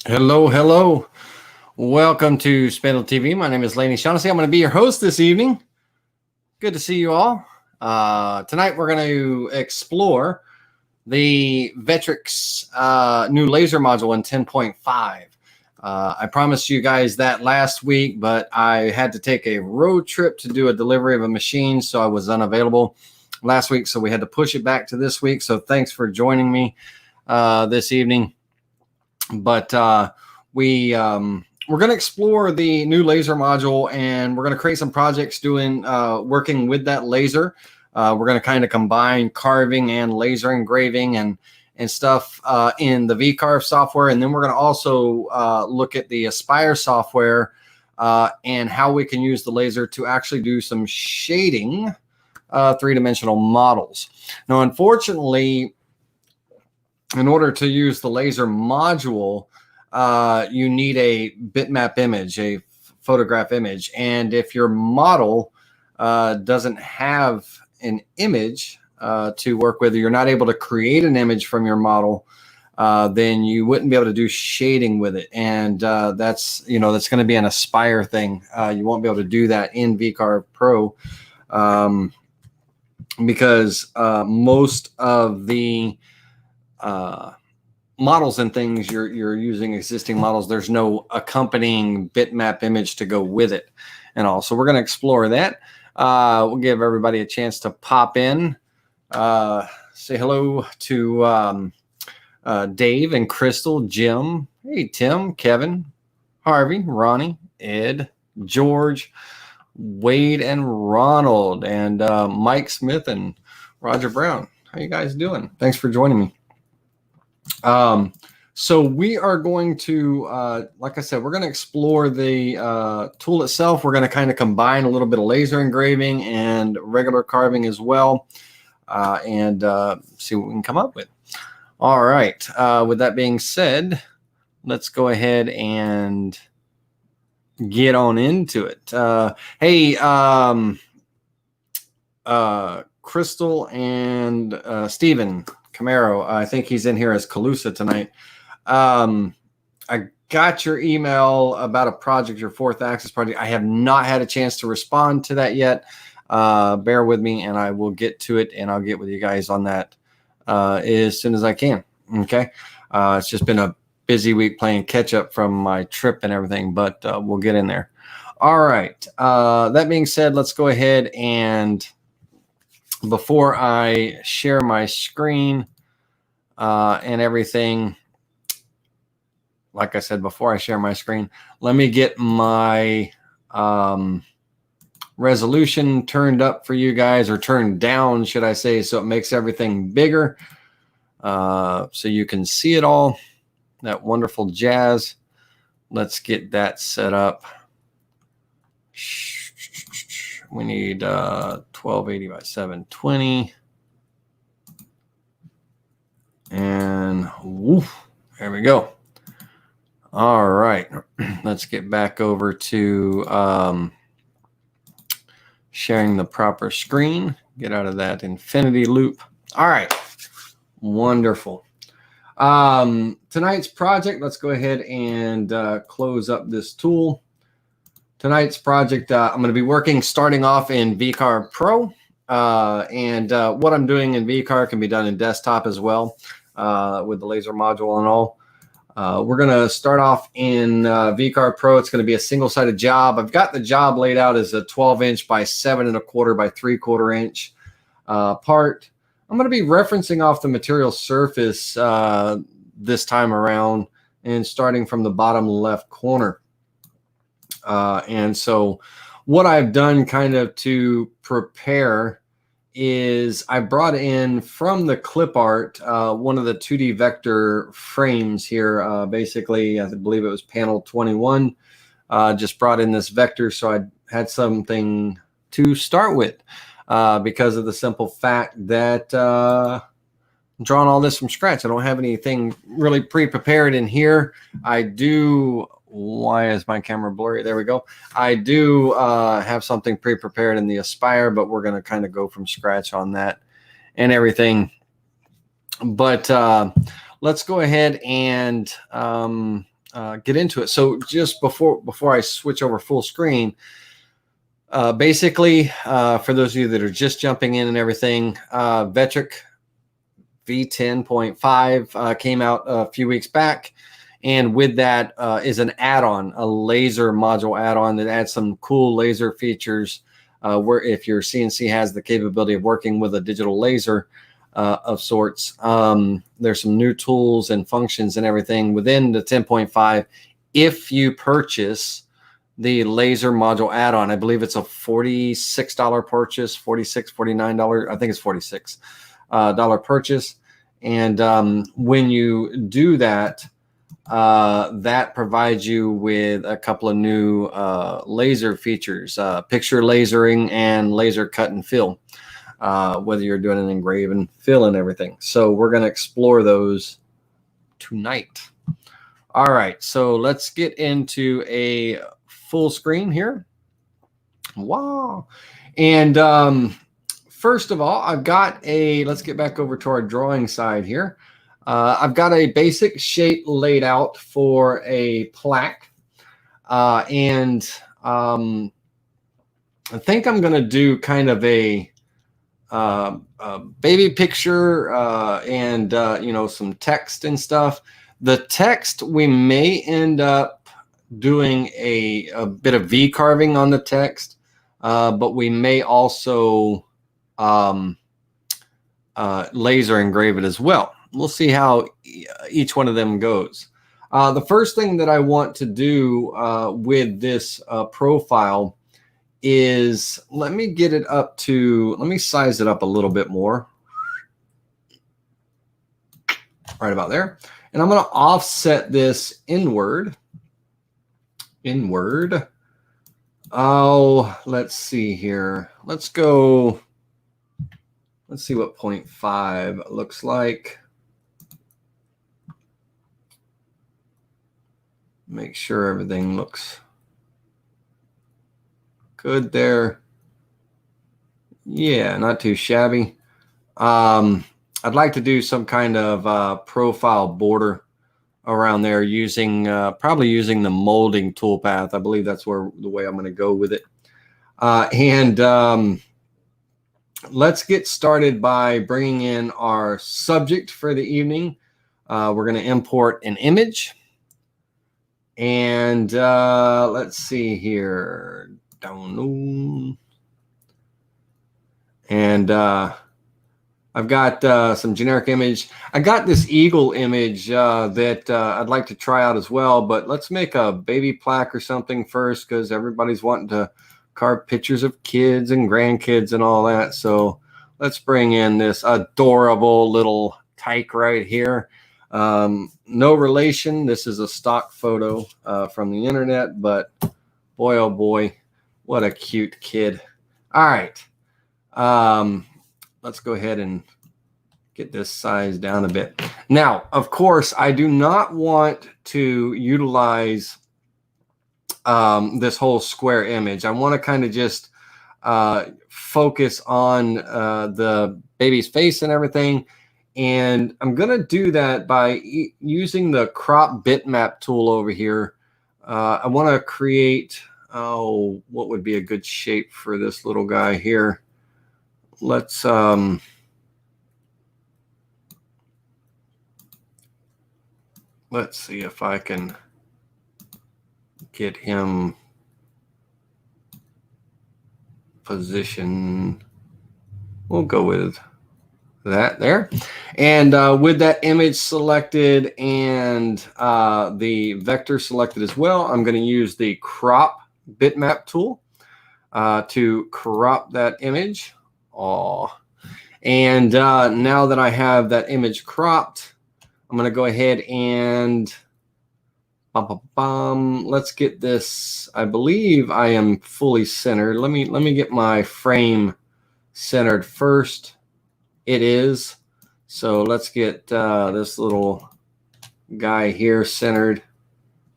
Hello, hello. Welcome to Spindle TV. My name is Laney Shaughnessy. I'm going to be your host this evening. Good to see you all. Tonight we're going to explore the Vectric's new laser module in 10.5. I promised you guys that last week, but I had to take a road trip to do a delivery of a machine, so I was unavailable last week, so we had to push it back to this week. So thanks for joining me this evening. But we're going to explore the new laser module, and we're going to create some projects working with that laser. We're going to kind of combine carving and laser engraving and stuff in the VCarve software. And then we're going to also look at the Aspire software and how we can use the laser to actually do some shading three-dimensional models. Now, unfortunately, in order to use the laser module, you need a bitmap image, a photograph image. And if your model doesn't have an image to work with, or you're not able to create an image from your model, then you wouldn't be able to do shading with it. And that's going to be an Aspire thing. You won't be able to do that in VCarve Pro because most of the models and things you're using existing models. There's no accompanying bitmap image to go with it and all. So we're going to explore that. We'll give everybody a chance to pop in, say hello to Dave and Crystal, Jim, hey Tim, Kevin, Harvey, Ronnie, Ed, George, Wade, and Ronald, and Mike Smith and Roger Brown. How you guys doing? Thanks for joining me. So we are going to, like I said, we're going to explore the tool itself. We're going to kind of combine a little bit of laser engraving and regular carving as well, and see what we can come up with. All right. With that being said, let's go ahead and get on into it. Hey, Crystal and Steven Camaro, I think he's in here as Calusa tonight. I got your email about a project, your fourth axis project. I have not had a chance to respond to that yet. Bear with me, and I will get to it, and I'll get with you guys on that as soon as I can. Okay. It's just been a busy week playing catch up from my trip and everything, but we'll get in there. All right. That being said, let's go ahead and before I share my screen and everything, like I said, before I share my screen, let me get my resolution turned up for you guys, or turned down, should I say, so it makes everything bigger so you can see it all, that wonderful jazz. Let's get that set up. We need 1280 by 720. And woof, there we go. All right. Let's get back over to sharing the proper screen. Get out of that infinity loop. All right. Wonderful. Tonight's project, let's go ahead and close up this tool. Tonight's project, I'm going to be working starting off in VCarve Pro. And what I'm doing in VCarve can be done in desktop as well with the laser module and all. We're going to start off in VCarve Pro. It's going to be a single-sided job. I've got the job laid out as a 12-inch by 7.25 by 3/4 inch part. I'm going to be referencing off the material surface this time around and starting from the bottom left corner. And so what I've done kind of to prepare is I brought in from the clip art one of the 2D vector frames here. Basically, I believe it was panel 21. Just brought in this vector so I had something to start with because of the simple fact that I'm drawing all this from scratch. I don't have anything really pre-prepared in here. I do... Why is my camera blurry? There we go. I do have something pre-prepared in the Aspire, but we're going to kind of go from scratch on that and everything. But let's go ahead and I'm get into it. So just before I switch over full screen, basically, for those of you that are just jumping in and everything, Vectric V10.5 came out a few weeks back. And with that is an add-on, a laser module add-on that adds some cool laser features where if your CNC has the capability of working with a digital laser of sorts, there's some new tools and functions and everything within the 10.5. If you purchase the laser module add-on, I believe it's a $46 purchase, $46, $49. I think it's $46 purchase. And when you do that, that provides you with a couple of new laser features, picture lasering and laser cut and fill, whether you're doing an engrave and fill and everything. So we're going to explore those tonight. All right, so let's get into a full screen here. Wow. And first of all, I've got let's get back over to our drawing side here. I've got a basic shape laid out for a plaque. And I think I'm going to do kind of a baby picture and, some text and stuff. The text, we may end up doing a bit of VCarving on the text, but we may also laser engrave it as well. We'll see how each one of them goes. The first thing that I want to do with this profile is, let me size it up a little bit more. Right about there. And I'm going to offset this inward. Oh, let's see here. Let's see what 0.5 looks like. Make sure everything looks good there. Yeah, not too shabby. I'd like to do some kind of profile border around there probably using the molding toolpath. I believe that's the way I'm going to go with it. And let's get started by bringing in our subject for the evening. We're going to import an image. And let's see here. Don't know. And I've got some generic image. I got this eagle image that I'd like to try out as well, but let's make a baby plaque or something first, because everybody's wanting to carve pictures of kids and grandkids and all that. So let's bring in this adorable little tyke right here. No relation. This is a stock photo from the internet, but boy, oh boy, what a cute kid. All right. Let's go ahead and get this size down a bit. Now, of course, I do not want to utilize this whole square image. I want to kind of just focus on the baby's face and everything. And I'm going to do that by using the crop bitmap tool over here. I want to create, what would be a good shape for this little guy here? Let's see if I can get him position. We'll go with that there. And with that image selected and the vector selected as well, I'm going to use the crop bitmap tool to crop that image. And now that I have that image cropped, I'm going to go ahead and let's get this. I believe I am fully centered. Let me get my frame centered first. It is. So let's get this little guy here centered.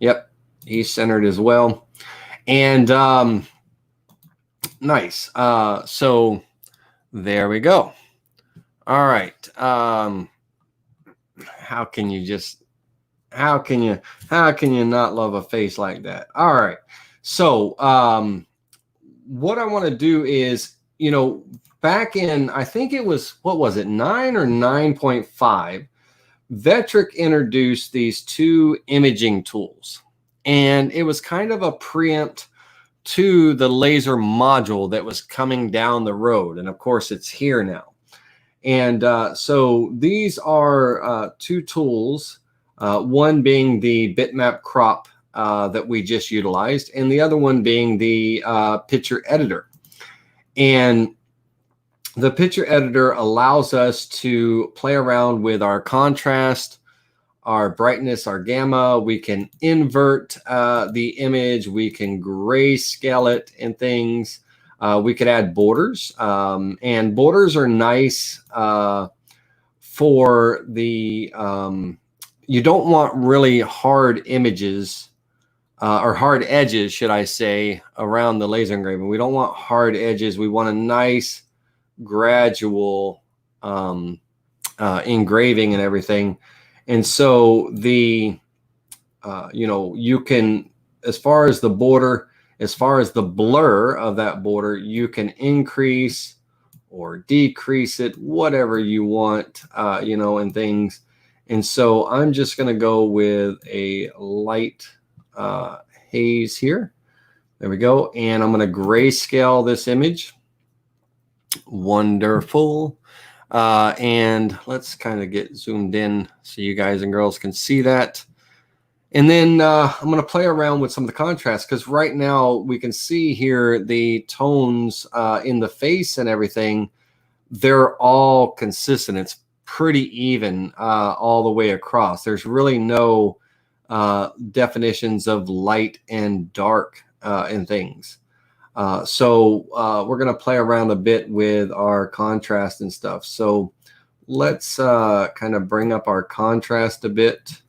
Yep, he's centered as well. And nice. So there we go. All right. How can you just How can you not love a face like that? All right. So what I want to do is, back in, I think it was, what was it, 9 or 9.5, Vectric introduced these two imaging tools. And it was kind of a preempt to the laser module that was coming down the road. And of course, it's here now. And so these are two tools, one being the bitmap crop that we just utilized, and the other one being the picture editor. And the picture editor allows us to play around with our contrast, our brightness, our gamma. We can invert the image. We can grayscale it and things. We could add borders, and borders are nice for the, you don't want really hard images or hard edges, should I say, around the laser engraving. We don't want hard edges. We want a nice gradual engraving and everything. And so the, you can, as far as the border, as far as the blur of that border, you can increase or decrease it, whatever you want, and things. And so I'm just going to go with a light haze here. There we go. And I'm going to grayscale this image. Wonderful. And let's kind of get zoomed in so you guys and girls can see that. And then I'm going to play around with some of the contrast, because right now we can see here the tones in the face and everything. They're all consistent. It's pretty even all the way across. There's really no definitions of light and dark and things. So we're going to play around a bit with our contrast and stuff. So let's kind of bring up our contrast a bit.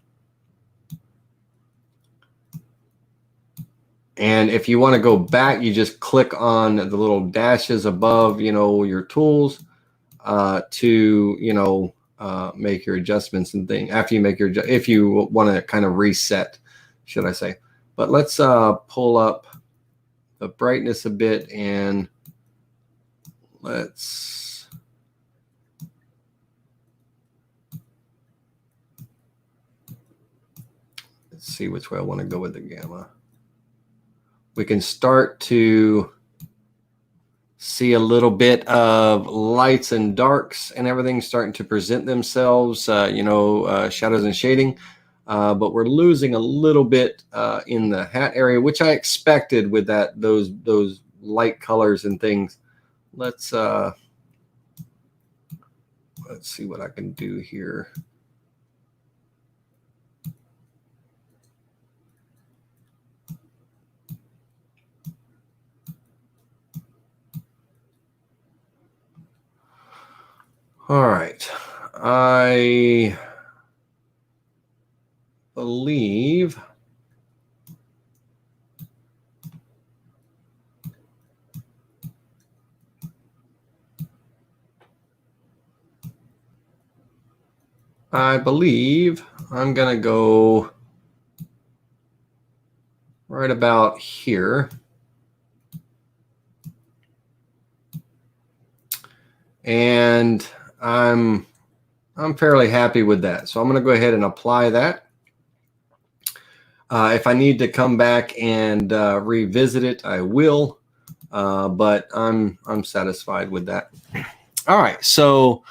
And if you want to go back, you just click on the little dashes above, your tools to, make your adjustments and things after you make your, if you want to kind of reset, should I say. But let's pull up the brightness a bit, and let's see which way I want to go with the gamma. We can start to see a little bit of lights and darks and everything starting to present themselves, shadows and shading. But we're losing a little bit in the hat area, which I expected with those light colors and things. Let's see what I can do here. All right, I believe I'm going to go right about here. And I'm fairly happy with that. So I'm going to go ahead and apply that. If I need to come back and revisit it, I will. But I'm satisfied with that. All right, so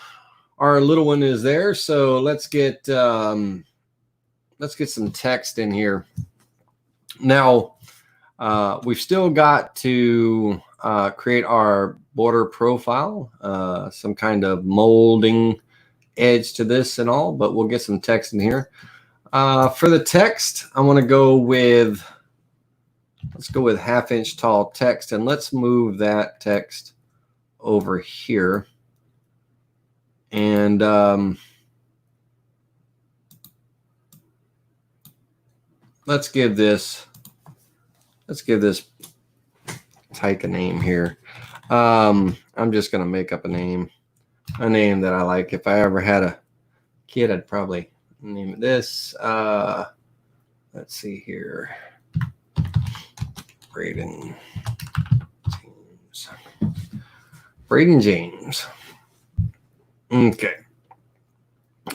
our little one is there. So let's get some text in here. Now we've still got to create our border profile, some kind of molding edge to this and all, but we'll get some text in here. For the text, I want to go with, let's go with 1/2 inch tall text, and let's move that text over here. And let's give this type a name here. I'm just going to make up a name that I like. If I ever had a kid, I'd probably name it this. Let's see here. Braden James. Okay.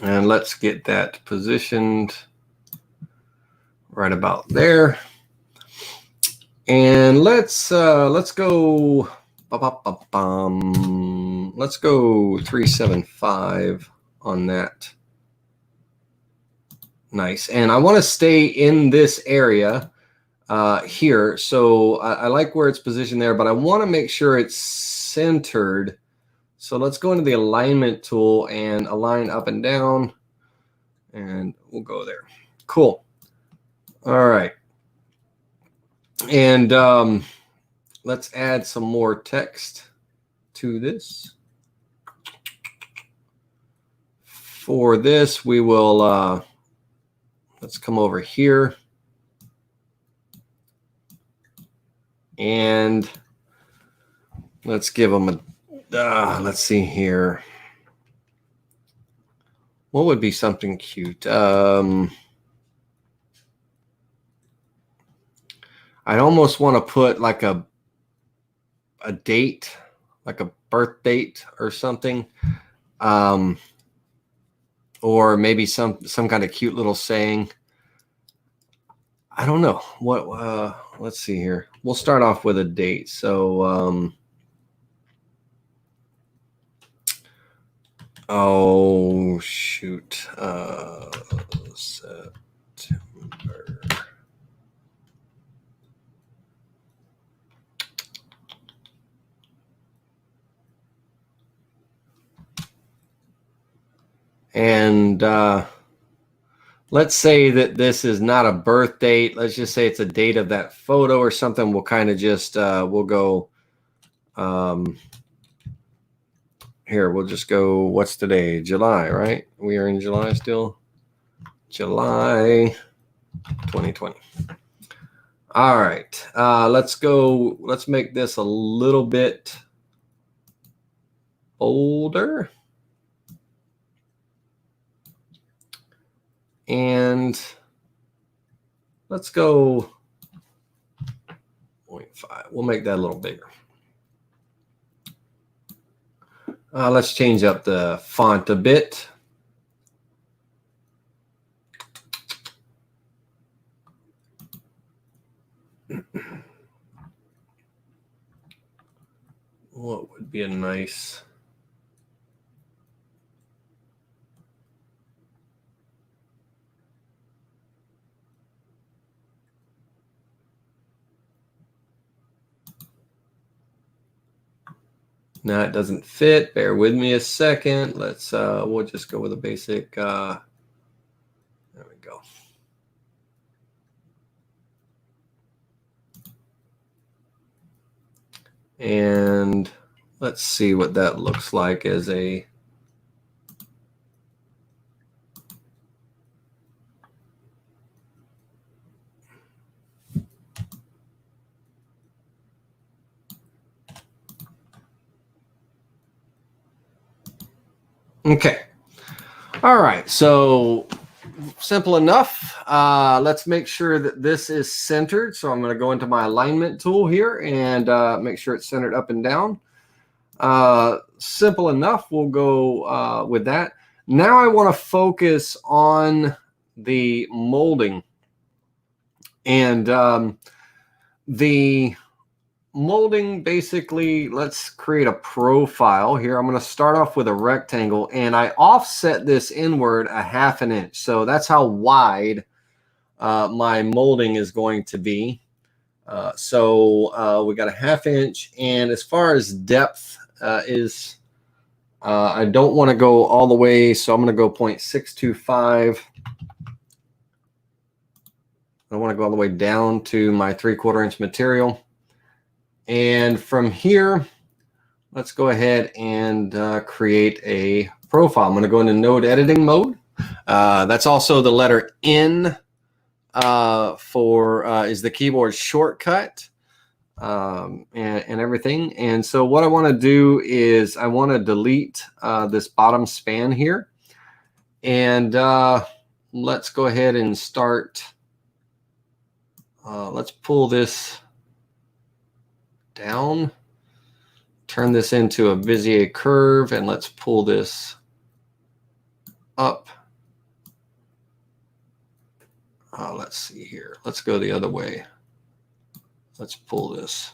And let's get that positioned right about there. And let's go. Let's go 375 on that. Nice. And I want to stay in this area here. So I like where it's positioned there, but I want to make sure it's centered. So let's go into the alignment tool and align up and down, and we'll go there. Cool. All right. And let's add some more text to this. For this, we will, let's come over here. And let's give them a, let's see here. What would be something cute? I'd almost want to put like a date, like a birth date or something, or maybe some kind of cute little saying. I don't know what. Let's see here. We'll start off with a date. So, oh shoot, September. And let's say that this is not a birth date. Let's just say it's a date of that photo or something. We'll kind of just, we'll go, here, we'll just go, what's today? July, right? We are in July still. July 2020. All right, let's go, let's make this a little bit bolder. And let's go 0.5. We'll make that a little bigger. Let's change up the font a bit. What would be a nice... No, it doesn't fit. Bear with me a second. Let's we'll just go with a basic there we go. And let's see what that looks like as a okay. All right, so simple enough. Let's make sure that this is centered. So I'm going to go into my alignment tool here and make sure it's centered up and down. Simple enough. We'll go with that. Now I want to focus on the molding. And the molding, basically, let's create a profile here. I'm going to start off with a rectangle, and I offset this inward 1/2 inch. So that's how wide my molding is going to be. So we got 1/2 inch, and as far as depth is, I don't want to go all the way, so I'm going to go 0.625. I want to go all the way down to my 3/4 inch material. And from here, let's go ahead and create a profile. I'm going to go into node editing mode. That's also the letter N is the keyboard shortcut and everything. And so what I want to do is I want to delete this bottom span here. And let's go ahead and start. Let's pull this down, turn this into a Bezier curve, and let's pull this up. Let's see here. Let's go the other way. Let's pull this.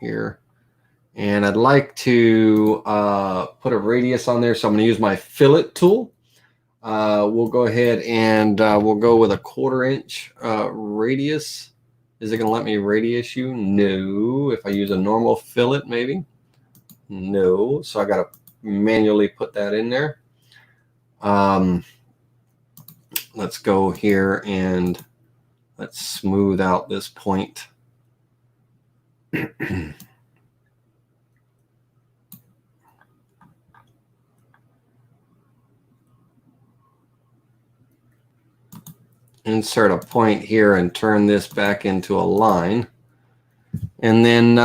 Here. And I'd like to put a radius on there. So I'm going to use my fillet tool. We'll go ahead and we'll go with a 1/4 inch radius. Is it going to let me radius you? No. If I use a normal fillet, maybe. No. So I got to manually put that in there. Let's go here and let's smooth out this point. Insert a point here and turn this back into a line. And then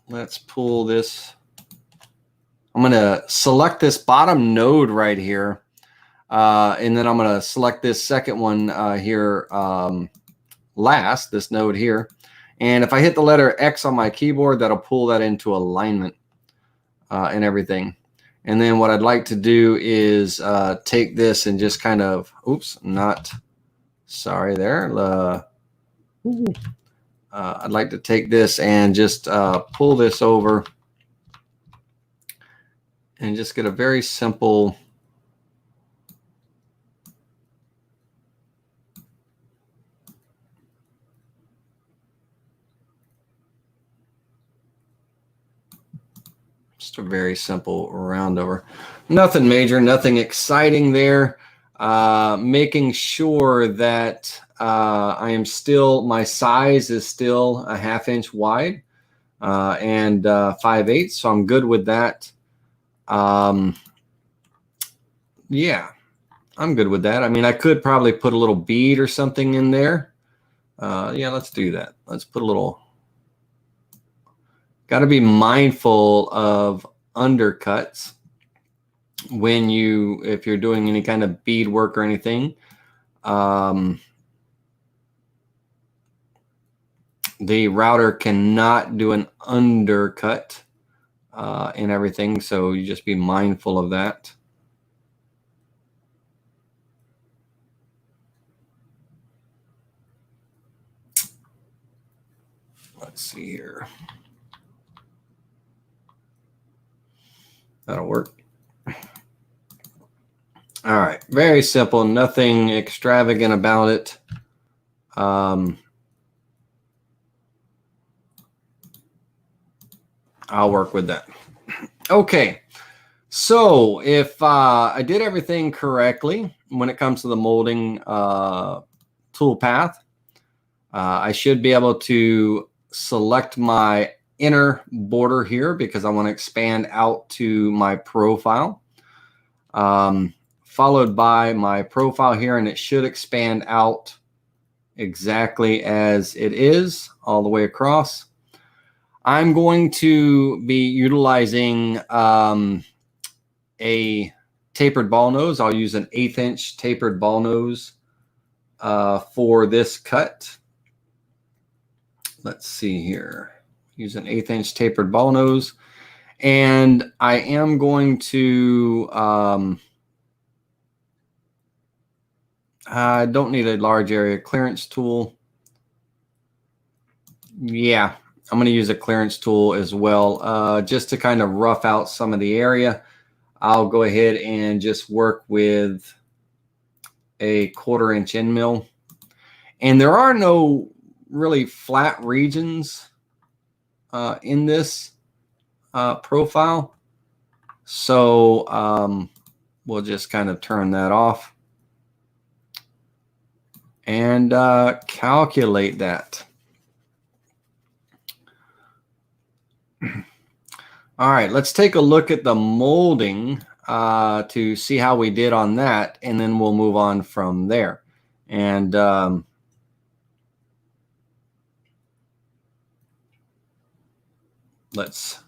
let's pull this. I'm going to select this bottom node right here. And then I'm going to select this second one here last, this node here. And if I hit the letter X on my keyboard, that'll pull that into alignment and everything. And then what I'd like to do is take this and just kind of, oops, not, sorry there. I'd like to take this and just pull this over and just get a very simple just a very simple round over. Nothing major, nothing exciting there. Making sure that I am still, my size is still a 1/2 inch wide and 5/8, so I'm good with that. Yeah, I'm good with that. I mean, I could probably put a little bead or something in there. Yeah, let's do that. Let's put a little. Got to be mindful of undercuts when you, if you're doing any kind of bead work or anything. The router cannot do an undercut and everything, so you just be mindful of that. Let's see here. That'll work. All right, very simple, nothing extravagant about it. I'll work with that. Okay, so if I did everything correctly when it comes to the molding tool path, I should be able to select my inner border here because I want to expand out to my profile, followed by my profile here, and it should expand out exactly as it is all the way across. I'm going to be utilizing a tapered ball nose. I'll use an 1/8 inch tapered ball nose for this cut. Let's see here. Use an 1/8 inch tapered ball nose. And I am going to, I don't need a large area clearance tool. Yeah, I'm going to use a clearance tool as well, just to kind of rough out some of the area. I'll go ahead and just work with a 1/4 inch end mill. And there are no really flat regions in this profile. So we'll just kind of turn that off and calculate that. All right, let's take a look at the molding to see how we did on that, and then we'll move on from there. And let's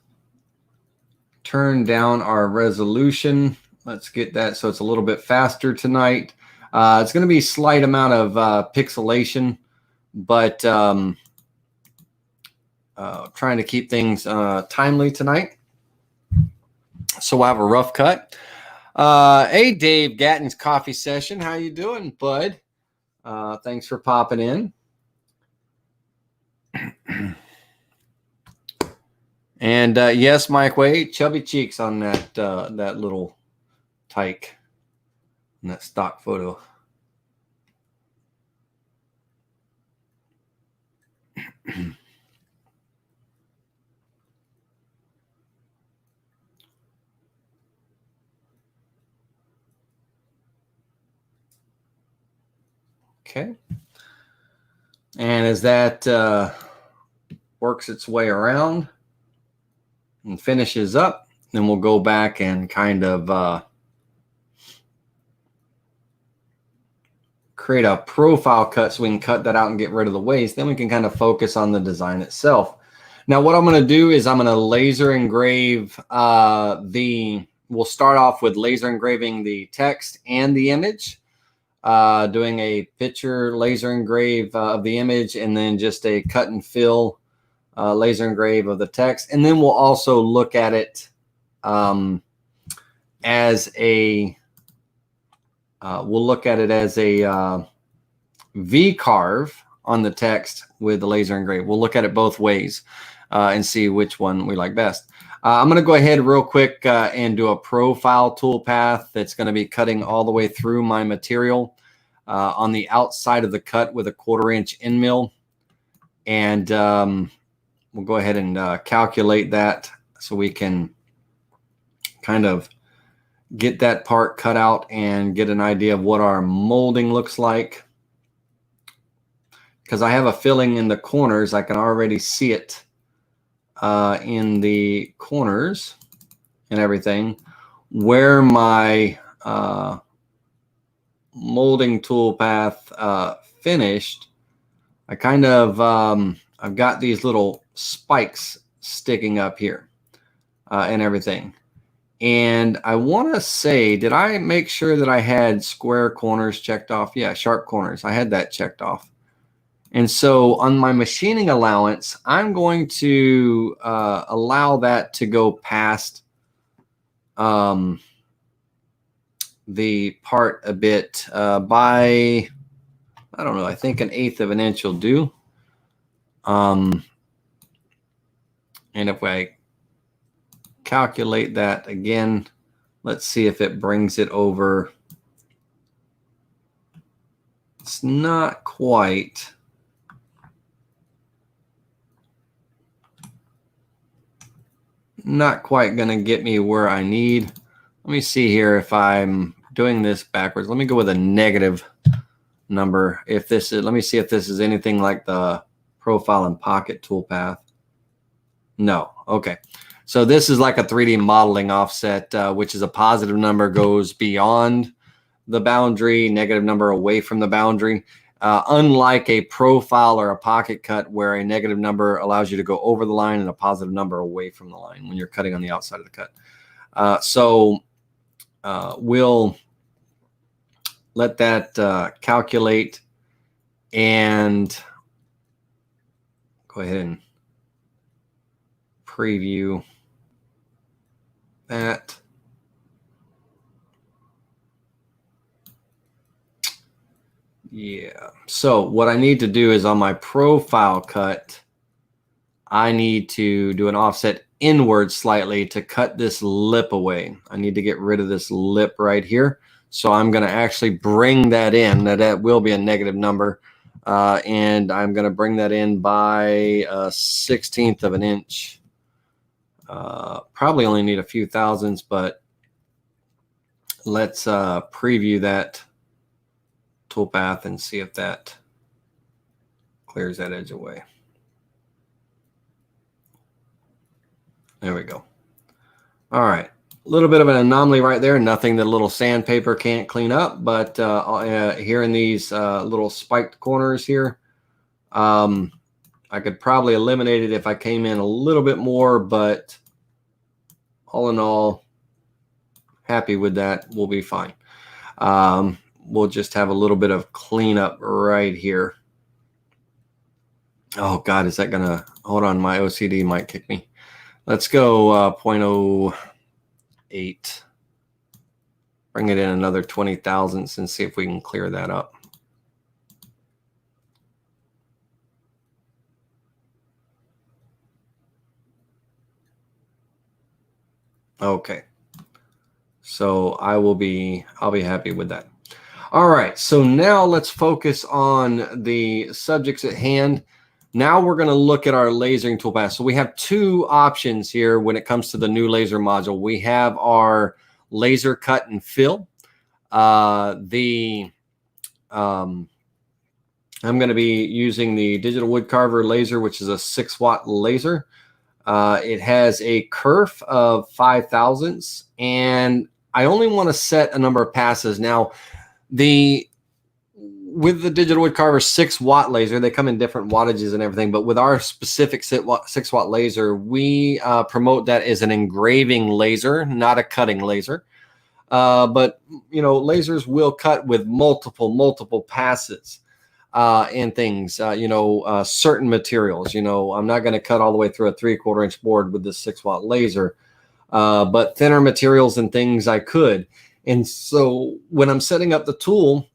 turn down our resolution. Let's get that so it's a little bit faster tonight. It's going to be a slight amount of pixelation, but trying to keep things timely tonight. So we'll have a rough cut. Hey, Dave Gatton's coffee session. How you doing, bud? Thanks for popping in. And yes, Mike Wade, chubby cheeks on that that little tyke in that stock photo. Okay. And as that works its way around and finishes up, then we'll go back and kind of create a profile cut so we can cut that out and get rid of the waste. Then we can kind of focus on the design itself. Now, what I'm going to do is I'm going to laser engrave we'll start off with laser engraving the text and the image, doing a picture laser engrave of the image, and then just a cut and fill laser engrave of the text. And then we'll also look at it as a VCarve on the text with the laser engrave. We'll look at it both ways and see which one we like best. I'm going to go ahead real quick and do a profile toolpath that's going to be cutting all the way through my material on the outside of the cut with a 1/4 inch end mill. And we'll go ahead and calculate that so we can kind of get that part cut out and get an idea of what our molding looks like. Because I have a filling in the corners, I can already see it in the corners and everything. Where my molding toolpath finished, I kind of, I've got these little spikes sticking up here and everything. And I want to say, did I make sure that I had square corners checked off? Yeah, sharp corners. I had that checked off. And so on my machining allowance, I'm going to allow that to go past the part a bit by, I don't know, I think 1/8 of an inch will do. And if I calculate that again, let's see if it brings it over. It's not quite. Not quite going to get me where I need. Let me see here if I'm doing this backwards. Let me go with a negative number. If this is, let me see if this is anything like the profile and pocket toolpath. No. Okay. So this is like a 3D modeling offset, which is a positive number goes beyond the boundary, negative number away from the boundary. Unlike a profile or a pocket cut where a negative number allows you to go over the line and a positive number away from the line when you're cutting on the outside of the cut. So we'll let that calculate and go ahead and preview that. Yeah. So what I need to do is on my profile cut, I need to do an offset inward slightly to cut this lip away. I need to get rid of this lip right here. So I'm going to actually bring that in. That will be a negative number. And I'm going to bring that in by 1/16 of an inch. Probably only need a few thousandths, but let's preview that toolpath and see if that clears that edge away. There we go. All right. A little bit of an anomaly right there. Nothing that a little sandpaper can't clean up, but here in these little spiked corners here, I could probably eliminate it if I came in a little bit more, but all in all, happy with that. We'll be fine. We'll just have a little bit of cleanup right here. Oh God, is that gonna, hold on, my OCD might kick me. Let's go 0.08. Bring it in another 20 thousandths and see if we can clear that up. Okay. So I'll be happy with that. All right, so now let's focus on the subjects at hand. Now we're going to look at our lasering toolpath. So we have two options here when it comes to the new laser module. We have our laser cut and fill. I'm going to be using the digital wood carver laser, which is a 6-watt laser. It has a kerf of 5 thousandths, and I only want to set a number of passes. Now, with the digital wood carver 6-watt laser, they come in different wattages and everything, but with our specific 6-watt laser, we promote that as an engraving laser, not a cutting laser. But you know, lasers will cut with multiple passes and things. Certain materials. You know, I'm not going to cut all the way through a 3/4 inch board with this 6-watt laser, but thinner materials and things I could. And so when I'm setting up the tool,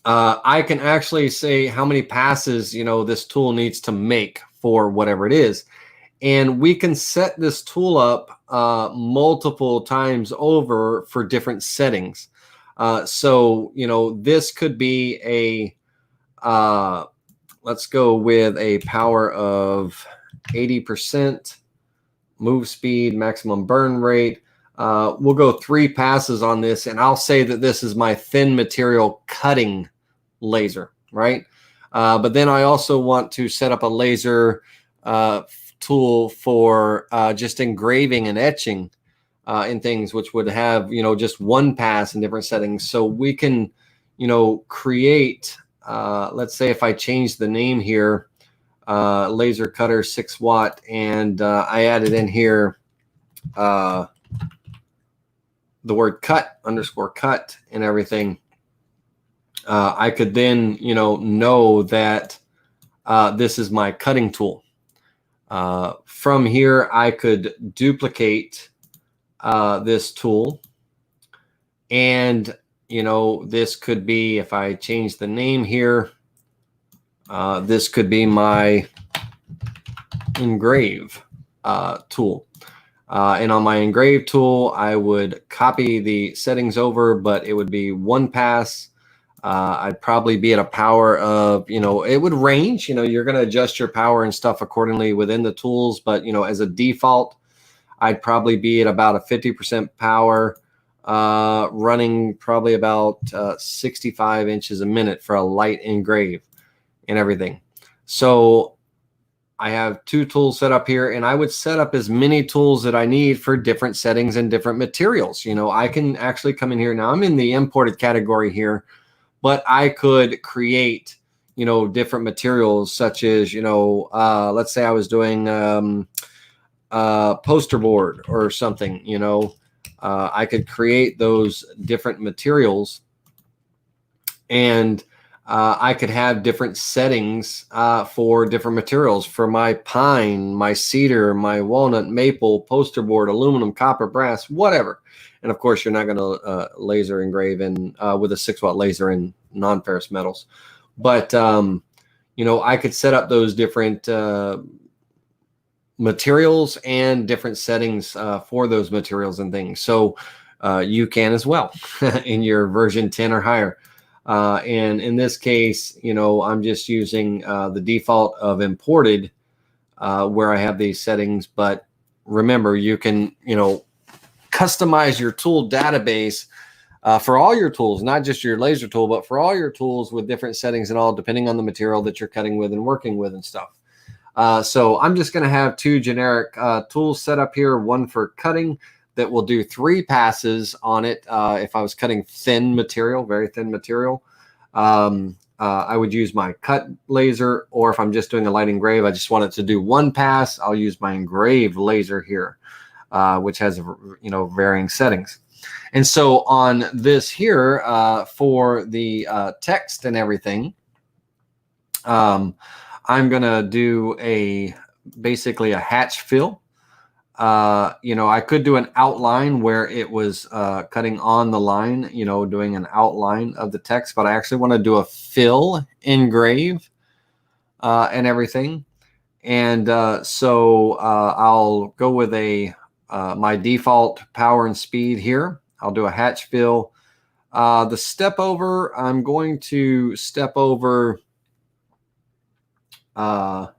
I can actually say how many passes, you know, this tool needs to make for whatever it is. And we can set this tool up multiple times over for different settings. So, you know, this could be a, let's go with a power of 80%, move speed, maximum burn rate. We'll go 3 passes on this, and I'll say that this is my thin material cutting laser, right? But then I also want to set up a laser tool for just engraving and etching and things, which would have, you know, just 1 pass in different settings. So we can, you know, create, let's say if I change the name here, laser cutter 6-watt, and I added in here the word cut _ and everything, I could then, you know that this is my cutting tool. From here, I could duplicate this tool, and you know, this could be, if I change the name here, this could be my engrave tool. And on my engrave tool, I would copy the settings over, but it would be 1 pass. I'd probably be at a power of, you know, it would range, you know, you're going to adjust your power and stuff accordingly within the tools. But, you know, as a default, I'd probably be at about a 50% power, running probably about 65 inches a minute for a light engrave and everything. So I have 2 tools set up here, and I would set up as many tools that I need for different settings and different materials. You know, I can actually come in here. Now I'm in the imported category here, but I could create, you know, different materials such as, you know, let's say I was doing poster board or something, you know, I could create those different materials, and I could have different settings for different materials for my pine, my cedar, my walnut, maple, poster board, aluminum, copper, brass, whatever. And of course, you're not going to laser engrave in with a 6-watt laser in non-ferrous metals. But, you know, I could set up those different materials and different settings for those materials and things. So you can as well in your version 10 or higher. And in this case, you know, I'm just using the default of imported where I have these settings. But remember, you can, you know, customize your tool database for all your tools, not just your laser tool, but for all your tools with different settings and all, depending on the material that you're cutting with and working with and stuff. So I'm just going to have 2 generic tools set up here, one for cutting that will do 3 passes on it if I was cutting thin material, very thin material. I would use my cut laser, or if I'm just doing a light engrave, I just want it to do one pass, I'll use my engrave laser here, which has, varying settings. And so on this here, for the text and everything, I'm going to do basically a hatch fill. I could do an outline where it was cutting on the line, doing an outline of the text, but I actually want to do a fill engrave and everything. And so I'll go with my default power and speed here. I'll do a hatch fill. The step over, I'm going to step over. We'll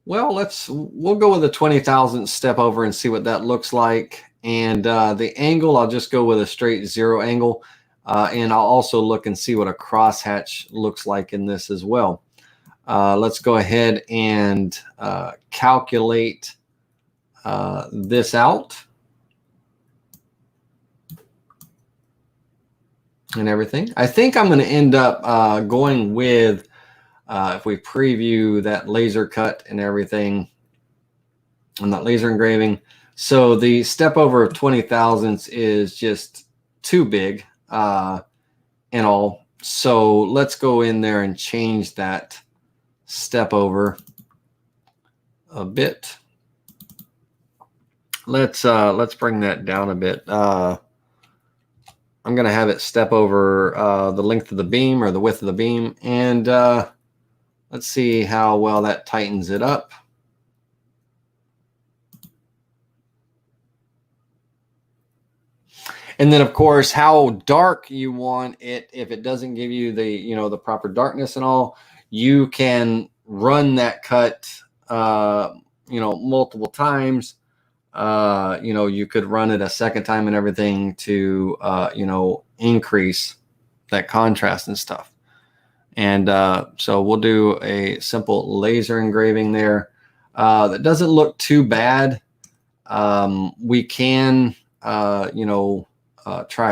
go with a 20,000 step over and see what that looks like. And the angle, I'll just go with a straight 0 angle. And I'll also look and see what a crosshatch looks like in this as well. Let's go ahead and calculate this out and everything. I think I'm going to end up going with, if we preview that laser cut and everything, and that laser engraving. So the step over of 20 thousandths is just too big and all. So let's go in there and change that step over a bit. Let's bring that down a bit. I'm going to have it step over the length of the beam or the width of the beam, and let's see how well that tightens it up. And then, of course, how dark you want it. If it doesn't give you the the proper darkness and all, you can run that cut multiple times. You could run it a second time and everything to increase that contrast and stuff. And so we'll do a simple laser engraving there. That doesn't look too bad. We can try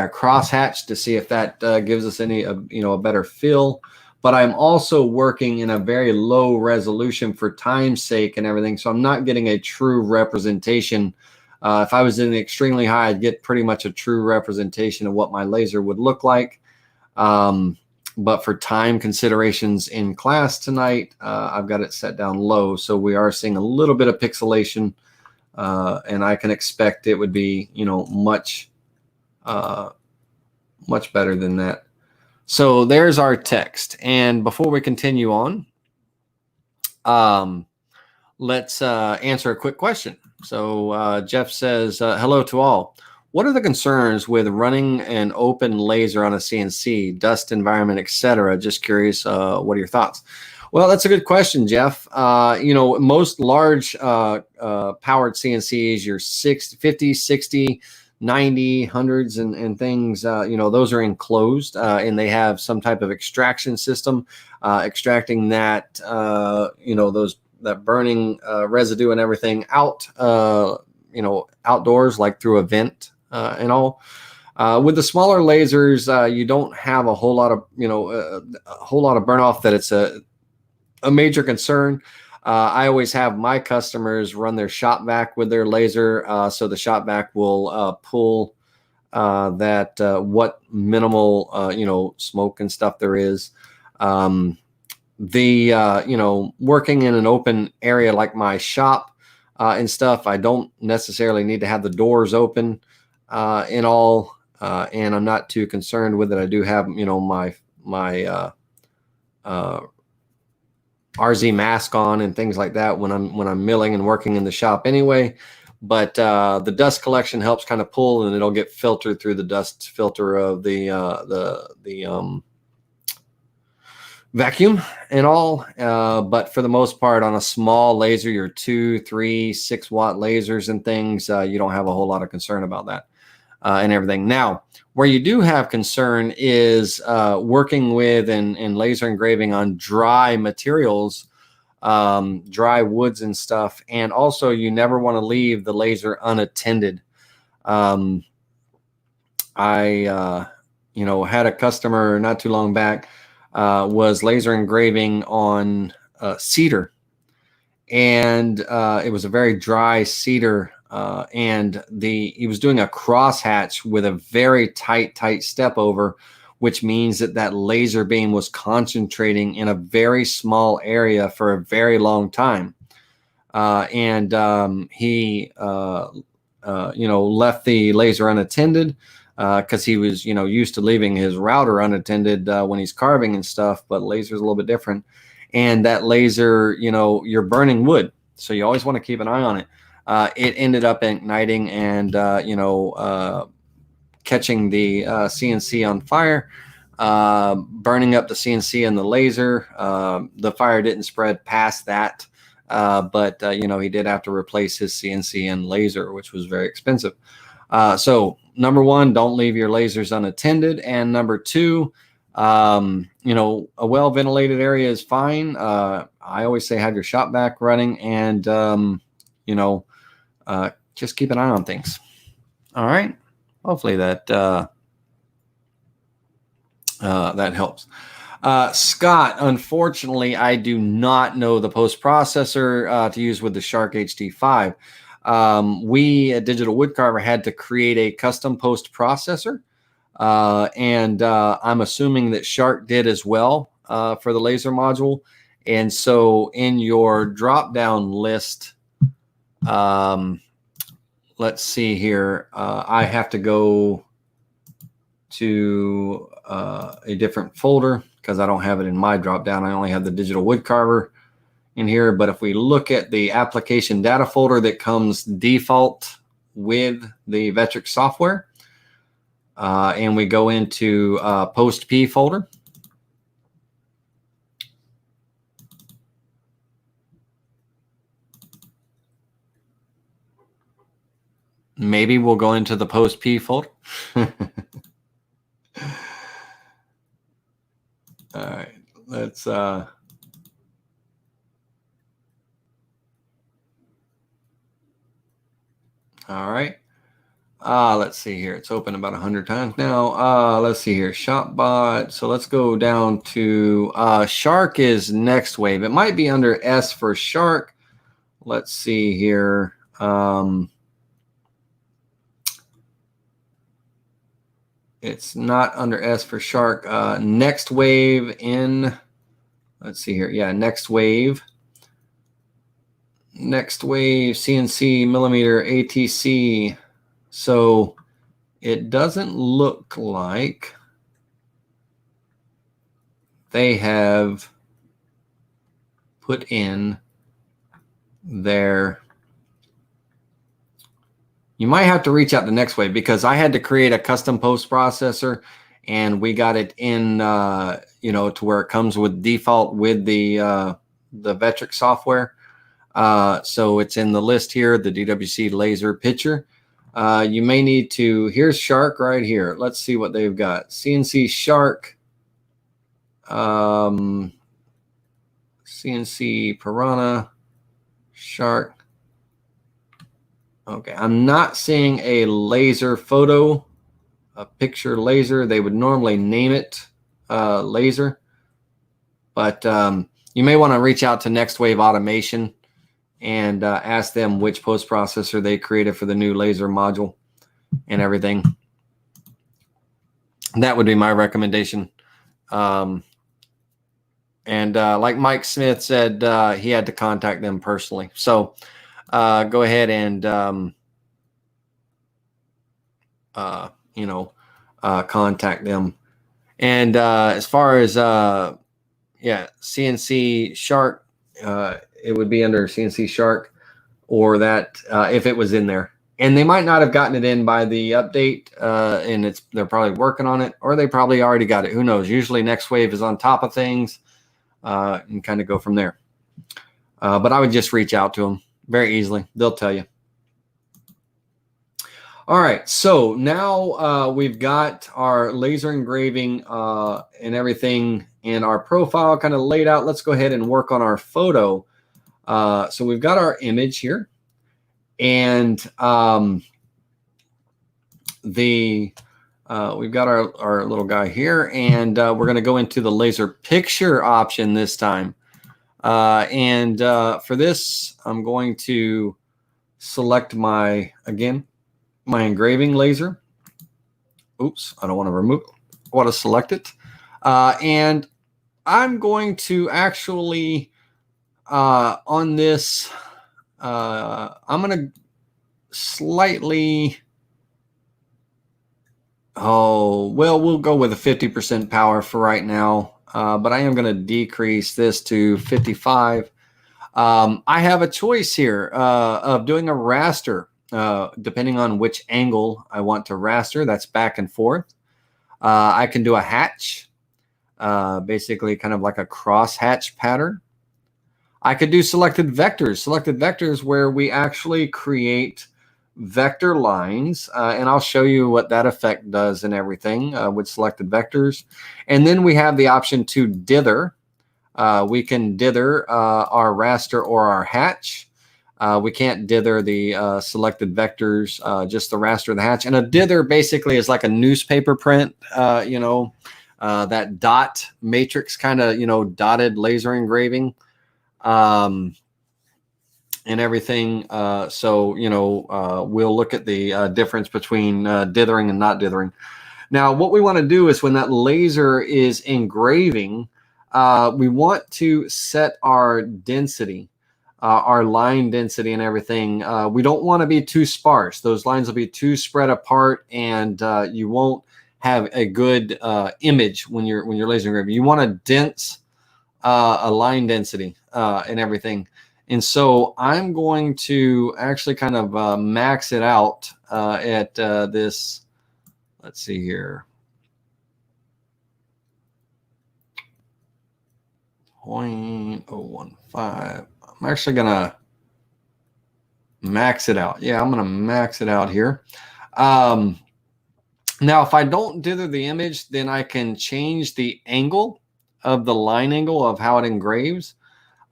a crosshatch to see if that gives us any a better fill. But I'm also working in a very low resolution for time's sake and everything, so I'm not getting a true representation. If I was in extremely high, I'd get pretty much a true representation of what my laser would look like. But for time considerations in class tonight, I've got it set down low, so we are seeing a little bit of pixelation, and I can expect it would be much better than that. So there's our text. And before we continue on, let's answer a quick question. So Jeff says, hello to all. What are the concerns with running an open laser on a CNC, dust environment, etc.? Just curious, what are your thoughts? Well, that's a good question, Jeff. Most large powered CNCs, your 50, 60, 90, hundreds and things, those are enclosed and they have some type of extraction system, extracting that, that burning residue and everything out, outdoors, like through a vent and all. With the smaller lasers, you don't have a whole lot of, a whole lot of burn off that it's a major concern. I always have my customers run their shop vac with their laser, so the shop vac will pull that what minimal smoke and stuff there is. Working in an open area like my shop and stuff, I don't necessarily need to have the doors open and all, and I'm not too concerned with it. I do have my RZ mask on and things like that when I'm milling and working in the shop anyway. But the dust collection helps kind of pull, and it'll get filtered through the dust filter of the vacuum and all. But for the most part, on a small laser, your 2, 3, 6 watt lasers and things, you don't have a whole lot of concern about that and everything. Now, where you do have concern is working with and laser engraving on dry materials, dry woods and stuff. And also, you never want to leave the laser unattended. I had a customer not too long back. was laser engraving on cedar. And it was a very dry cedar. And he was doing a crosshatch with a very tight step over, which means that laser beam was concentrating in a very small area for a very long time. He left the laser unattended because he was, used to leaving his router unattended when he's carving and stuff, but laser's a little bit different. And that laser, you're burning wood, so you always want to keep an eye on it. It ended up igniting and, catching the CNC on fire, burning up the CNC and the laser. The fire didn't spread past that, but he did have to replace his CNC and laser, which was very expensive. So number one, don't leave your lasers unattended. And number two, a well ventilated area is fine. I always say have your shop vac running, and just keep an eye on things. All right, hopefully that that helps. Scott, unfortunately, I do not know the post processor to use with the Shark HD5. We at Digital Woodcarver had to create a custom post processor. And I'm assuming that Shark did as well for the laser module. And so in your drop-down list, let's see here. I have to go to a different folder because I don't have it in my drop-down. I only have the Digital Woodcarver in here. But if we look at the application data folder that comes default with the Vectric software, and we go into post P folder. Maybe we'll go into the post P folder. All right, let's all right. Let's see here. It's open about 100 times now. Let's see here. Shopbot. So let's go down to Shark is next wave. It might be under S for Shark. Let's see here. It's not under S for Shark. Next wave in, let's see here. Yeah, next wave. Next wave, CNC, millimeter, ATC. So it doesn't look like they have put in their, you might have to reach out to Next Wave because I had to create a custom post processor and we got it in, to where it comes with default with the Vectric software. So it's in the list here, the DWC laser picture. You may need to, here's Shark right here. Let's see what they've got. CNC Shark, CNC Piranha, Shark. Okay, I'm not seeing a laser photo, a picture laser. They would normally name it laser, but you may want to reach out to Next Wave Automation and ask them which post processor they created for the new laser module and everything. That would be my recommendation. And like Mike Smith said, he had to contact them personally. So go ahead and, contact them. And as far as, CNC Shark, it would be under CNC Shark or that if it was in there. And they might not have gotten it in by the update, and they're probably working on it, or they probably already got it. Who knows? Usually Next Wave is on top of things and kind of go from there. But I would just reach out to them very easily. They'll tell you. All right, so now we've got our laser engraving and everything in our profile kind of laid out. Let's go ahead and work on our photo. So we've got our image here, and the we've got our little guy here, and we're going to go into the laser picture option this time. For this, I'm going to select my engraving laser. Oops, I don't want to remove it. I want to select it. And I'm going to actually, on this, I'm going to slightly, we'll go with a 50% power for right now. But I am going to decrease this to 55. I have a choice here of doing a raster, depending on which angle I want to raster. That's back and forth. I can do a hatch, basically kind of like a cross hatch pattern. I could do selected vectors where we actually create vector lines, and I'll show you what that effect does and everything with selected vectors. And then we have the option to dither. We can dither our raster or our hatch. We can't dither the selected vectors, just the raster or the hatch. And a dither basically is like a newspaper print, that dot matrix kind of, dotted laser engraving. And everything. We'll look at the difference between dithering and not dithering. Now, what we want to do is when that laser is engraving, we want to set our density, our line density and everything. We don't want to be too sparse. Those lines will be too spread apart, and you won't have a good image when you're laser engraving. You want a dense a line density and everything. And so I'm going to actually kind of max it out at this, let's see here, 0.015. I'm actually going to max it out. Yeah, I'm going to max it out here. Now, if I don't dither the image, then I can change the angle of the line angle of how it engraves.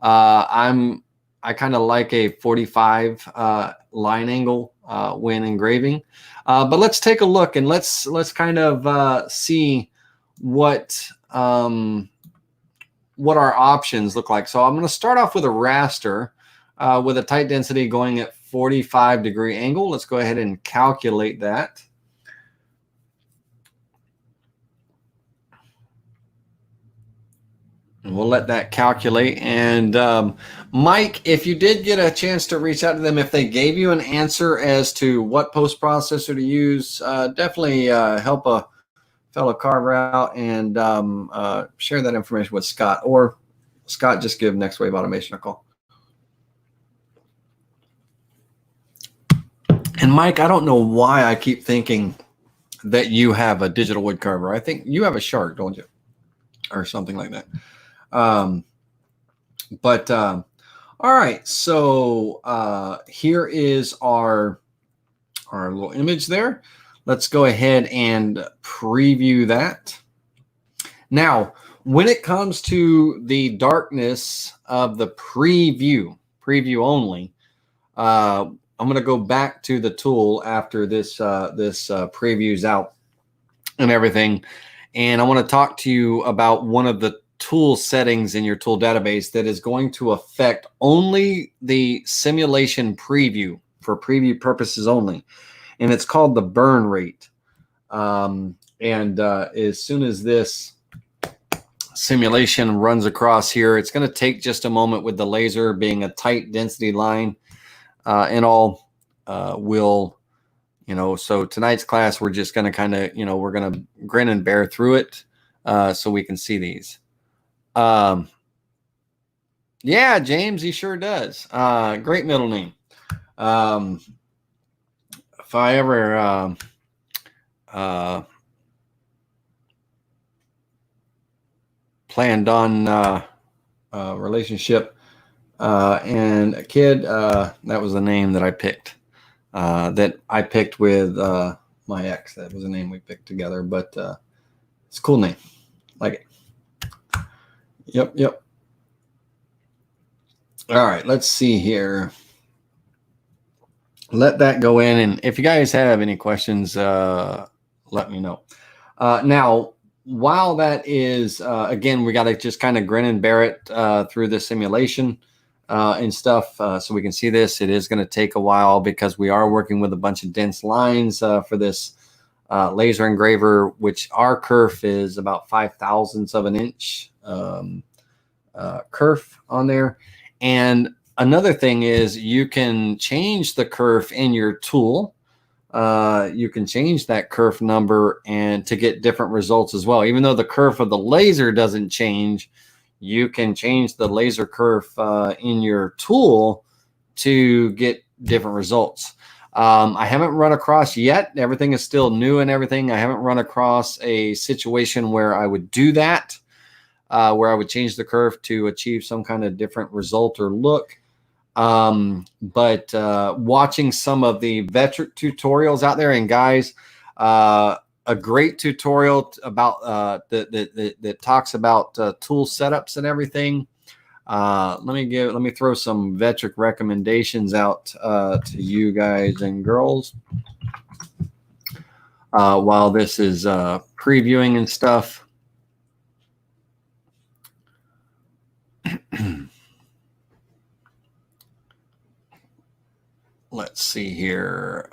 I kind of like a 45 line angle when engraving. But let's take a look and let's kind of see what our options look like. So I'm going to start off with a raster with a tight density going at 45-degree angle. Let's go ahead and calculate that. And we'll let that calculate. And Mike, if you did get a chance to reach out to them, if they gave you an answer as to what post processor to use, definitely help a fellow carver out and share that information with Scott. Or Scott, just give Next Wave Automation a call. And Mike, I don't know why I keep thinking that you have a digital wood carver. I think you have a Shark, don't you? Or something like that. All right, so here is our little image there. Let's go ahead and preview that. Now, when it comes to the darkness of the preview only, I'm going to go back to the tool after this preview's out and everything. And I want to talk to you about one of the tool settings in your tool database that is going to affect only the simulation preview for preview purposes only. And it's called the burn rate. As soon as this simulation runs across here, it's going to take just a moment with the laser being a tight density line and all. So tonight's class, we're just going to kind of, we're going to grin and bear through it so we can see these. Yeah, James, he sure does. Great middle name. If I ever planned on a relationship and a kid, that was the name that I picked. With my ex. That was a name we picked together, but it's a cool name. Like it. Yep. All right, let's see here. Let that go in, and if you guys have any questions, let let me know. Now, while that is, again, we got to just kind of grin and bear it through the simulation and stuff so we can see this. It is going to take a while because we are working with a bunch of dense lines for this laser engraver, which our kerf is about 0.005 of an inch kerf on there. And another thing is you can change the kerf in your tool. You can change that kerf number and to get different results as well. Even though the kerf of the laser doesn't change, you can change the laser kerf in your tool to get different results. I haven't run across yet. Everything is still new and everything. I haven't run across a situation where I would do that, where I would change the kerf to achieve some kind of different result or look. But watching some of the Vectric tutorials out there, and guys, a great tutorial about that talks about tool setups and everything. Let me throw some Vectric recommendations out to you guys and girls while this is previewing and stuff. Let's see here.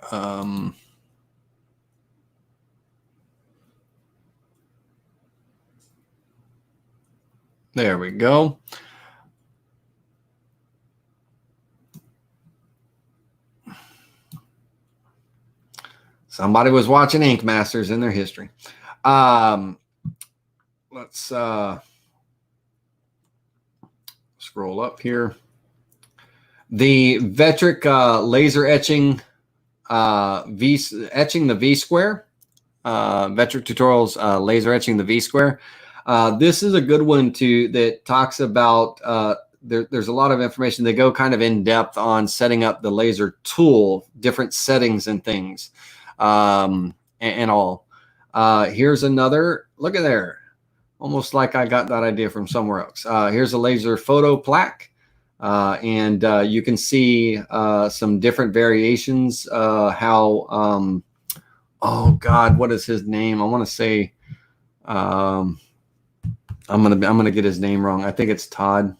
There we go. Somebody was watching Ink Masters in their history. Let's scroll up here. The Vectric laser etching etching the V square. Vectric tutorials laser etching the V square. This is a good one that talks about there's a lot of information. They go kind of in depth on setting up the laser tool, different settings and things, and all. Here's another, look at there. Almost like I got that idea from somewhere else. Here's a laser photo plaque. And you can see some different variations. How, oh God, what is his name? I want to say, I'm gonna get his name wrong. I think it's Todd.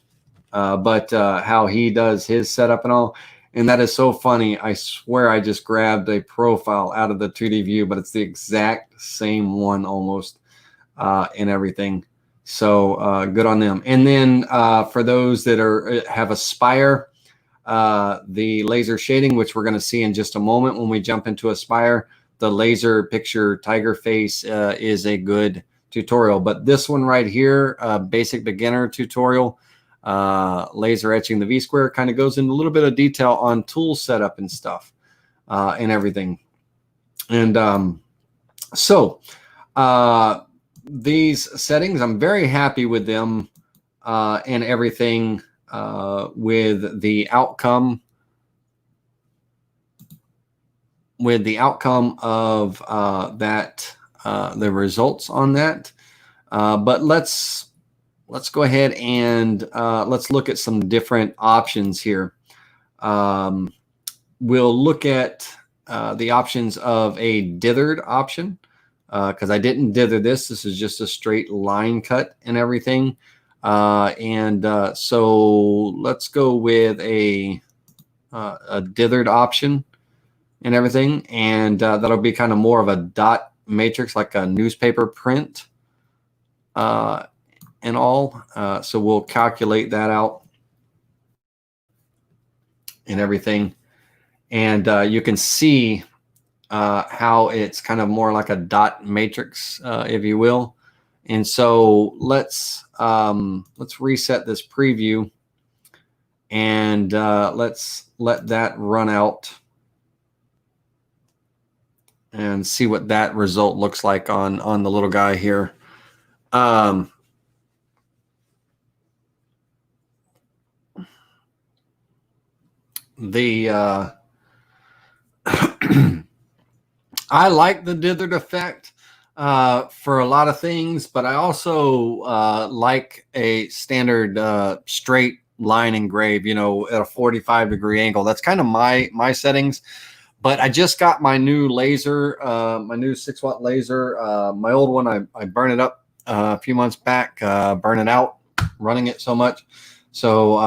But how he does his setup and all, and that is so funny. I swear I just grabbed a profile out of the 2D view, but it's the exact same one almost, and everything. So good on them. And then for those that have Aspire, the laser shading, which we're going to see in just a moment when we jump into Aspire, the laser picture tiger face is a good tutorial. But this one right here, basic beginner tutorial, laser etching the V square, kind of goes into a little bit of detail on tool setup and stuff and everything. And so these settings, I'm very happy with them and everything with the outcome. With the outcome of that, the results on that. But let's go ahead and let's look at some different options here. We'll look at the options of a dithered option, because I didn't dither this. This is just a straight line cut and everything. So let's go with a dithered option and everything. And that'll be kind of more of a dot matrix, like a newspaper print and all. So we'll calculate that out and everything. And you can see how it's kind of more like a dot matrix, if you will. And so let's reset this preview, and let's let that run out and see what that result looks like on the little guy here. I like the dithered effect for a lot of things, but I also like a standard straight line engrave, you know, at a 45-degree angle. That's kind of my settings. but I just got my new laser, my new 6-watt laser. My old one, I burned it up a few months back, burn it out, running it so much. So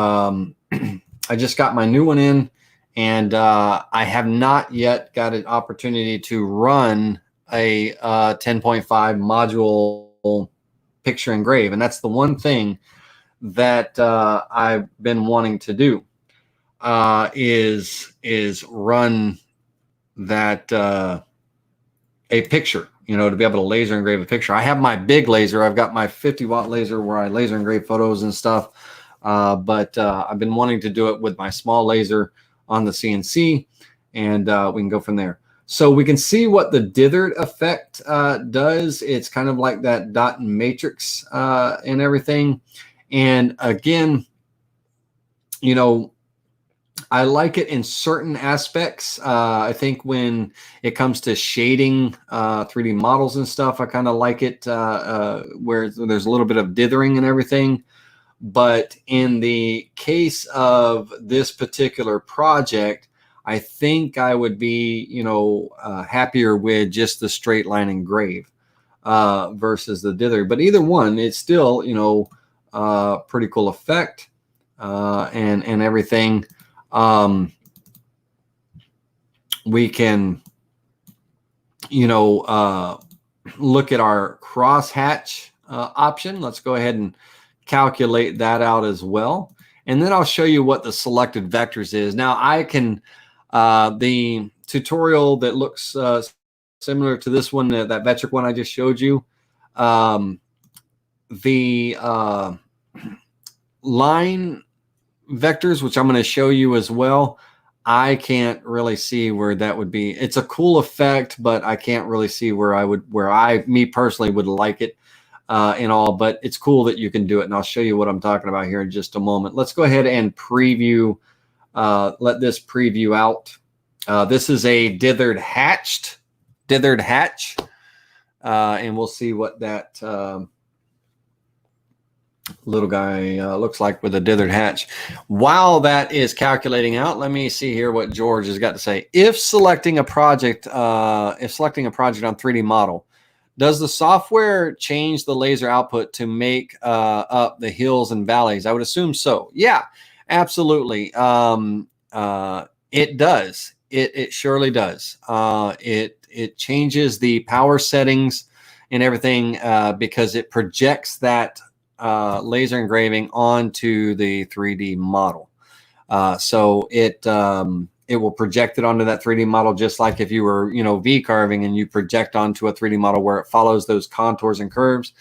I just got my new one in, and I have not yet got an opportunity to run a 10.5 module picture engrave. And that's the one thing that I've been wanting to do, is run that a picture, to be able to laser engrave a picture. I have my big laser. I've got my 50-watt laser where I laser engrave photos and stuff. But I've been wanting to do it with my small laser on the CNC, and we can go from there. So we can see what the dithered effect does. It's kind of like that dot and matrix and everything. And again, I like it in certain aspects. I think when it comes to shading 3D models and stuff, I kind of like it where there's a little bit of dithering and everything. But in the case of this particular project, I think I would be, happier with just the straight line engrave versus the dither. But either one, it's still, pretty cool effect and everything. We can, look at our crosshatch option. Let's go ahead and calculate that out as well. And then I'll show you what the selected vectors is. Now I can, the tutorial that looks similar to this one, that Vectric one I just showed you, the line vectors, which I'm going to show you as well, I can't really see where that would be. It's a cool effect, but I can't really see where me personally would like it and all, but it's cool that you can do it. And I'll show you what I'm talking about here in just a moment. Let's go ahead and preview, let this preview out. This is a dithered hatch, and we'll see what that little guy looks like with a dithered hatch. While that is calculating out, let me see here what George has got to say. If selecting a project on 3D model, does the software change the laser output to make up the hills and valleys? I would assume so. Yeah, absolutely. It does. It surely does. It changes the power settings and everything because it projects that laser engraving onto the 3D model. So it will project it onto that 3D model, just like if you were, V-carving and you project onto a 3D model where it follows those contours and curves.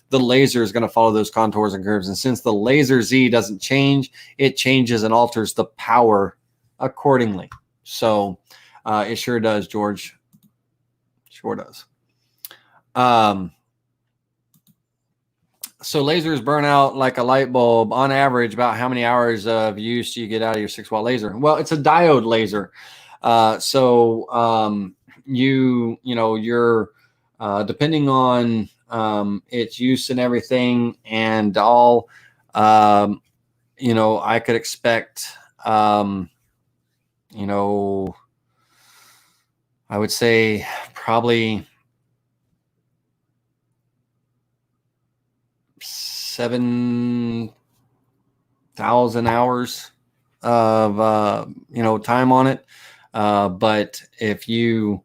The laser is going to follow those contours and curves. And since the laser Z doesn't change, it changes and alters the power accordingly. So it sure does, George. Sure does. So lasers burn out like a light bulb. On average, about how many hours of use do you get out of your 6-watt laser? Well, it's a diode laser. You're depending on its use and everything and all, I could expect, I would say probably 7,000 hours of time on it. But if you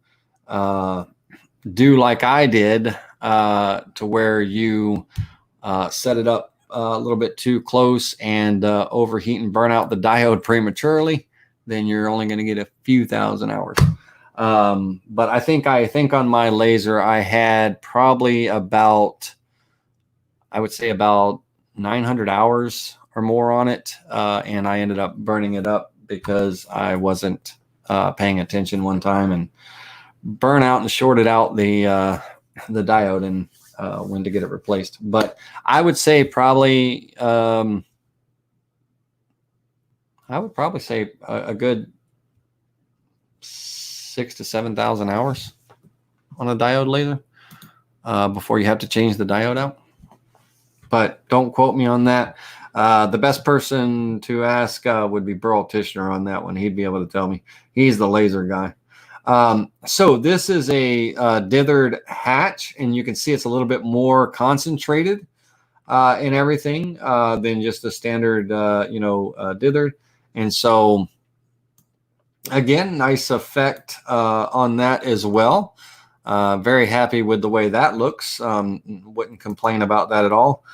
do like I did, to where you set it up a little bit too close and overheat and burn out the diode prematurely, then you're only going to get a few thousand hours. But I think on my laser I had probably about, I would say about 900 hours or more on it. And I ended up burning it up because I wasn't paying attention one time and burn out and shorted out the diode and when to get it replaced. But I would say probably, I would probably say a good 6,000 to 7,000 hours on a diode laser before you have to change the diode out. But don't quote me on that. The best person to ask would be Burl Tishner on that one. He'd be able to tell me. He's the laser guy. So this is a dithered hatch, and you can see it's a little bit more concentrated in everything than just the standard, dithered. And so, again, nice effect on that as well. Very happy with the way that looks. Wouldn't complain about that at all.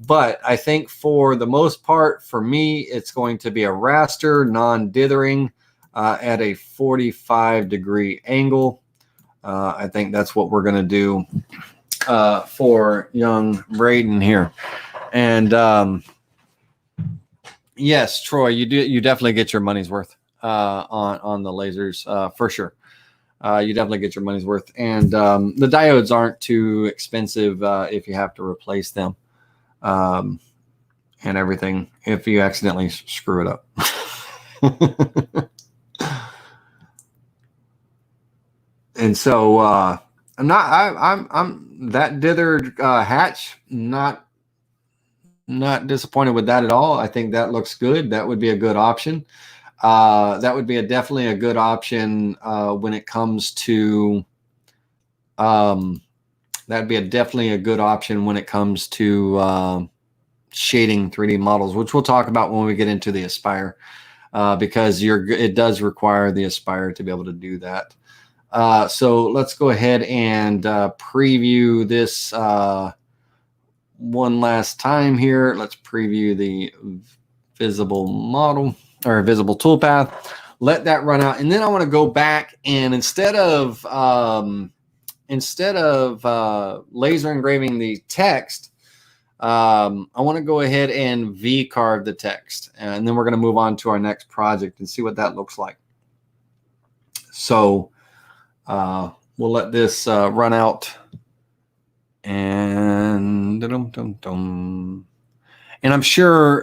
But I think for the most part, for me, it's going to be a raster, non-dithering at a 45-degree angle. I think that's what we're going to do for young Braden here. And yes, Troy, you definitely get your money's worth on the lasers for sure. You definitely get your money's worth, and the diodes aren't too expensive if you have to replace them and everything if you accidentally screw it up. And so I'm that dithered hatch, not disappointed with that at all. I think that looks good. That would be a good option. That would be definitely a good option when it comes to that'd be definitely a good option when it comes to shading 3D models, which we'll talk about when we get into the Aspire, because it does require the Aspire to be able to do that. So let's go ahead and preview this one last time here. Let's preview the visible model or visible toolpath. Let that run out, and then I want to go back and instead of laser engraving the text, I want to go ahead and VCarve the text, and then we're going to move on to our next project and see what that looks like. So we'll let this run out, and and I'm sure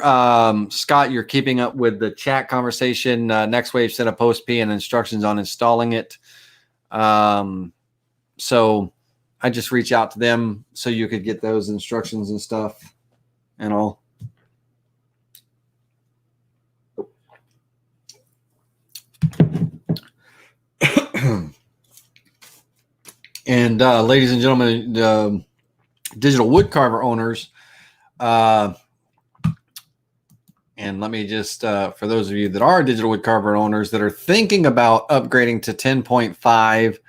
Scott, you're keeping up with the chat conversation. NextWave sent a post P and instructions on installing it. So I just reach out to them so you could get those instructions and stuff and all. And ladies and gentlemen, digital woodcarver owners, and let me just, for those of you that are digital woodcarver owners that are thinking about upgrading to 10.5,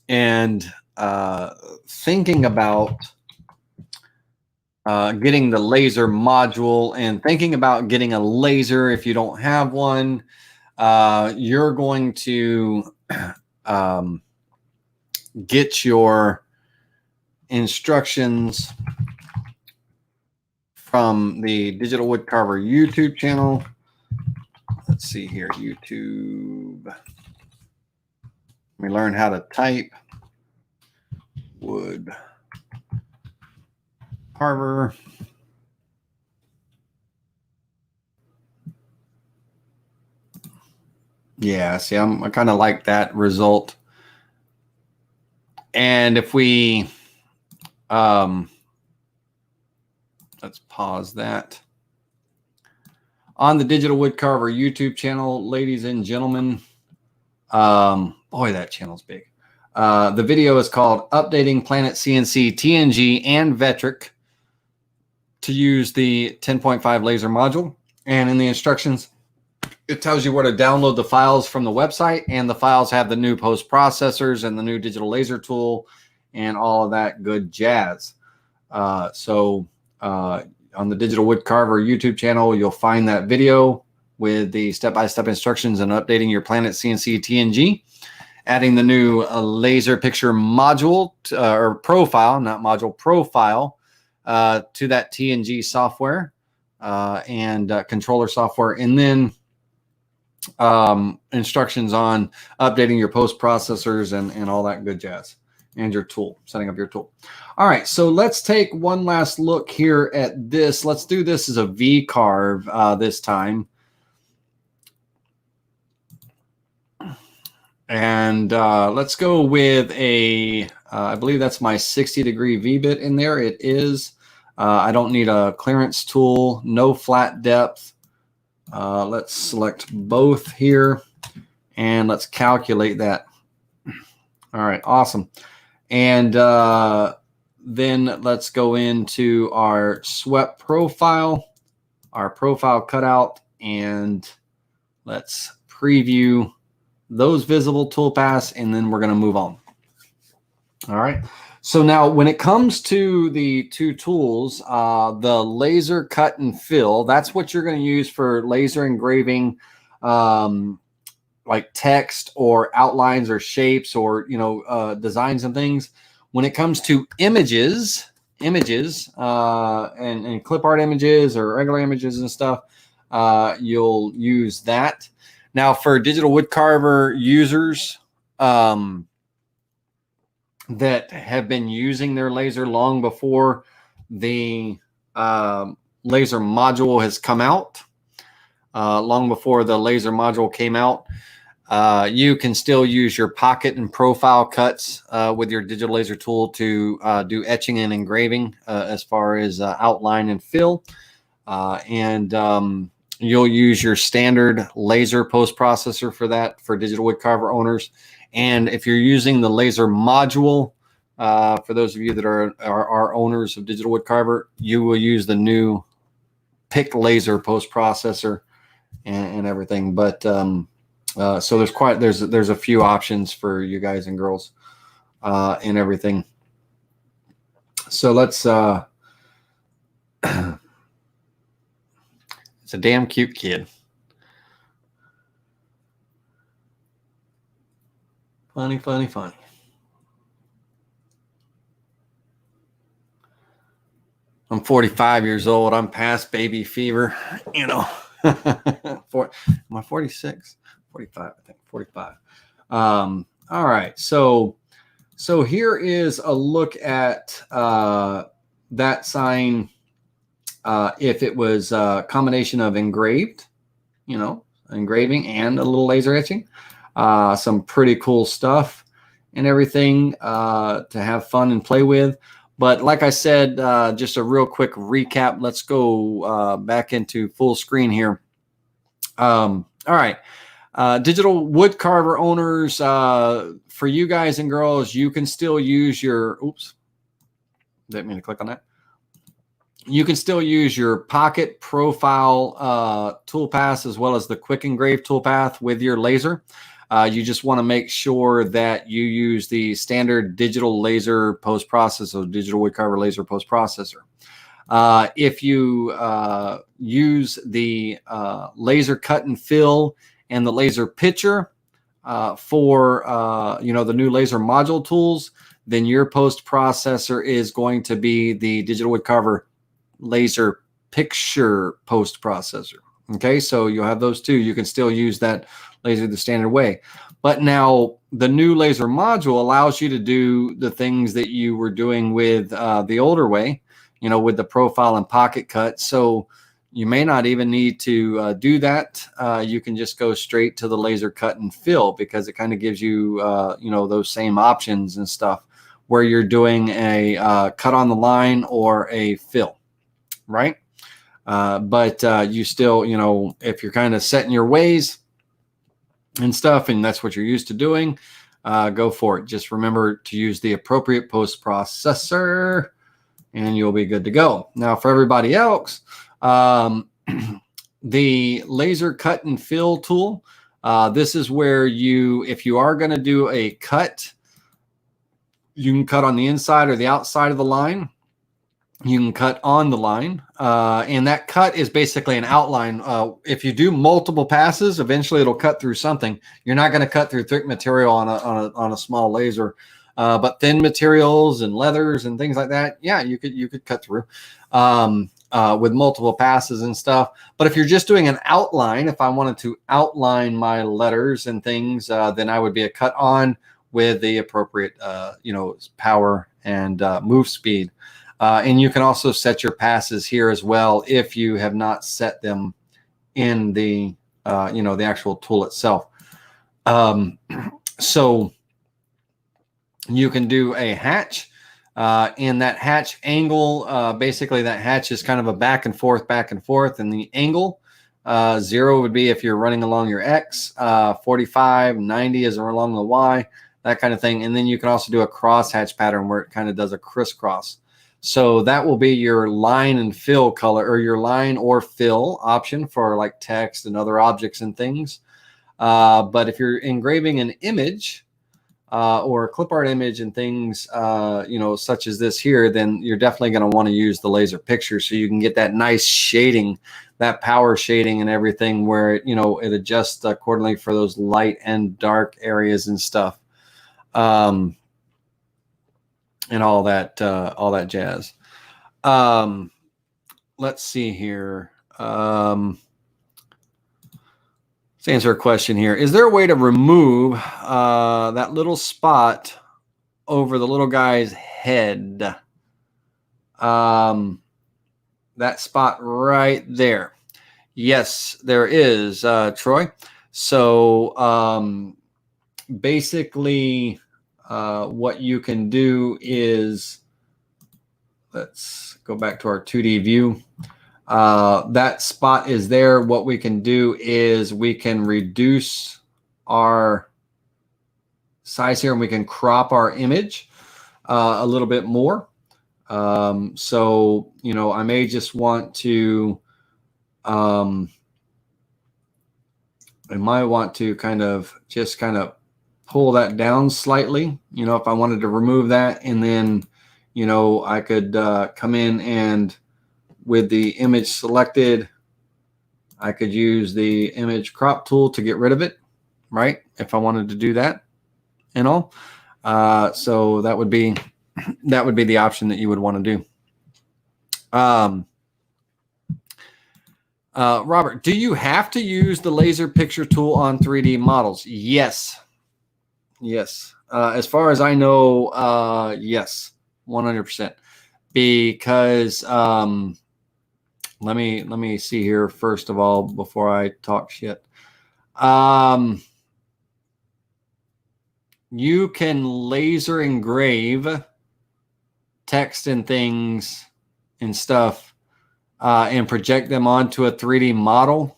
and thinking about getting the laser module and thinking about getting a laser if you don't have one, you're going to get your instructions from the Digital Woodcarver YouTube channel. Let's see here, YouTube. Let me learn how to type wood carver. Yeah, see, I kind of like that result. And if we, let's pause that. On the Digital Woodcarver YouTube channel, ladies and gentlemen, boy, that channel's big. The video is called Updating Planet CNC, TNG, and Vectric to use the 10.5 laser module. And in the instructions, it tells you where to download the files from the website, and the files have the new post processors and the new digital laser tool and all of that good jazz. So on the Digital Woodcarver YouTube channel, you'll find that video with the step-by-step instructions and updating your Planet CNC TNG, adding the new laser picture module or profile, not module, profile to that TNG software and controller software, and then instructions on updating your post processors and all that good jazz, and your tool, setting up your tool. All right, so let's take one last look here at this. Let's do this as a VCarve this time. And let's go with a, I believe that's my 60-degree V-bit in there. It is. I don't need a clearance tool, no flat depth. Let's select both here and let's calculate that. All right, awesome. And then let's go into our swept profile, our profile cutout, and let's preview those visible toolpaths, and then we're going to move on. All right. So now when it comes to the two tools, the laser cut and fill, that's what you're going to use for laser engraving, like text or outlines or shapes or, designs and things. When it comes to images, and clip art images or regular images and stuff, you'll use that. Now for digital woodcarver users that have been using their laser long before the laser module has come out, long before the laser module came out, you can still use your pocket and profile cuts with your digital laser tool to do etching and engraving as far as outline and fill. You'll use your standard laser post processor for that for digital woodcarver owners. And if you're using the laser module, for those of you that are owners of digital woodcarver, you will use the new PIC laser post processor and everything. But so there's a few options for you guys and girls and everything. So let's it's a damn cute kid. Funny, funny, funny. I'm 45 years old. I'm past baby fever, Am I 46? 45, I think. 45. All right. So here is a look at that sign. If it was a combination of engraving and a little laser etching, some pretty cool stuff and everything to have fun and play with. But like I said, just a real quick recap. Let's go back into full screen here. All right. Digital woodcarver owners, for you guys and girls, you can still use your, didn't mean to click on that. You can still use your pocket profile toolpath as well as the quick engrave toolpath with your laser. You just want to make sure that you use the standard digital laser post processor, digital woodcarver laser post processor. If you use the laser cut and fill and the laser pitcher for the new laser module tools, then your post processor is going to be the digital woodcarver laser picture post processor. Okay, so you'll have those two. You can still use that laser the standard way. But now the new laser module allows you to do the things that you were doing with the older way, with the profile and pocket cut. So you may not even need to do that. You can just go straight to the laser cut and fill because it kind of gives you, those same options and stuff where you're doing a cut on the line or a fill, right? But you still, if you're kind of set in your ways and stuff, and that's what you're used to doing, go for it. Just remember to use the appropriate post processor and you'll be good to go. Now for everybody else, the laser cut and fill tool, this is where if you are going to do a cut, you can cut on the inside or the outside of the line. You can cut on the line, and that cut is basically an outline. If you do multiple passes, eventually it'll cut through something. You're not going to cut through thick material on a small laser, but thin materials and leathers and things like that, yeah, you could cut through with multiple passes and stuff. But if you're just doing an outline, if I wanted to outline my letters and things, then I would be a cut on with the appropriate power and move speed. And you can also set your passes here as well if you have not set them in the the actual tool itself. So you can do a hatch, and that hatch angle, basically that hatch is kind of a back and forth, and the angle 0 would be if you're running along your X. 45, 90 is along the Y, that kind of thing. And then you can also do a crosshatch pattern where it kind of does a crisscross. So that will be your line and fill color, or your line or fill option for like text and other objects and things. But if you're engraving an image or a clip art image and things, such as this here, then you're definitely going to want to use the laser picture so you can get that nice shading, that power shading and everything, where it adjusts accordingly for those light and dark areas and stuff. And all that jazz. Let's see here. Let's answer a question here. Is there a way to remove that little spot over the little guy's head? That spot right there. Yes, there is, Troy. So basically, what you can do is, let's go back to our 2D view. That spot is there. What we can do is we can reduce our size here, and we can crop our image a little bit more. So, I may just want to, I might want to kind of pull that down slightly, if I wanted to remove that. And then, I could come in and with the image selected, I could use the image crop tool to get rid of it, right? If I wanted to do that and all. So that would be the option that you would want to do. Robert, do you have to use the laser picture tool on 3D models? Yes. As far as I know, yes, 100%. Because let me see here first of all before I talk shit. You can laser engrave text and things and stuff and project them onto a 3D model.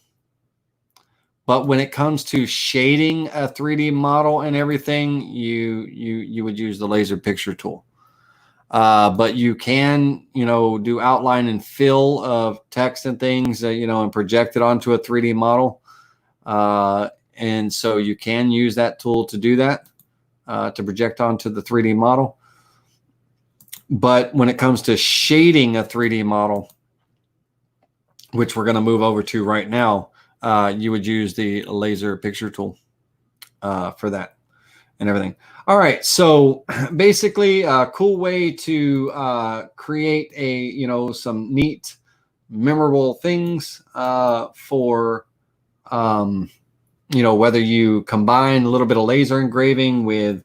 But when it comes to shading a 3D model and everything, you would use the laser picture tool. But you can, do outline and fill of text and things, and project it onto a 3D model. And so you can use that tool to do that, to project onto the 3D model. But when it comes to shading a 3D model, which we're going to move over to right now, you would use the laser picture tool for that and everything. All right, so basically a cool way to create some neat, memorable things for whether you combine a little bit of laser engraving with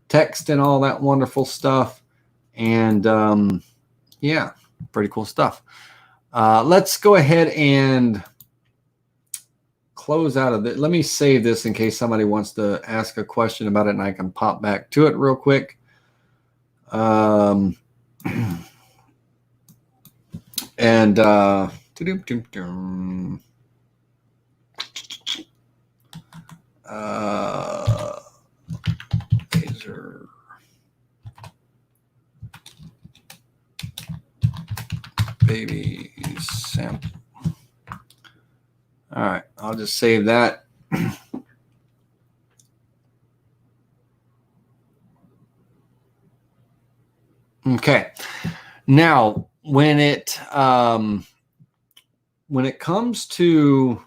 text and all that wonderful stuff. And yeah, pretty cool stuff. Let's go ahead and close out of it. Let me save this in case somebody wants to ask a question about it, and I can pop back to it real quick. And laser baby sample. All right, I'll just save that. Okay. Now, when it comes to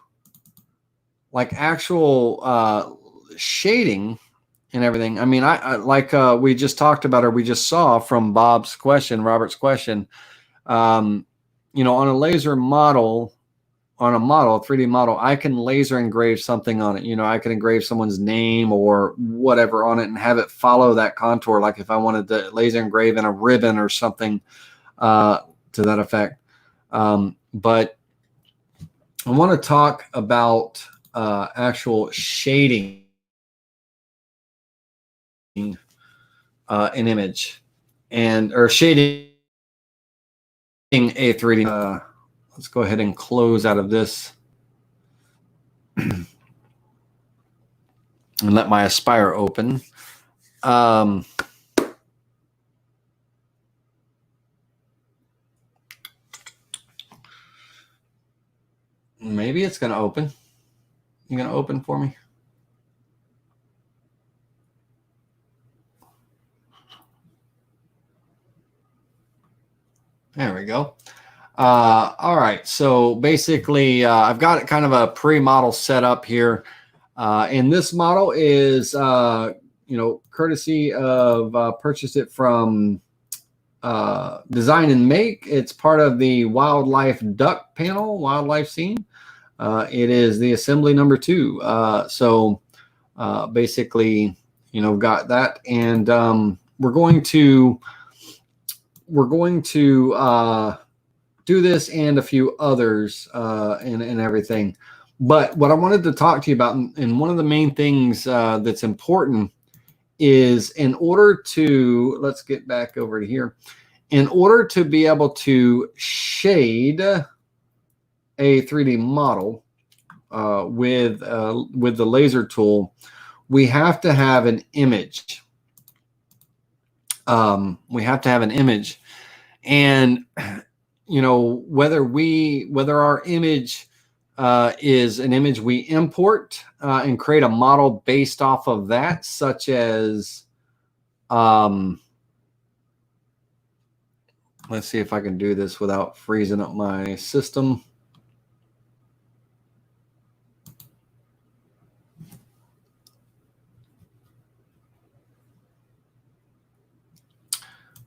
like actual shading and everything, I mean, I like we just talked about, or we just saw from Robert's question, on a laser model, on a 3D model, I can laser engrave something on it. I can engrave someone's name or whatever on it and have it follow that contour. Like if I wanted to laser engrave in a ribbon or something to that effect. But I want to talk about actual shading an image or shading a 3D. let's go ahead and close out of this and let my Aspire open. Maybe it's going to open. You going to open for me? There we go. All right. So basically, I've got kind of a pre-model set up here. And this model is, courtesy of purchased it from Design and Make. It's part of the wildlife duck panel, wildlife scene. It is the assembly number 2. So basically, got that, and we're going to do this and a few others and everything. But what I wanted to talk to you about, and one of the main things that's important, is in order to, let's get back over to here, in order to be able to shade a 3D model with the laser tool, we have to have an image. We have to have an image, and whether our image is an image we import and create a model based off of that, such as let's see if I can do this without freezing up my system.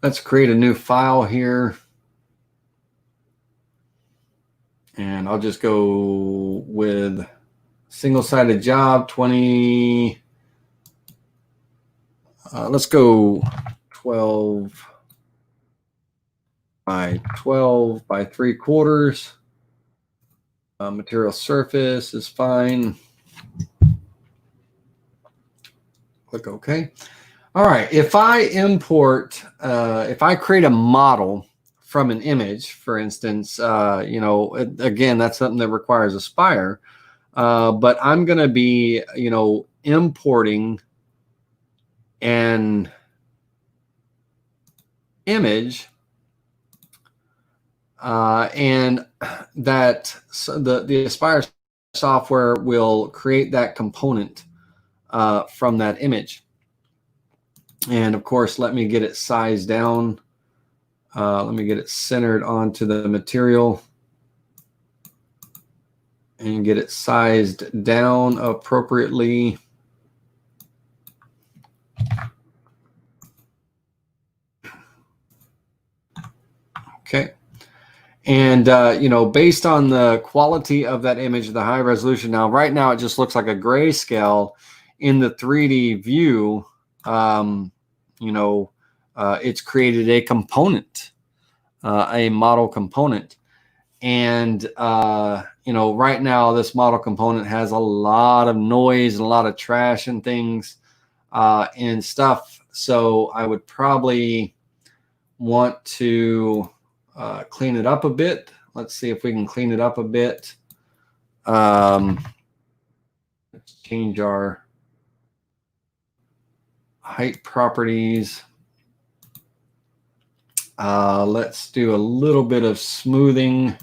Let's create a new file here. And I'll just go with single-sided job, 20. Let's go 12 by 12 by 3/4. Material surface is fine. Click OK. All right. If I import, if I create a model from an image, for instance, again, that's something that requires Aspire. But I'm going to be, importing an image, and that the Aspire software will create that component from that image. And of course, let me get it sized down. Let me get it centered onto the material and get it sized down appropriately. Okay. And, based on the quality of that image, the high resolution, now right now it just looks like a grayscale. In the 3D view, it's created a component, a model component. And, right now this model component has a lot of noise and a lot of trash and things and stuff. So I would probably want to clean it up a bit. Let's see if we can clean it up a bit. Let's change our height properties. Let's do a little bit of smoothing.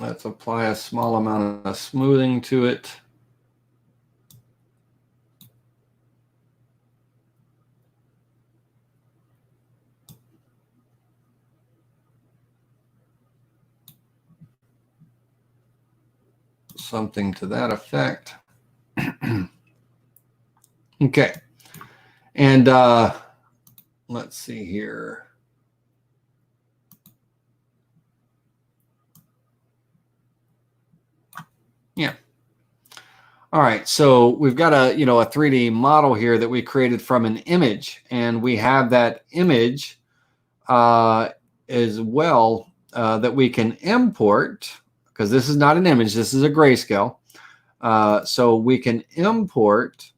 Let's apply a small amount of smoothing to it. Something to that effect. Okay. And let's see here. Yeah. All right. So we've got a 3D model here that we created from an image, and we have that image as well that we can import because this is not an image, this is a grayscale. So we can import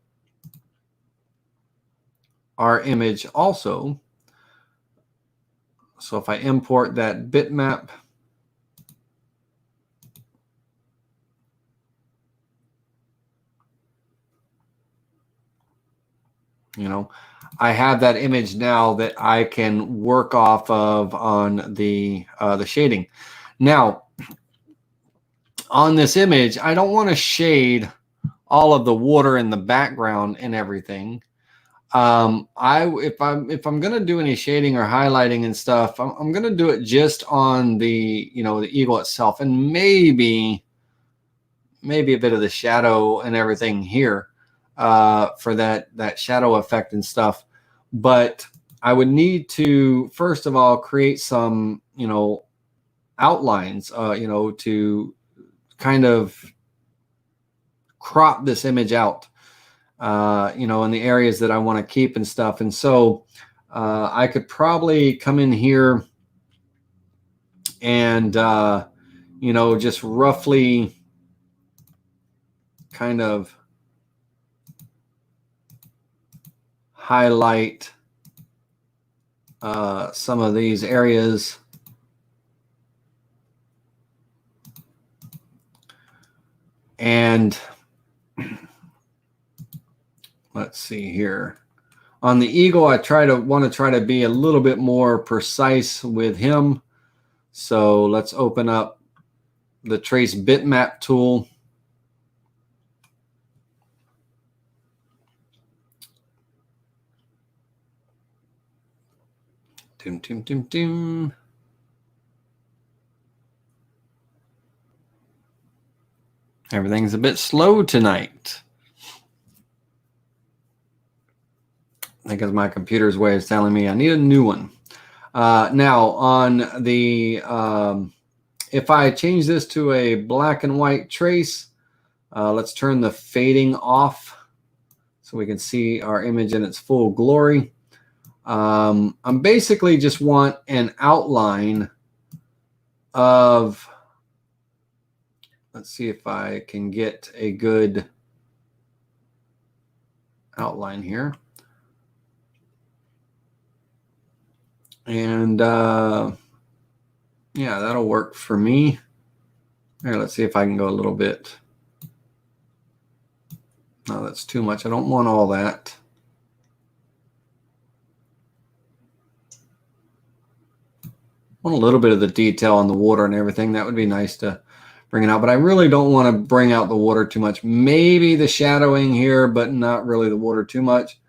our image also. So if I import that bitmap, you know, I have that image now that I can work off of on the shading. Now, on this image, I don't want to shade all of the water in the background and everything. If I'm gonna do any shading or highlighting and stuff, I'm gonna do it just on the the eagle itself, and maybe a bit of the shadow and everything here for that shadow effect and stuff. But I would need to first of all create some outlines to kind of crop this image out in the areas that I want to keep and stuff. And so I could probably come in here and just roughly kind of highlight some of these areas. And let's see here. On the eagle, I want to try to be a little bit more precise with him. So let's open up the Trace Bitmap tool. Doom, doom, doom, doom. Everything's a bit slow tonight. I think it's my computer's way of telling me I need a new one. Now on the, if I change this to a black and white trace, let's turn the fading off so we can see our image in its full glory. I'm basically just want an outline of, let's see if I can get a good outline here. And yeah, that'll work for me. Here, let's see if I can go a little bit. No, that's too much. I don't want all that. I want a little bit of the detail on the water and everything. That would be nice to bring it out, but I really don't want to bring out the water too much. Maybe the shadowing here, but not really the water too much.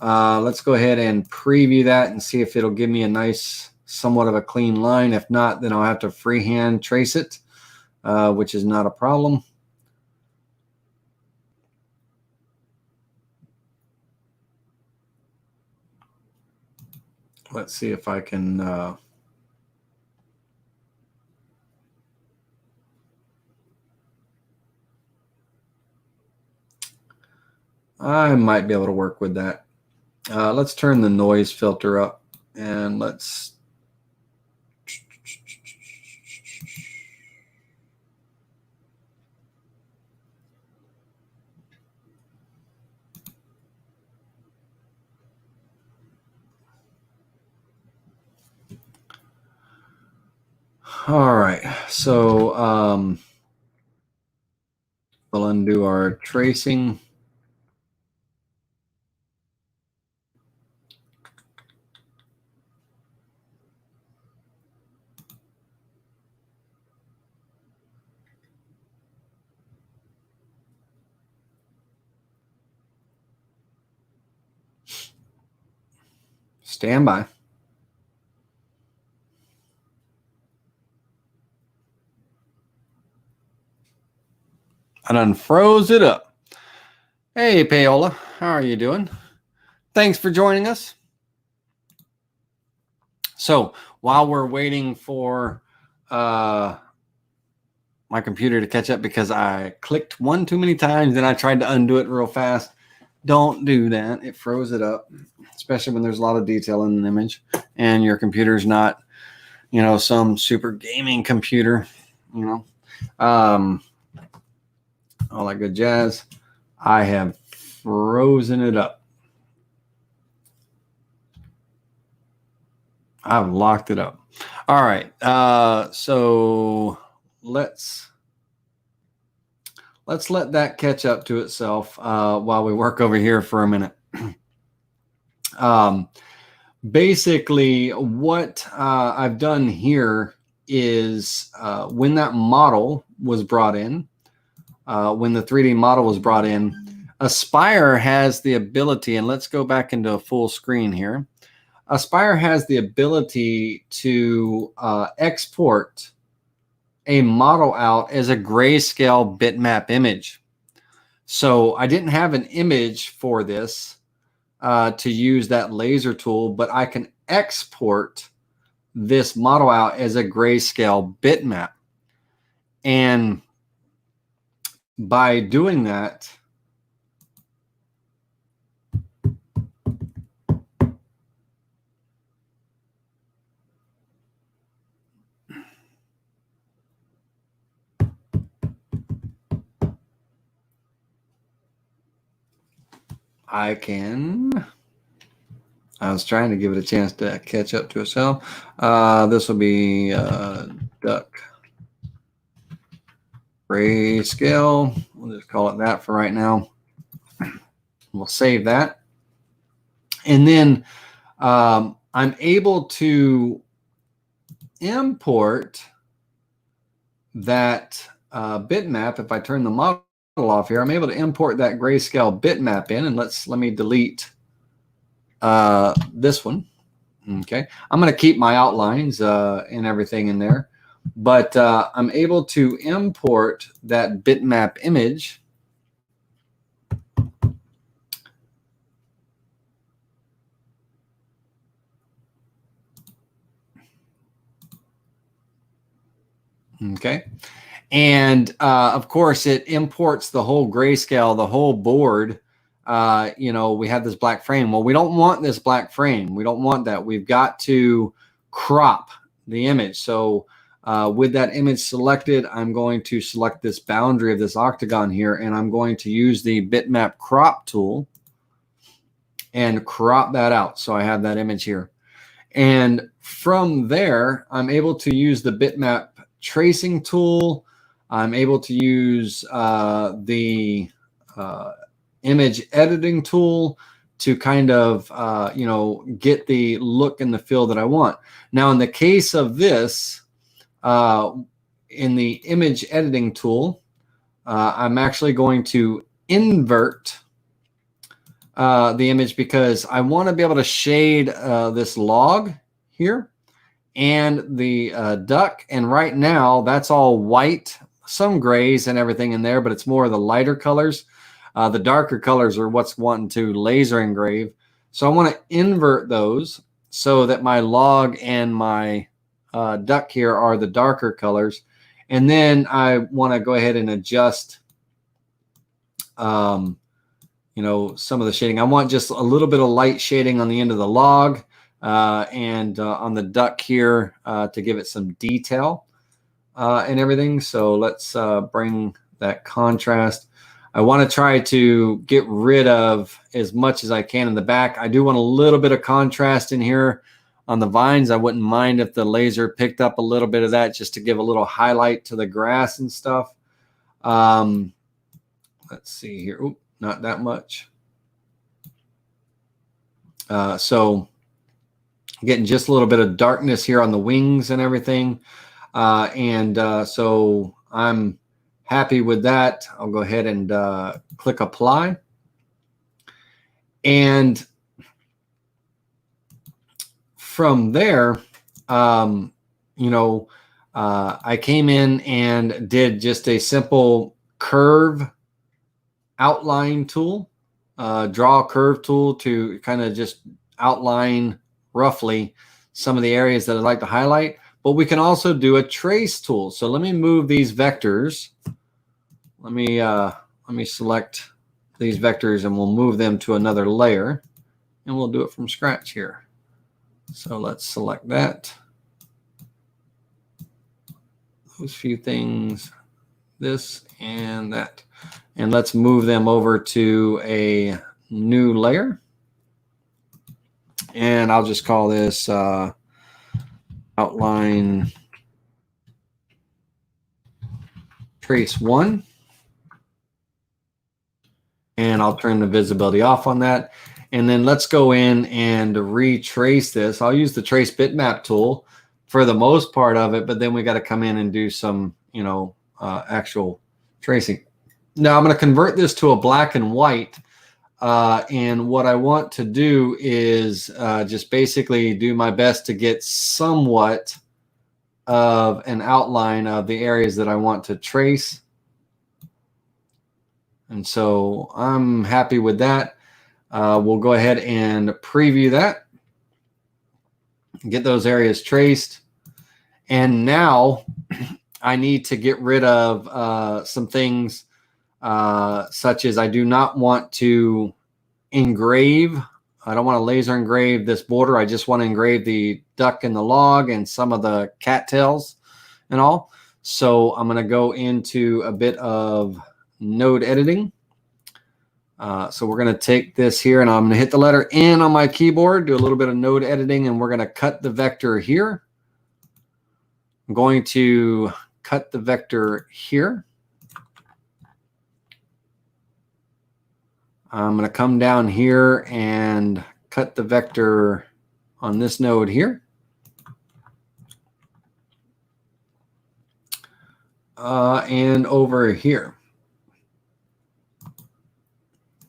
Let's go ahead and preview that and see if it'll give me a nice, somewhat of a clean line. If not, then I'll have to freehand trace it, which is not a problem. Let's see if I can I might be able to work with that. Let's turn the noise filter up and let's all right, so we'll undo our tracing. Stand by. I done froze it up. Hey, Paola, how are you doing? Thanks for joining us. So while we're waiting for my computer to catch up because I clicked one too many times and I tried to undo it real fast. Don't do that. It froze it up, especially when there's a lot of detail in an image and your computer's not, some super gaming computer, all that good jazz. I have frozen it up. I've locked it up. All right. So let's let that catch up to itself while we work over here for a minute. Basically, what I've done here is when that model was brought in, when the 3D model was brought in, Aspire has the ability, and let's go back into a full screen here. Aspire has the ability to export a model out as a grayscale bitmap image. So I didn't have an image for this to use that laser tool, but I can export this model out as a grayscale bitmap. And by doing that, I was trying to give it a chance to catch up to itself. This will be duck grayscale. We'll just call it that for right now. We'll save that. And then I'm able to import that bitmap. If I turn the model off here, I'm able to import that grayscale bitmap in, and let me delete this one. Okay, I'm going to keep my outlines and everything in there, but I'm able to import that bitmap image. Okay. And of course, it imports the whole grayscale, the whole board. You know, we have this black frame. Well, we don't want this black frame. We don't want that. We've got to crop the image. So with that image selected, I'm going to select this boundary of this octagon here, and I'm going to use the bitmap crop tool and crop that out. So I have that image here. And from there, I'm able to use the bitmap tracing tool. I'm able to use the image editing tool to kind of, you know, get the look and the feel that I want. Now, in the case of this, in the image editing tool, I'm actually going to invert the image because I want to be able to shade this log here and the duck. And right now, that's all white, some grays and everything in there, but it's more of the lighter colors. The darker colors are what's wanting to laser engrave. So I want to invert those so that my log and my duck here are the darker colors. And then I want to go ahead and adjust, you know, some of the shading. I want just a little bit of light shading on the end of the log and on the duck here to give it some detail. And everything. So let's bring that contrast. I want to try to get rid of as much as I can in the back. I do want a little bit of contrast in here on the vines. I wouldn't mind if the laser picked up a little bit of that just to give a little highlight to the grass and stuff. Let's see here. Oop, not that much. So getting just a little bit of darkness here on the wings and everything. So I'm happy with that. I'll go ahead and click apply. And from there, you know, I came in and did just a simple curve outline tool, draw a curve tool to kind of just outline roughly some of the areas that I'd like to highlight. But we can also do a trace tool. So let me move these vectors. Let me select these vectors and we'll move them to another layer. And we'll do it from scratch here. So let's select that. Those few things. this and that. And let's move them over to a new layer. And I'll just call this outline trace 1. And I'll turn the visibility off on that. And then let's go in and retrace this. I'll use the trace bitmap tool for the most part of it, but then we got to come in and do some, actual tracing. Now I'm going to convert this to a black and white. And what I want to do is just basically do my best to get somewhat of an outline of the areas that I want to trace. And so I'm happy with that. We'll go ahead and preview that, get those areas traced. And now I need to get rid of some things such as I do not want to engrave. I don't want to laser engrave this border. I just want to engrave the duck and the log and some of the cattails and all. So I'm going to go into a bit of node editing. So we're going to take this here and I'm going to hit the letter N on my keyboard, do a little bit of node editing, and we're going to cut the vector here. I'm going to cut the vector here. I'm going to come down here and cut the vector on this node here. And over here.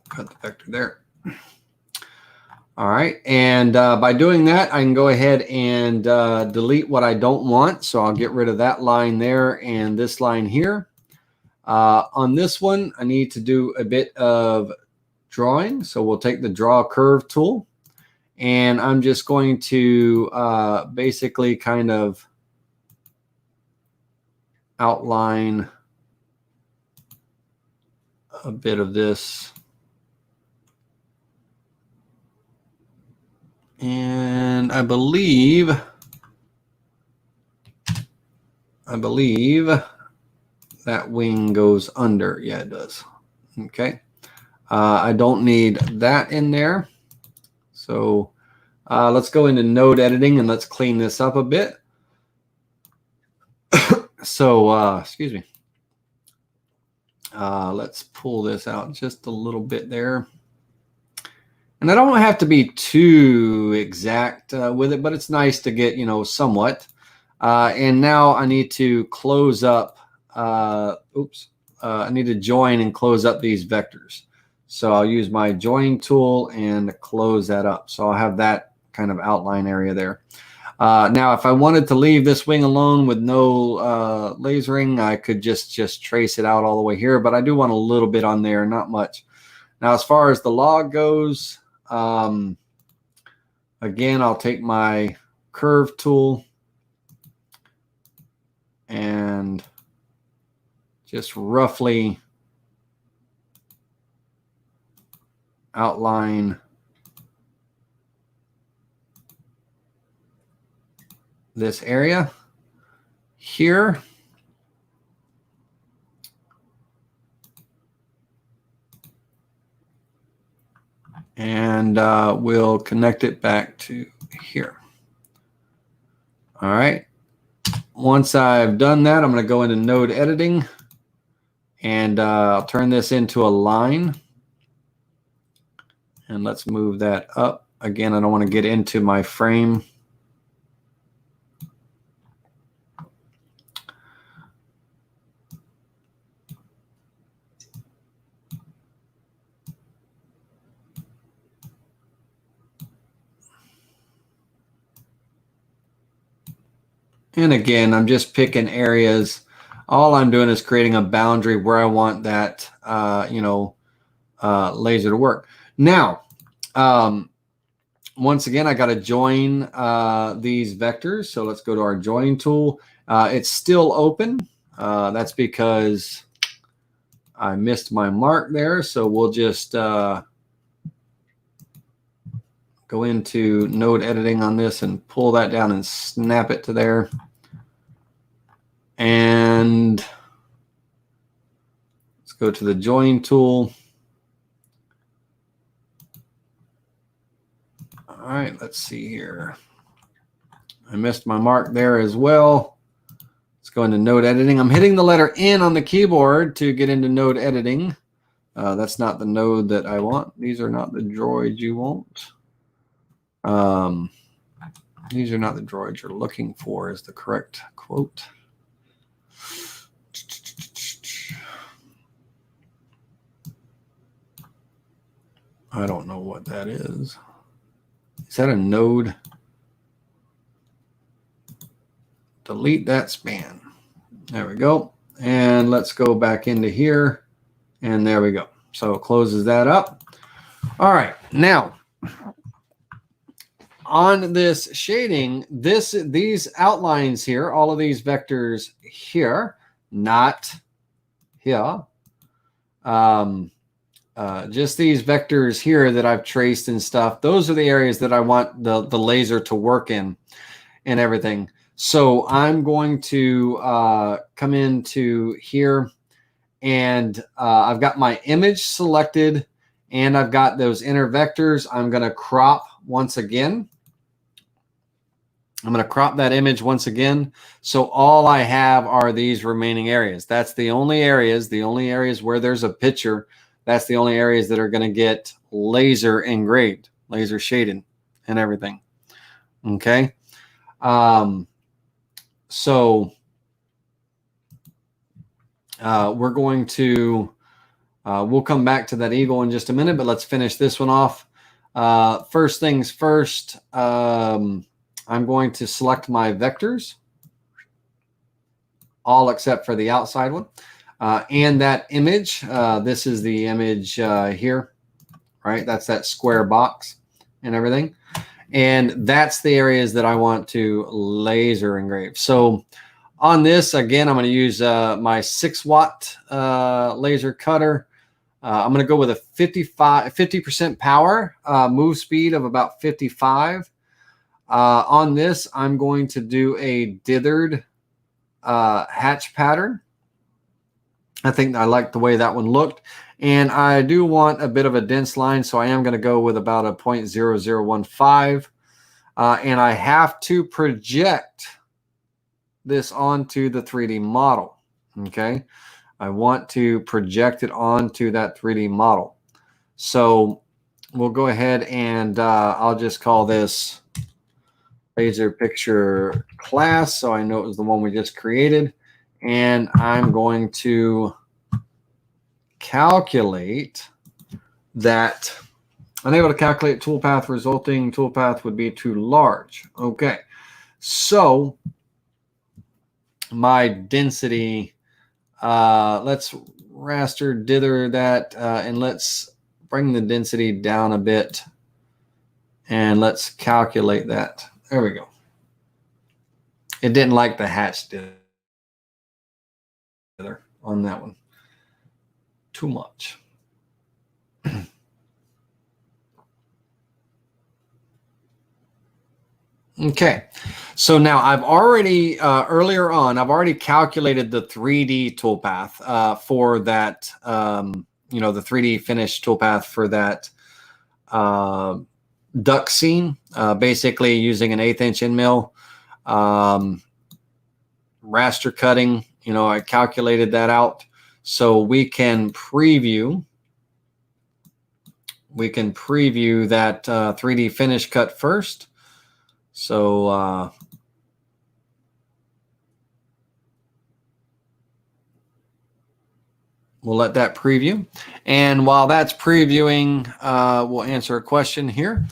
Cut the vector there. All right, and by doing that, I can go ahead and delete what I don't want. So I'll get rid of that line there and this line here. On this one, I need to do a bit of drawing. So we'll take the draw curve tool, and I'm just going to basically kind of outline a bit of this. And I believe that wing goes under. Yeah, it does. Okay. I don't need that in there. So let's go into node editing and let's clean this up a bit. So, excuse me. Let's pull this out just a little bit there. And I don't have to be too exact with it, but it's nice to get, somewhat. And now I need to close up. I need to join and close up these vectors. So I'll use my join tool and close that up. So I'll have that kind of outline area there. Now, if I wanted to leave this wing alone with no lasering, I could just trace it out all the way here. But I do want a little bit on there, not much. Now, as far as the log goes, again, I'll take my curve tool and just roughly outline this area here. And we'll connect it back to here. All right. Once I've done that, I'm going to go into node editing, and I'll turn this into a line. And let's move that up. Again, I don't want to get into my frame. And again, I'm just picking areas. All I'm doing is creating a boundary where I want that, laser to work. Now, once again, I got to join these vectors. So let's go to our join tool. It's still open. That's because I missed my mark there. So we'll just go into node editing on this and pull that down and snap it to there. And go to the join tool. All right, let's see here. I missed my mark there as well. Let's go into node editing. I'm hitting the letter N on the keyboard to get into node editing. That's not the node that I want. These are not the droids you want. These are not the droids you're looking for is the correct quote. I don't know what that is. Is that a node? Delete that span. There we go. And let's go back into here. And there we go. So it closes that up. All right. Now, on this shading, these outlines here, all of these vectors here, not here, just these vectors here that I've traced and stuff, those are the areas that I want the laser to work in and everything. So I'm going to come into here, and I've got my image selected, and I've got those inner vectors. I'm going to crop once again. I'm going to crop that image once again. So all I have are these remaining areas. That's the only areas where there's a picture. That's the only areas that are going to get laser engraved, laser shaded and everything. Okay. So we're going to, we'll come back to that eagle in just a minute, but let's finish this one off. First things first, I'm going to select my vectors, all except for the outside one. And that image, this is the image here, right? That's that square box and everything. And that's the areas that I want to laser engrave. So on this, again, I'm going to use my 6-watt laser cutter. I'm going to go with a 50% power, move speed of about 55. On this, I'm going to do a dithered hatch pattern. I think I like the way that one looked. And I do want a bit of a dense line, so I am going to go with about a 0.0015. And I have to project this onto the 3D model. Okay. I want to project it onto that 3D model. So we'll go ahead and I'll just call this laser picture class, so I know it was the one we just created. And I'm going to calculate that. Unable to calculate toolpath, resulting toolpath would be too large. Okay, so my density, let's raster dither that, and let's bring the density down a bit, and let's calculate that. There we go. It didn't like the hatch dither on that one. Too much. Okay, so now I've already, earlier on, I've already calculated the 3D toolpath for that, you know, the 3D finish toolpath for that duck scene, basically using an 1/8 inch end mill, raster cutting, you know, I calculated that out. So we can preview that 3D finish cut first. So we'll let that preview. And while that's previewing, we'll answer a question here.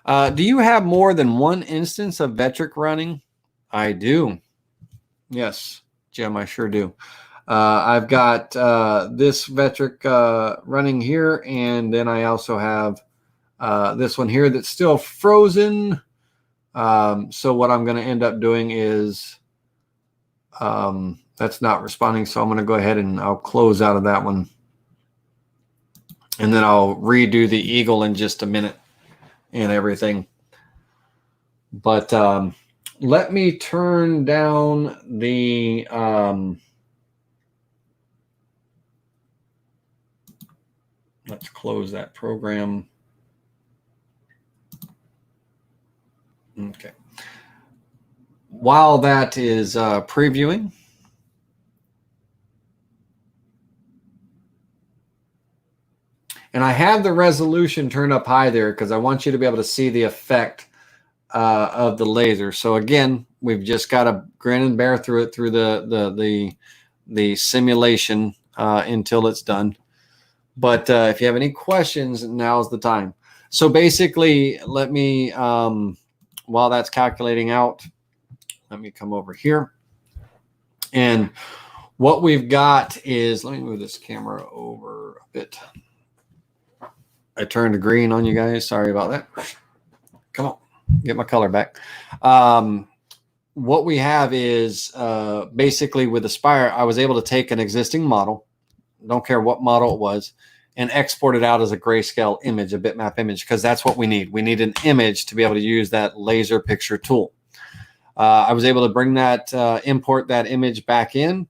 Do you have more than one instance of Vectric running? I do. Yes, Jim, I sure do. I've got this Vectric running here, and then I also have this one here that's still frozen. So what I'm going to end up doing is that's not responding, so I'm going to go ahead and I'll close out of that one, and then I'll redo the eagle in just a minute and everything. But let me turn down the Let's close that program. Okay. While that is previewing, and I have the resolution turned up high there because I want you to be able to see the effect of the laser. So again, we've just got to grin and bear through it through the simulation until it's done. But if you have any questions, now's the time. So basically, let me, while that's calculating out, let me come over here. And what we've got is, let me move this camera over a bit. I turned green on you guys. Sorry about that. Come on, get my color back. What we have is basically with Aspire, I was able to take an existing model, don't care what model it was, and export it out as a grayscale image, a bitmap image, because that's what we need. We need an image to be able to use that laser picture tool. I was able to bring that, import that image back in,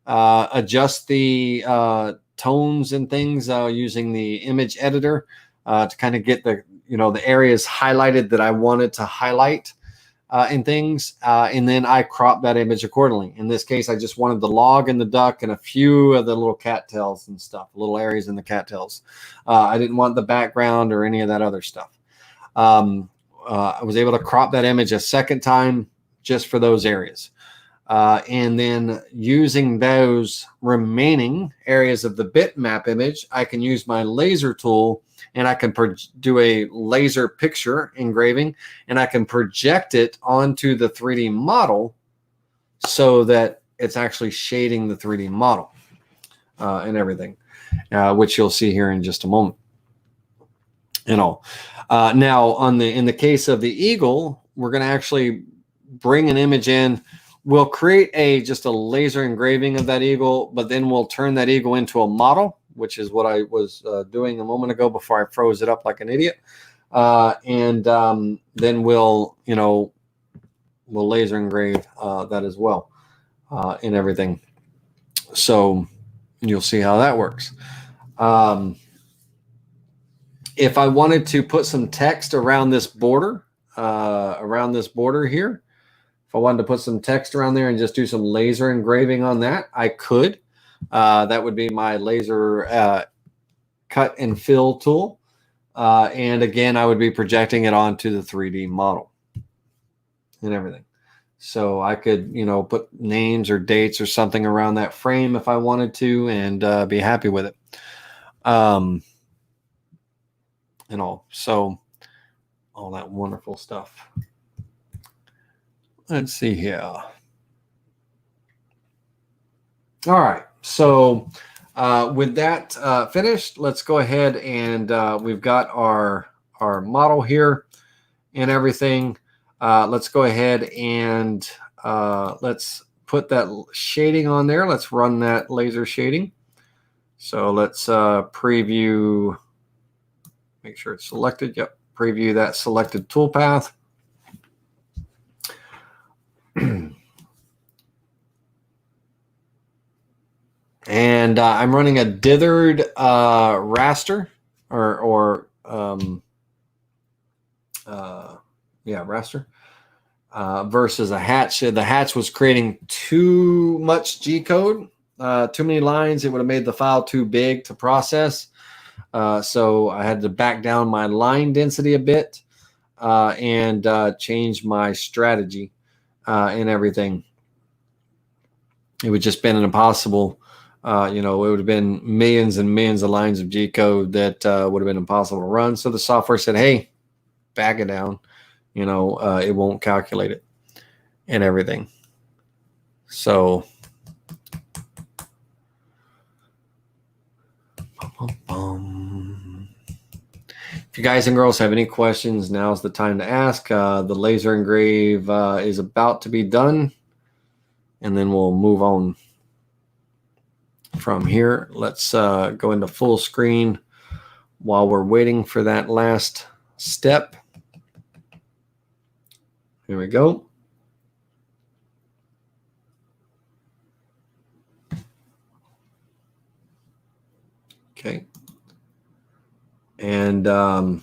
adjust the tones and things using the image editor to kind of get the, the areas highlighted that I wanted to highlight and things. And then I cropped that image accordingly. In this case, I just wanted the log and the duck and a few of the little cattails and stuff, little areas in the cattails. I didn't want the background or any of that other stuff. I was able to crop that image a second time just for those areas. And then using those remaining areas of the bitmap image, I can use my laser tool and I can do a laser picture engraving, and I can project it onto the 3D model so that it's actually shading the 3D model and everything, which you'll see here in just a moment. Now, in the case of the eagle, we're going to actually bring an image in. We'll create just a laser engraving of that eagle, but then we'll turn that eagle into a model, which is what I was doing a moment ago before I froze it up like an idiot. And then we'll laser engrave that as well and everything. So you'll see how that works. If I wanted to put some text around this border here, if I wanted to put some text around there and just do some laser engraving on that, I could. That would be my laser cut and fill tool. And again, I would be projecting it onto the 3D model and everything. So I could, put names or dates or something around that frame if I wanted to, and be happy with it. And all. So all that wonderful stuff. Let's see here. All right. So with that finished, let's go ahead and we've got our model here and everything. Let's go ahead and let's put that shading on there. Let's run that laser shading. So let's preview, make sure it's selected. Yep. Preview that selected toolpath. And I'm running a dithered raster raster versus a hatch. The hatch was creating too much G code, too many lines. It would have made the file too big to process. So I had to back down my line density a bit and change my strategy and everything. It would just been an impossible. It would have been millions and millions of lines of G code that would have been impossible to run. So the software said, hey, back it down. It won't calculate it and everything. So if you guys and girls have any questions, now's the time to ask. The laser engrave is about to be done, and then we'll move on from here. Let's go into full screen while we're waiting for that last step. Here we go. Okay. And I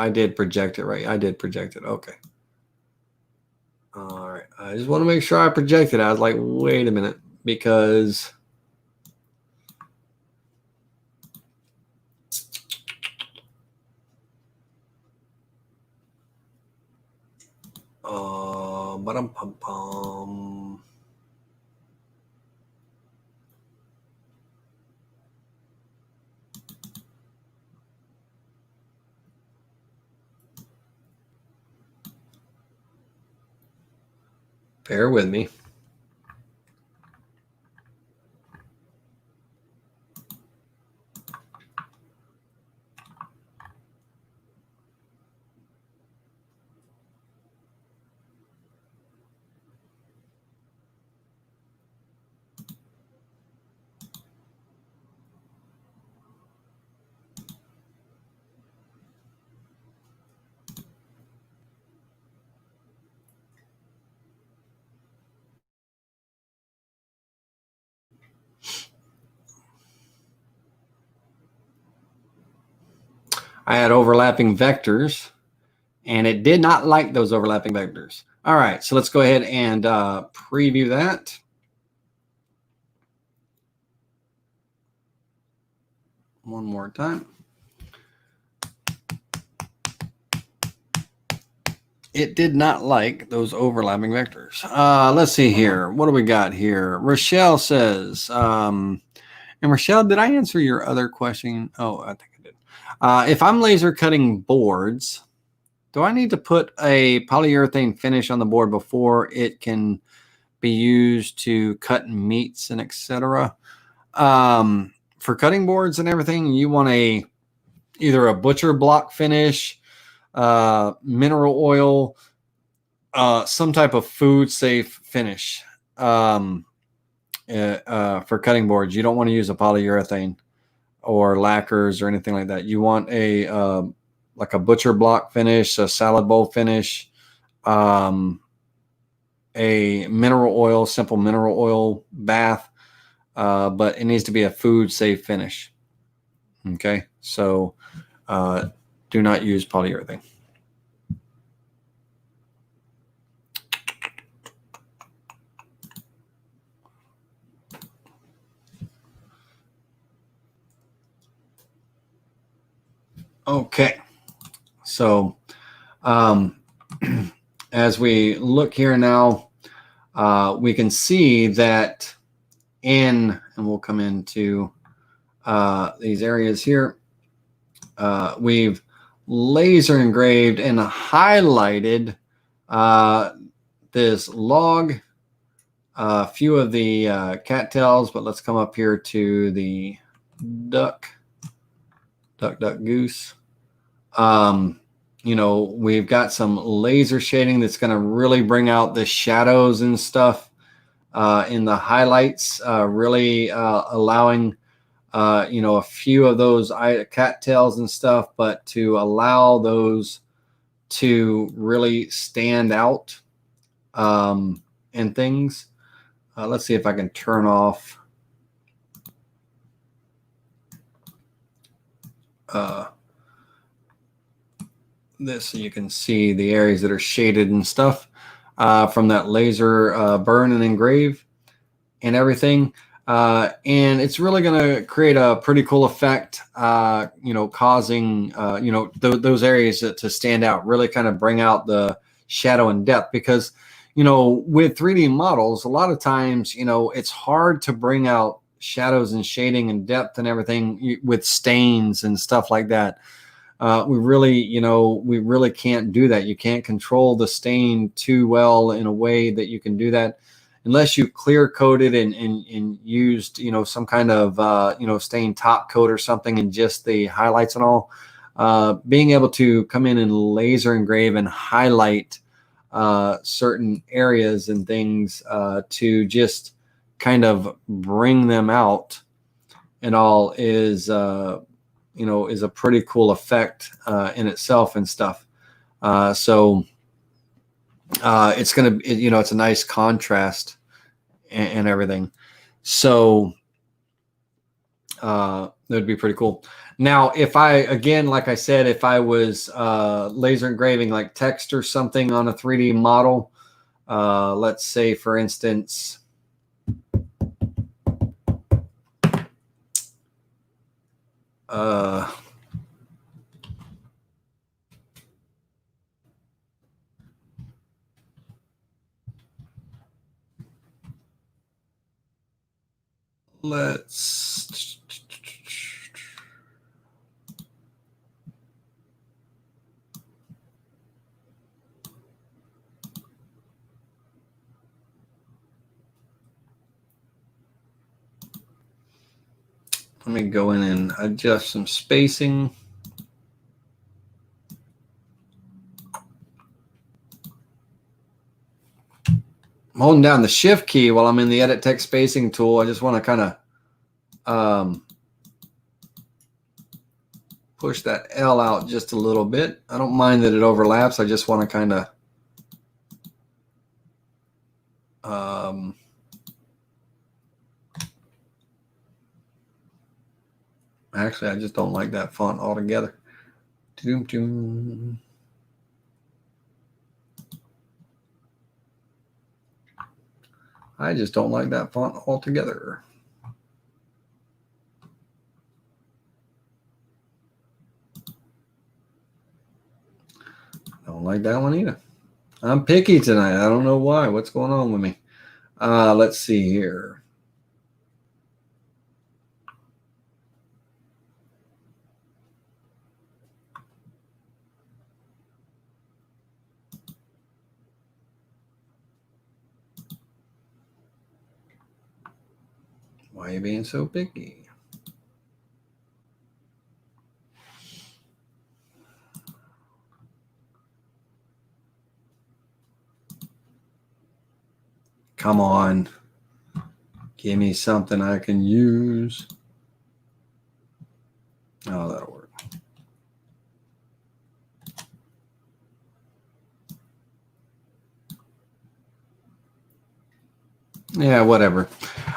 did project it, right? I did project it. Okay. All right. I just want to make sure I projected. I was like, wait a minute, because ba-dum-pum-pum. Bear with me. I had overlapping vectors, and it did not like those overlapping vectors. All right, so let's go ahead and preview that. One more time. It did not like those overlapping vectors. Let's see here. What do we got here? Rochelle says, and Rochelle, did I answer your other question? Oh, I think I did. If I'm laser cutting boards, do I need to put a polyurethane finish on the board before it can be used to cut meats and etc.? For cutting boards and everything, you want either a butcher block finish, mineral oil, some type of food safe finish for cutting boards. You don't want to use a polyurethane or lacquers or anything like that. You want a like a butcher block finish, a salad bowl finish, a mineral oil, simple mineral oil bath, but it needs to be a food safe finish. Okay, so do not use polyurethane. Okay, so as we look here now, we can see that and we'll come into these areas here. We've laser engraved and highlighted this log, a few of the cattails, but let's come up here to the duck, goose. You know, we've got some laser shading that's going to really bring out the shadows and stuff in the highlights, really allowing you know, a few of those cattails and stuff, but to allow those to really stand out and things. Let's see if I can turn off this so you can see the areas that are shaded and stuff from that laser burn and engrave and everything. And it's really going to create a pretty cool effect, you know, causing, you know, those areas to stand out, really kind of bring out the shadow and depth. Because, you know, with 3D models, a lot of times, you know, it's hard to bring out shadows and shading and depth and everything with stains and stuff like that. We really, you know, we really can't do that. You can't control the stain too well in a way that you can do that unless you clear coated and used, you know, some kind of, you know, stain top coat or something and just the highlights and all. Being able to come in and laser engrave and highlight certain areas and things to just kind of bring them out and all is, you know, is a pretty cool effect in itself and stuff. So it's going to, you know, it's a nice contrast and everything. So that would be pretty cool. Now, if I, again, like I said, if I was laser engraving like text or something on a 3D model, let's say, for instance, let's, let me go in and adjust some spacing. I'm holding down the shift key while I'm in the edit text spacing tool. I just want to kind of push that L out just a little bit. I don't mind that it overlaps. I just want to kind of actually, I just don't like that font altogether. I just don't like that font altogether. Don't like that one either. I'm picky tonight. I don't know why. What's going on with me? Let's see here. Why are you being so picky? Come on. Give me something I can use. Oh, that'll work. Yeah, whatever.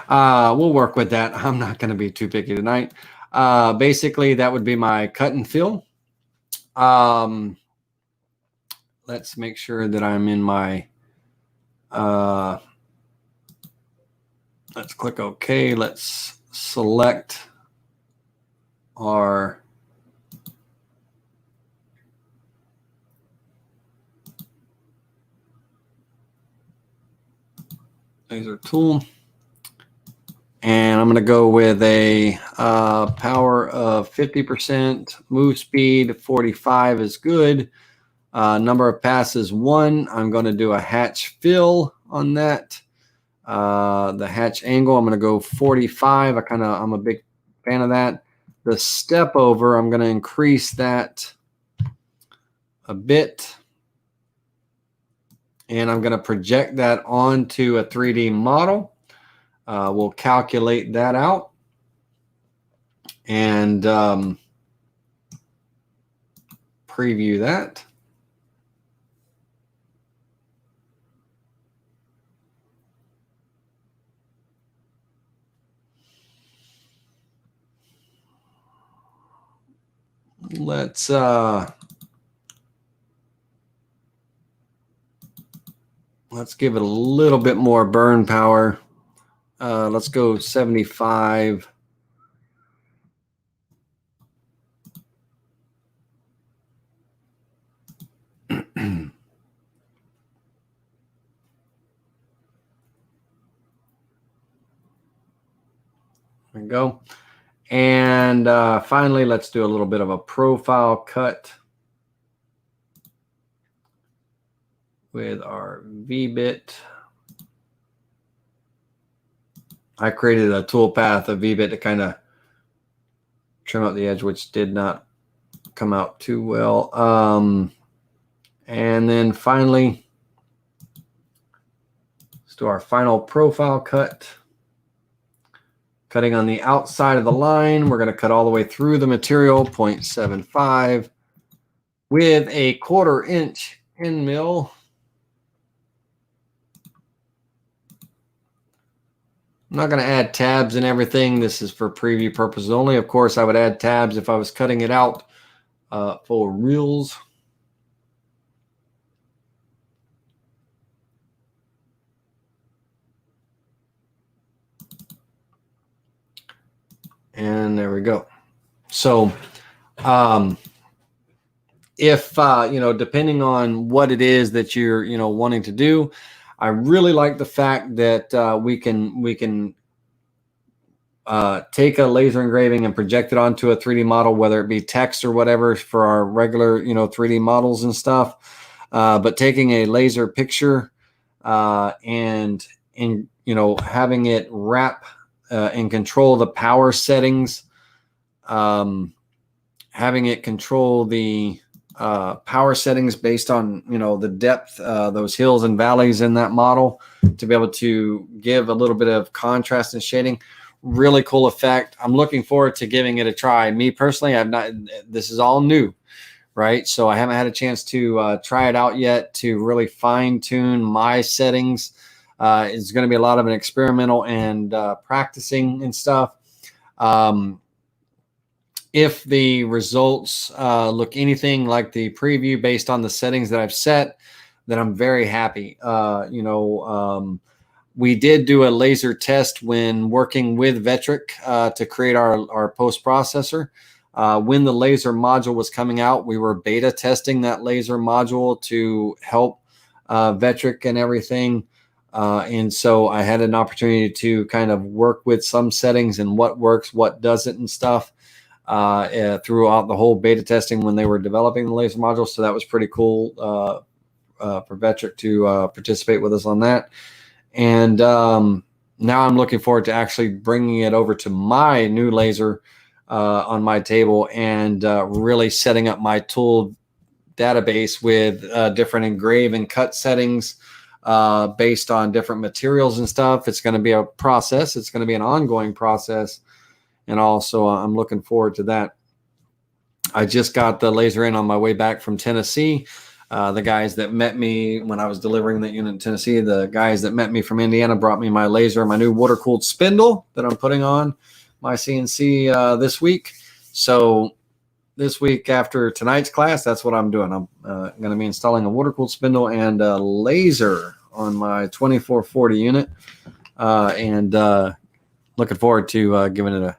We'll work with that. I'm not going to be too picky tonight. Basically, that would be my cut and fill. Let's make sure that I'm in my, let's click OK. Let's select our laser tool. And I'm going to go with a power of 50%, move speed 45 is good. Number of passes 1. I'm going to do a hatch fill on that. The hatch angle, I'm going to go 45. I'm a big fan of that. The step over, I'm going to increase that a bit. And I'm going to project that onto a 3D model. We'll calculate that out. And preview that. Let's give it a little bit more burn power. Let's go 75. There we go. And finally, let's do a little bit of a profile cut with our V-bit. I created a toolpath of V-bit to kind of trim out the edge, which did not come out too well. And then finally, let's do our final profile cut. Cutting on the outside of the line, we're going to cut all the way through the material, 0.75, with a 1/4 inch end mill. I'm not going to add tabs and everything. This is for preview purposes only. Of course, I would add tabs if I was cutting it out for reels. And there we go. So if, depending on what it is that you're, wanting to do, I really like the fact that we can take a laser engraving and project it onto a 3D model, whether it be text or whatever for our regular, 3D models and stuff. But taking a laser picture and having it wrap and control the power settings, having it control the power settings based on the depth, those hills and valleys in that model, to be able to give a little bit of contrast and shading. Really cool effect. I'm looking forward to giving it a try. Me personally, this is all new, right? So I haven't had a chance to try it out yet to really fine tune my settings. It's going to be a lot of an experimental and practicing and stuff. If the results look anything like the preview based on the settings that I've set, then I'm very happy. We did do a laser test when working with Vectric to create our post-processor. When the laser module was coming out, we were beta testing that laser module to help Vectric and everything. And so I had an opportunity to kind of work with some settings and what works, what doesn't and stuff throughout the whole beta testing when they were developing the laser module. So that was pretty cool for Vectric to participate with us on that. And now I'm looking forward to actually bringing it over to my new laser on my table and really setting up my tool database with different engrave and cut settings based on different materials and stuff. It's going to be a process. It's going to be an ongoing process. And also, I'm looking forward to that. I just got the laser in on my way back from Tennessee. The guys that met me when I was delivering that unit in Tennessee, the guys that met me from Indiana brought me my laser, my new water-cooled spindle that I'm putting on my CNC this week. So this week after tonight's class, that's what I'm doing. I'm going to be installing a water-cooled spindle and a laser on my 2440 unit. And looking forward to giving it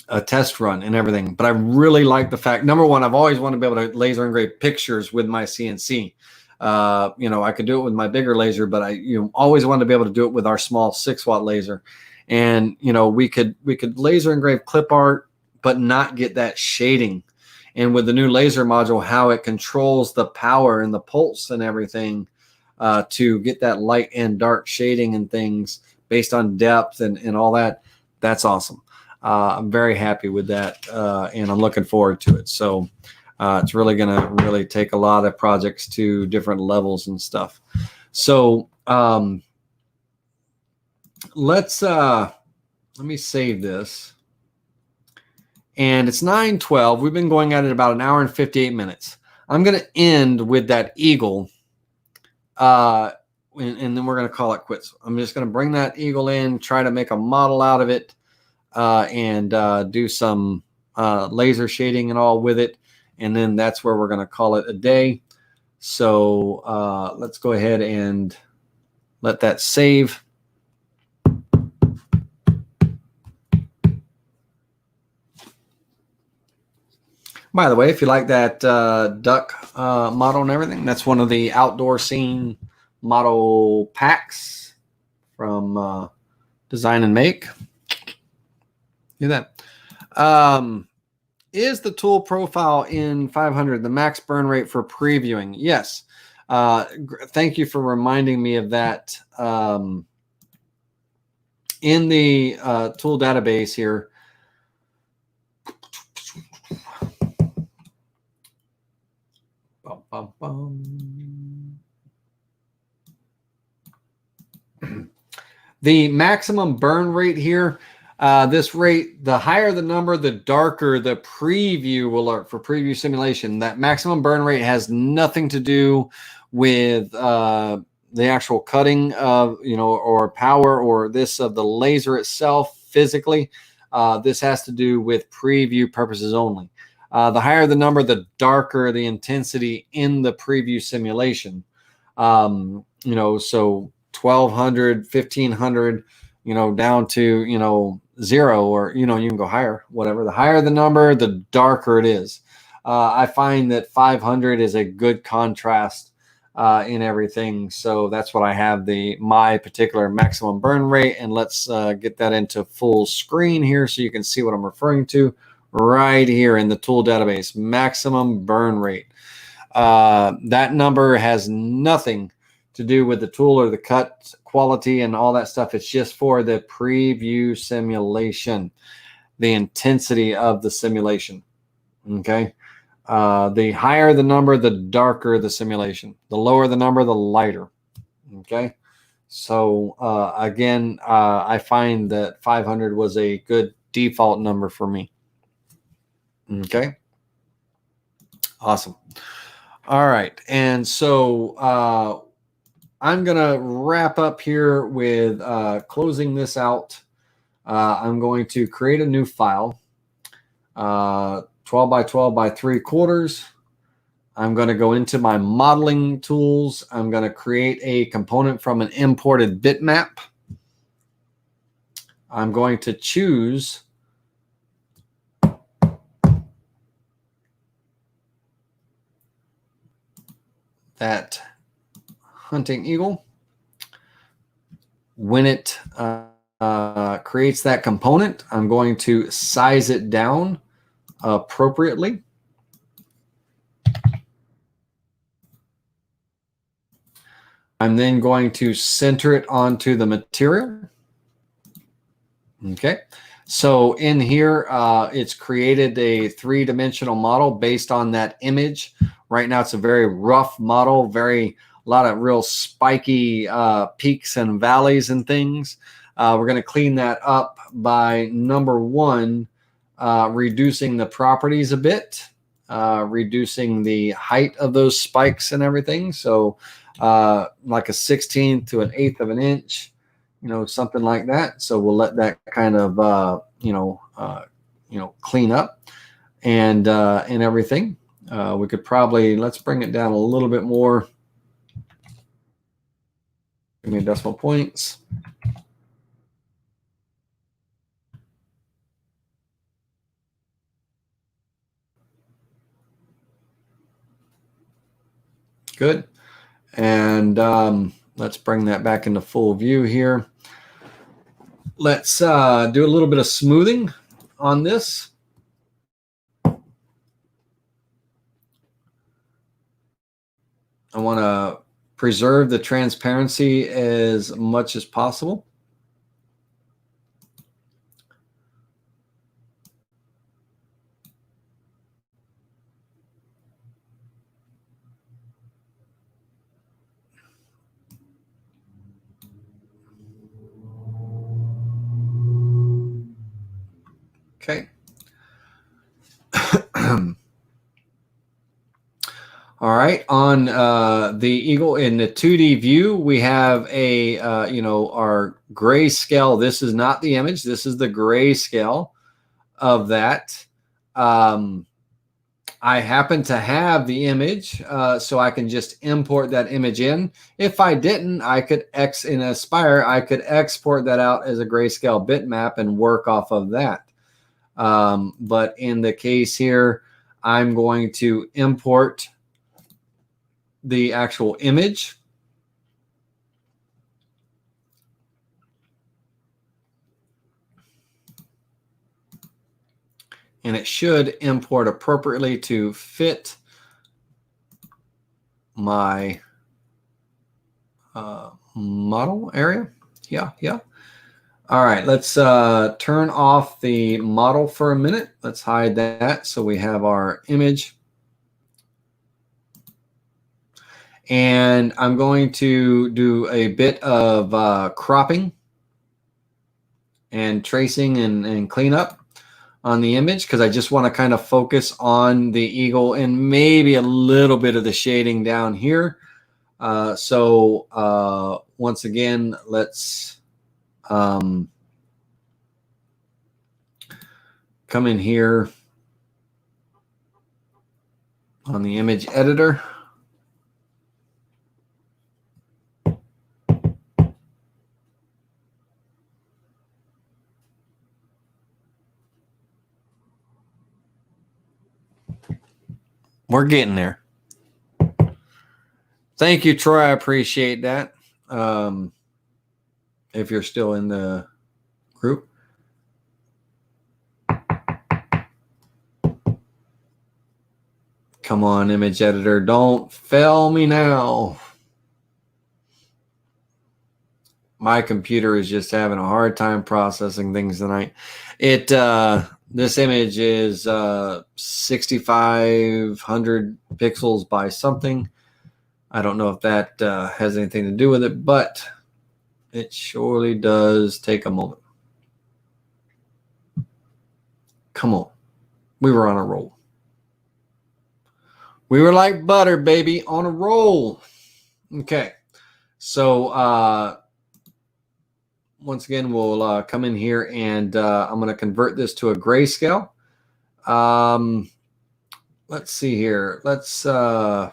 a test run and everything. But I really like the fact, number one, I've always wanted to be able to laser engrave pictures with my CNC. I could do it with my bigger laser, but I always wanted to be able to do it with our small 6-watt laser. And we could laser engrave clip art, but not get that shading. And with the new laser module, how it controls the power and the pulse and everything to get that light and dark shading and things based on depth and all that. That's awesome. I'm very happy with that, and I'm looking forward to it. So it's really going to really take a lot of projects to different levels and stuff. So let me save this. And it's 9:12. We've been going at it about an hour and 58 minutes. I'm going to end with that eagle, and then we're going to call it quits. I'm just going to bring that eagle in, try to make a model out of it, and do some laser shading and all with it. And then that's where we're going to call it a day. So let's go ahead and let that save. By the way, if you like that duck model and everything, that's one of the outdoor scene model packs from Design and Make. Do that. Is the tool profile in 500 the max burn rate for previewing? Yes. Thank you for reminding me of that. In the tool database here, the maximum burn rate here, this rate, the higher the number, the darker the preview will look for preview simulation. That maximum burn rate has nothing to do with the actual cutting of, or power or this of the laser itself physically. This has to do with preview purposes only. The higher the number, the darker the intensity in the preview simulation. So 1200, 1500, down to, 0, or, you can go higher, whatever. The higher the number, the darker it is. I find that 500 is a good contrast in everything. So that's what I have my particular maximum burn rate. And let's get that into full screen here so you can see what I'm referring to right here in the tool database. Maximum burn rate. That number has nothing to do with the tool or the cut quality and all that stuff. It's just for the preview simulation, the intensity of the simulation. Okay. The higher the number, the darker the simulation. The lower the number, the lighter. Okay. So again, I find that 500 was a good default number for me. Okay. Awesome. All right. And so I'm going to wrap up here with closing this out. I'm going to create a new file, 12 by 12 by 3/4. I'm going to go into my modeling tools. I'm going to create a component from an imported bitmap. I'm going to choose that hunting eagle. When it creates that component, I'm going to size it down appropriately. I'm then going to center it onto the material. Okay. So in here, it's created a 3-dimensional model based on that image. Right now, it's a very rough model, a lot of real spiky peaks and valleys and things. We're going to clean that up by, number one, reducing the properties a bit, reducing the height of those spikes and everything. So like a 1/16 to an 1/8 of an inch, something like that. So we'll let that kind of, clean up and everything. We could probably, let's bring it down a little bit more. Give me decimal points. Good. And let's bring that back into full view here. Let's do a little bit of smoothing on this. I want to preserve the transparency as much as possible. Okay. All right. On the eagle in the 2D view, we have a, our grayscale. This is not the image. This is the grayscale of that. I happen to have the image, so I can just import that image in. If I didn't, I could in Aspire, I could export that out as a grayscale bitmap and work off of that. But in the case here, I'm going to import the actual image. And it should import appropriately to fit my model area. Yeah. All right, let's turn off the model for a minute. Let's hide that so we have our image. And I'm going to do a bit of cropping and tracing and cleanup on the image, because I just want to kind of focus on the eagle and maybe a little bit of the shading down here. Once again, let's come in here on the image editor. We're getting there. Thank you, Troy. I appreciate that. If you're still in the group. Come on, image editor. Don't fail me now. My computer is just having a hard time processing things tonight. This image is 6,500 pixels by something. I don't know if that has anything to do with it, but it surely does take a moment. Come on. We were on a roll. We were like butter, baby, on a roll. Okay. So once again, we'll come in here and I'm going to convert this to a grayscale. Let's see here. Let's play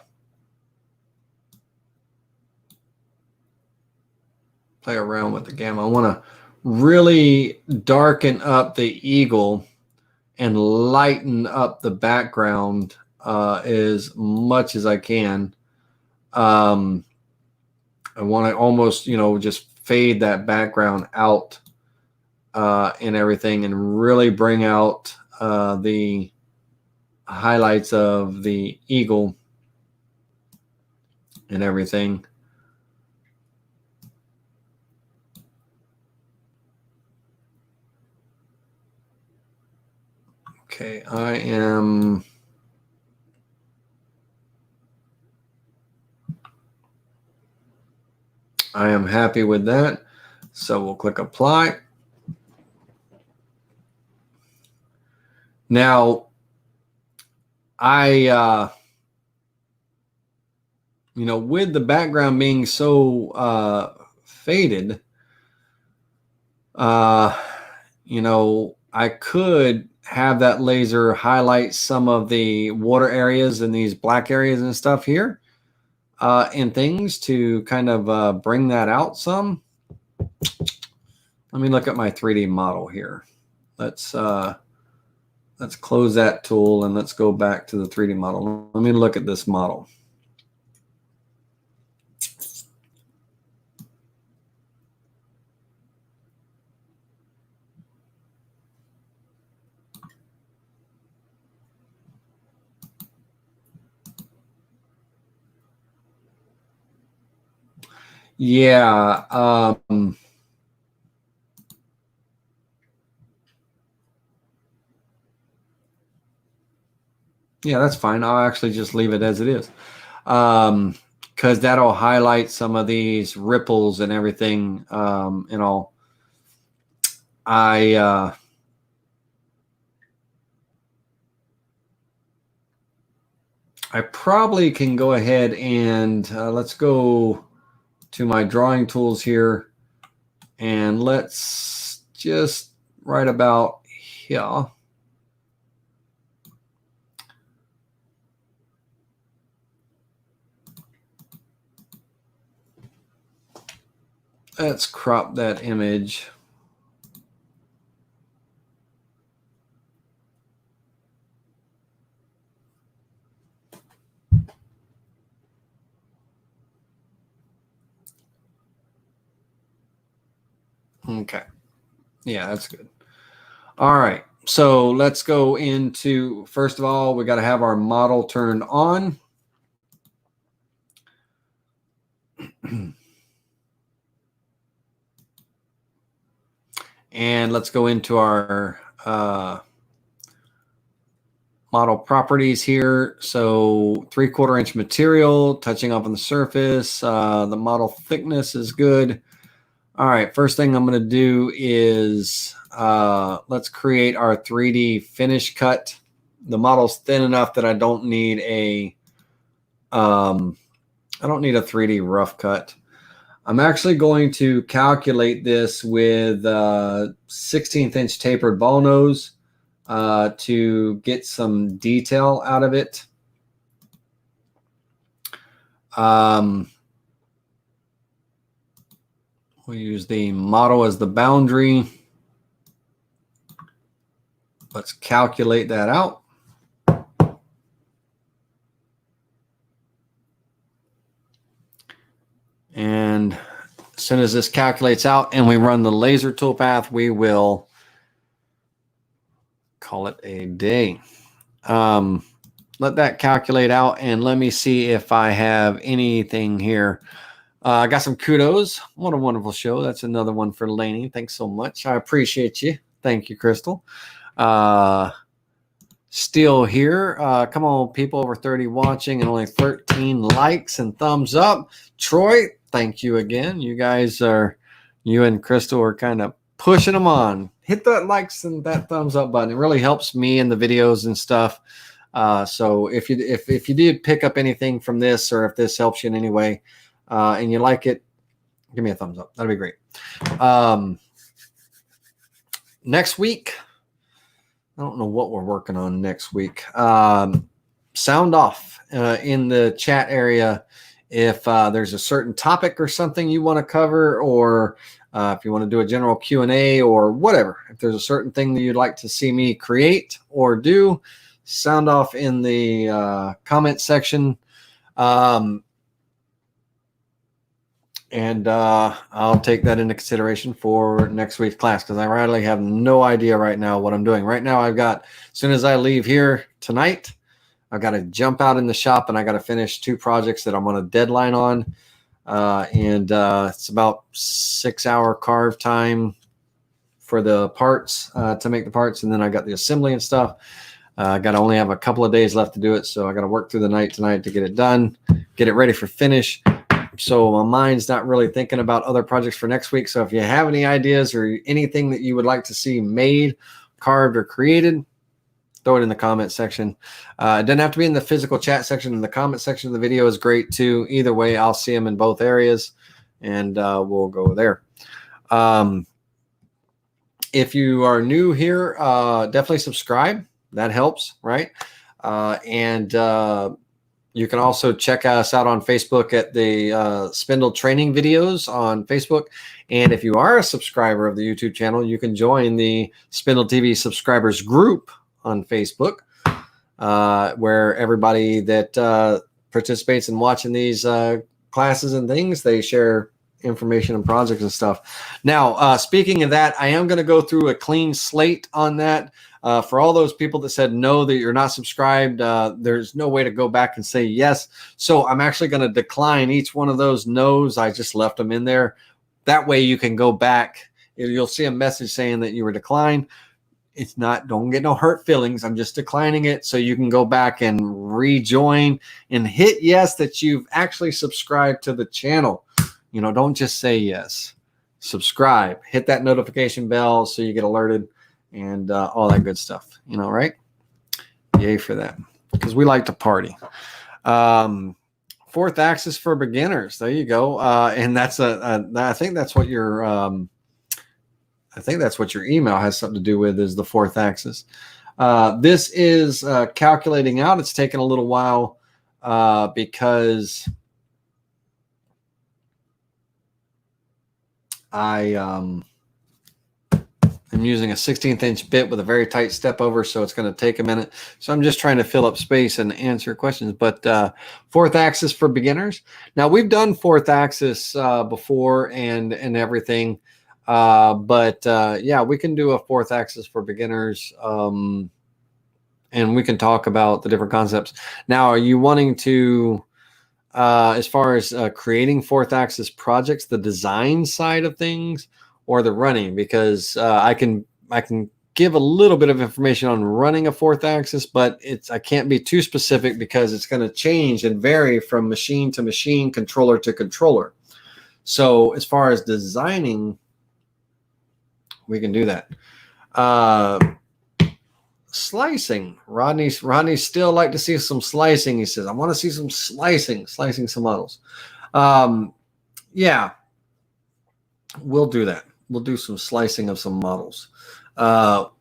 around with the gamma. I want to really darken up the eagle and lighten up the background as much as I can. I want to almost, just fade that background out and everything and really bring out the highlights of the eagle and everything. Okay, I am happy with that. So we'll click apply. Now, with the background being so faded, I could have that laser highlight some of the water areas and these black areas and stuff here and things to kind of bring that out some. Let me look at my 3D model here. Let's close that tool and let's go back to the 3D model. Let me look at this model. Yeah. Yeah, that's fine. I'll actually just leave it as it is. Because that'll highlight some of these ripples and everything and all. I probably can go ahead and let's go to my drawing tools here and let's just right about here. Let's crop that image. Okay. Yeah, that's good. All right. So let's go into, first of all, we got to have our model turned on. And let's go into our model properties here. So 3/4 inch material, touching up on the surface. The model thickness is good. All right, first thing I'm going to do is let's create our 3D finish cut. The model's thin enough that I don't need a I don't need a 3D rough cut. I'm actually going to calculate this with 16th inch tapered ball nose to get some detail out of it. We'll use the model as the boundary. Let's calculate that out. And as soon as this calculates out and we run the laser toolpath, we will call it a day. Let that calculate out and let me see if I have anything here. I got some kudos. What a wonderful show. That's another one for Lainey. Thanks so much. I appreciate you. Thank you, Crystal. Still here. Come on, people, over 30 watching and only 13 likes and thumbs up. Troy, thank you again. You guys are, you and Crystal are kind of pushing them on. Hit that likes and that thumbs up button. It really helps me in the videos and stuff. So if you did pick up anything from this, or if this helps you in any way, and you like it, give me a thumbs up. That'd be great. Next week, I don't know what we're working on next week. Sound off in the chat area if there's a certain topic or something you want to cover, or if you want to do a general Q&A or whatever. If there's a certain thing that you'd like to see me create or do, sound off in the comment section. And I'll take that into consideration for next week's class, because I really have no idea right now what I'm doing. Right now, I've got, as soon as I leave here tonight, I've got to jump out in the shop and I got to finish 2 projects that I'm on a deadline on. It's about 6-hour carve time for the parts, to make the parts. And then I got the assembly and stuff. I got to only have a couple of days left to do it. So I got to work through the night tonight to get it done, get it ready for finish. So my mind's not really thinking about other projects for next week. So if you have any ideas or anything that you would like to see made, carved, or created, throw it in the comment section. It doesn't have to be in the physical chat section. In the comment section of the video is great too. Either way, I'll see them in both areas, and we'll go there. If you are new here, definitely subscribe. That helps, right? You can also check us out on Facebook at the Spindle Training Videos on Facebook. And if you are a subscriber of the YouTube channel, you can join the Spindle TV subscribers group on Facebook, where everybody that participates in watching these classes and things, they share information and projects and stuff. Now, speaking of that, I am going to go through a clean slate on that. For all those people that said no, that you're not subscribed, there's no way to go back and say yes. So I'm actually going to decline each one of those no's. I just left them in there. That way you can go back. You'll see a message saying that you were declined. It's not, don't get no hurt feelings. I'm just declining it so you can go back and rejoin and hit yes that you've actually subscribed to the channel. You know, don't just say yes. Subscribe. Hit that notification bell so you get alerted and all that good stuff. You know, right? Yay for that. Because we like to party. 4th axis for beginners. There you go. And that's I think that's what your email has something to do with, is the 4th axis. This is calculating out. It's taken a little while because I'm using a 16th inch bit with a very tight step over, so it's going to take a minute. So I'm just trying to fill up space and answer questions. But 4th axis for beginners. Now, we've done 4th axis before and everything. Yeah, we can do a 4th axis for beginners. And we can talk about the different concepts. Now, are you wanting to, as far as creating 4th axis projects, the design side of things, or the running? Because I can give a little bit of information on running a 4th axis, but I can't be too specific because it's going to change and vary from machine to machine, controller to controller. So as far as designing, we can do that. slicing. Rodney's still like to see some slicing. He says, I want to see some slicing some models. Yeah, we'll do that. We'll do some slicing of some models. So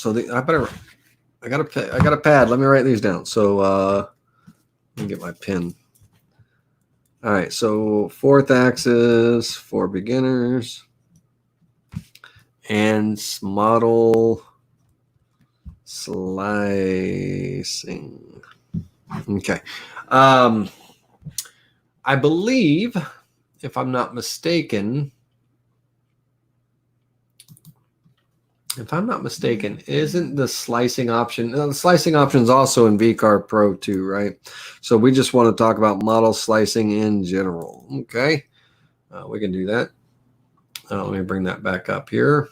I got a pad. Let me write these down. So let me get my pen. All right. So 4th axis for beginners and model slicing. Okay. I believe, if I'm not mistaken, isn't the slicing option? The slicing option is also in VCarve Pro too, right? So we just want to talk about model slicing in general. Okay, we can do that. Let me bring that back up here.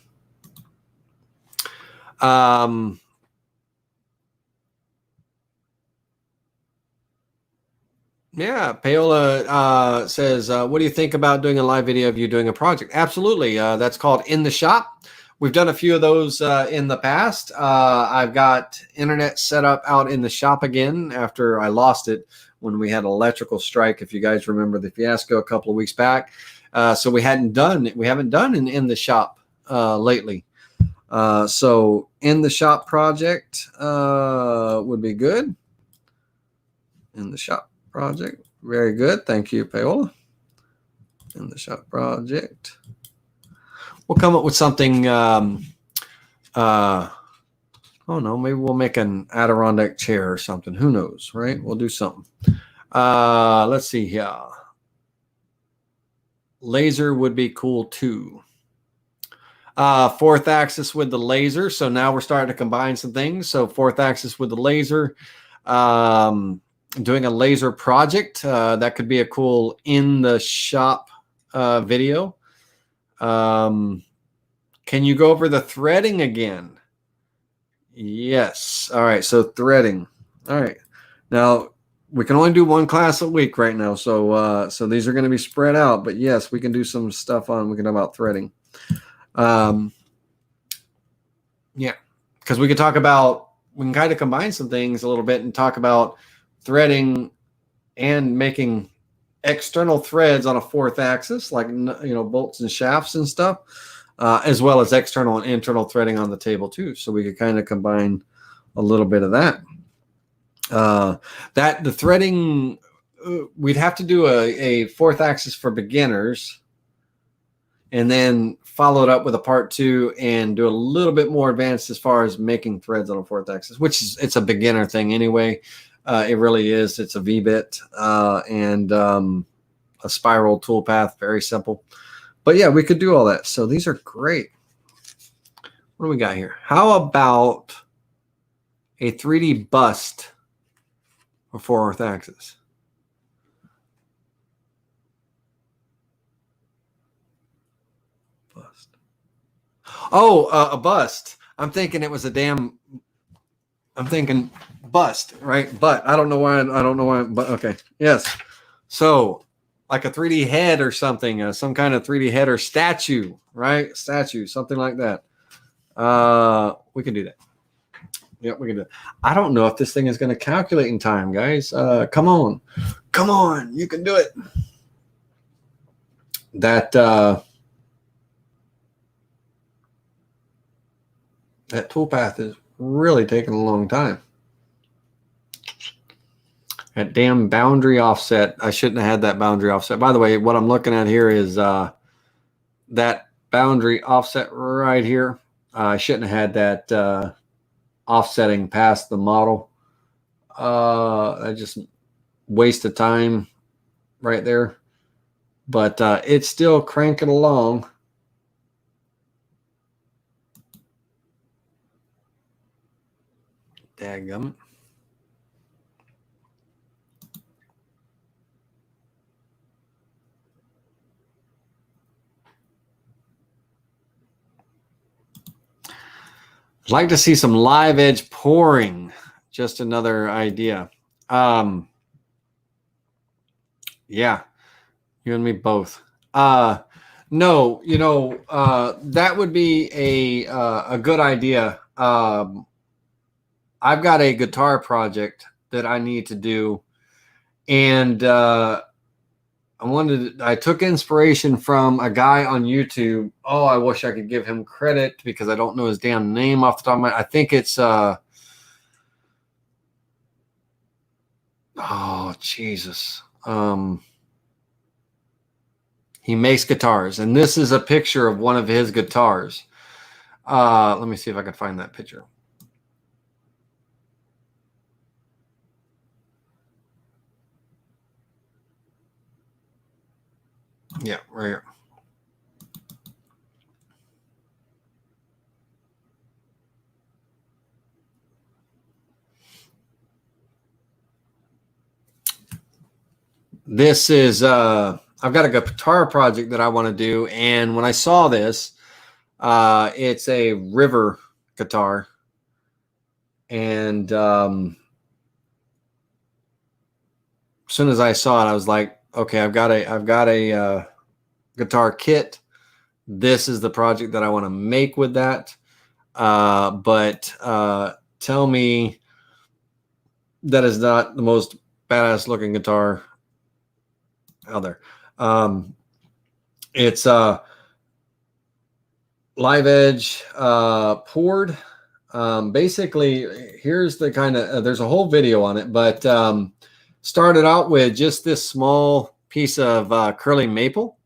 Yeah, Paola says, what do you think about doing a live video of you doing a project? Absolutely. That's called In the Shop. We've done a few of those in the past. I've got internet set up out in the shop again after I lost it when we had an electrical strike, if you guys remember the fiasco a couple of weeks back. So we haven't done in the shop lately. So In the Shop project would be good. In the Shop project. Very good. Thank you, Paola. In the Shop project. We'll come up with something. Oh no, maybe we'll make an Adirondack chair or something. Who knows, right? We'll do something. Let's see here. Laser would be cool too. 4th axis with the laser. So now we're starting to combine some things. So 4th axis with the laser. Doing a laser project. That could be a cool In the Shop video. Can you go over the threading again? Yes. All right. So threading. All right. Now we can only do one class a week right now. So these are going to be spread out, but yes, we can do some stuff we can talk about threading. Yeah, because we can kind of combine some things a little bit and talk about threading and making external threads on a 4th axis, like, bolts and shafts and stuff, as well as external and internal threading on the table too. So we could kind of combine a little bit of that. The threading, we'd have to do a 4th axis for beginners, and then follow it up with a part 2 and do a little bit more advanced as far as making threads on a 4th axis, it's a beginner thing anyway. It really is. It's a V-bit and a spiral toolpath. Very simple. But yeah, we could do all that. So these are great. What do we got here? How about a 3D bust for 4th axis? Bust. Oh, a bust. I'm thinking it was I'm thinking bust, right? But I don't know why. But okay. Yes. So like a 3D head or something, some kind of 3D head or statue, right? Statue, something like that. We can do that. Yeah, we can do it. I don't know if this thing is going to calculate in time, guys. Come on. You can do it. That toolpath is really taking a long time. That damn boundary offset. I shouldn't have had that boundary offset. By the way, what I'm looking at here is that boundary offset right here. I shouldn't have had that offsetting past the model. I just waste of time right there. But it's still cranking along. Dadgummit. I'd like to see some live edge pouring. Just another idea. Yeah, you and me both. No, that would be a good idea. I've got a guitar project that I need to do, and I took inspiration from a guy on YouTube. Oh, I wish I could give him credit because I don't know his damn name off the top of my head. I think it's oh Jesus. He makes guitars, and this is a picture of one of his guitars. Let me see if I can find that picture. Yeah, right here. This is I've got a guitar project that I want to do, and when I saw this, it's a river guitar, and as soon as I saw it, I was like, okay, I've got a guitar kit. This is the project that I want to make with that. But tell me that is not the most badass looking guitar out there. It's live edge poured. Basically, here's the kind of there's a whole video on it, but started out with just this small piece of curly maple,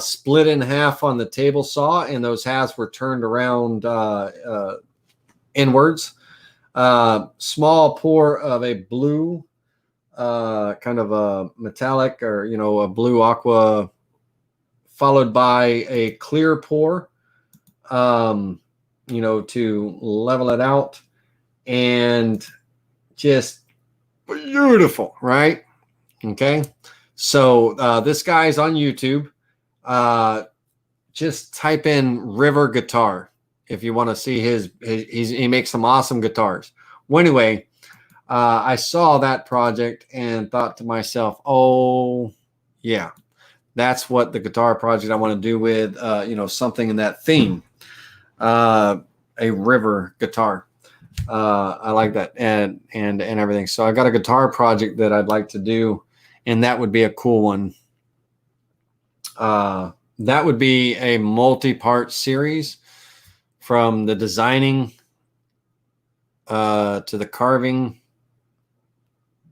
split in half on the table saw, and those halves were turned around inwards. Small pour of a blue, kind of a metallic, or a blue aqua, followed by a clear pour, to level it out, and just beautiful, right? Okay, so this guy's on YouTube. Just type in river guitar if you want to see he makes some awesome guitars. Well, anyway, I saw that project and thought to myself, oh yeah, that's what the guitar project I want to do with something in that theme, a river guitar. I like that, and everything. So I got a guitar project that I'd like to do, and that would be a cool one. That would be a multi-part series, from the designing to the carving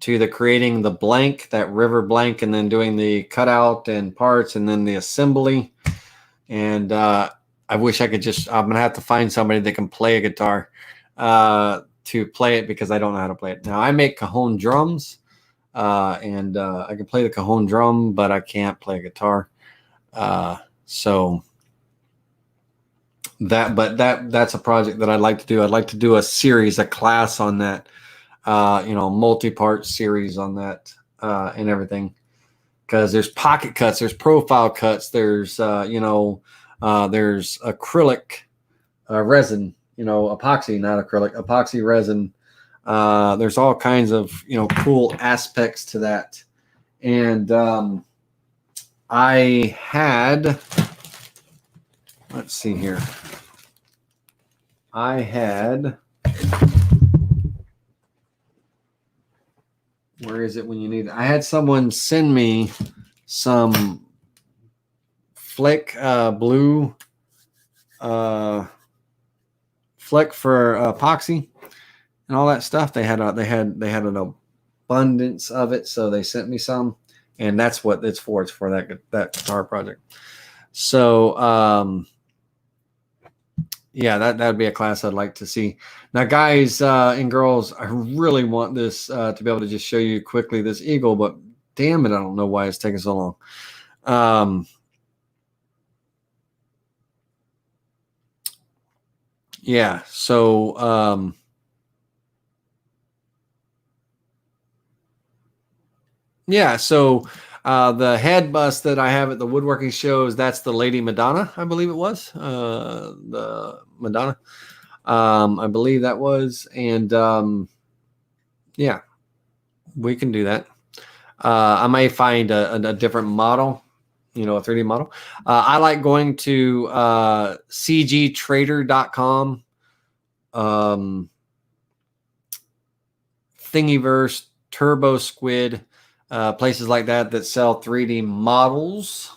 to the creating the blank, that river blank, and then doing the cutout and parts, and then the assembly. And I wish I could I'm gonna have to find somebody that can play a guitar to play it, because I don't know how to play it. Now, I make cajon drums, and I can play the cajon drum, but I can't play a guitar. So that's a project that I'd like to do. I'd like to do a series, a class on that, multi-part series on that, and everything, because there's pocket cuts, there's profile cuts, there's there's acrylic resin, epoxy, not acrylic, epoxy resin. There's all kinds of cool aspects to that. And I had, let's see here. I had, where is it when you need it? I had someone send me some Fleck blue Fleck for epoxy and all that stuff. They had an abundance of it, so they sent me some, and that's what it's for. It's for that guitar project. So yeah, that would be a class I'd like to see. Now, guys and girls, I really want this to be able to just show you quickly this eagle, but damn it, I don't know why it's taking so long. Yeah, so yeah, so the head bust that I have at the woodworking shows, that's the Lady Madonna, I believe it was. The Madonna. I believe that was. And yeah, we can do that. I may find a different model, a 3D model. I like going to cgtrader.com. Thingiverse, Turbo Squid, places like that sell 3D models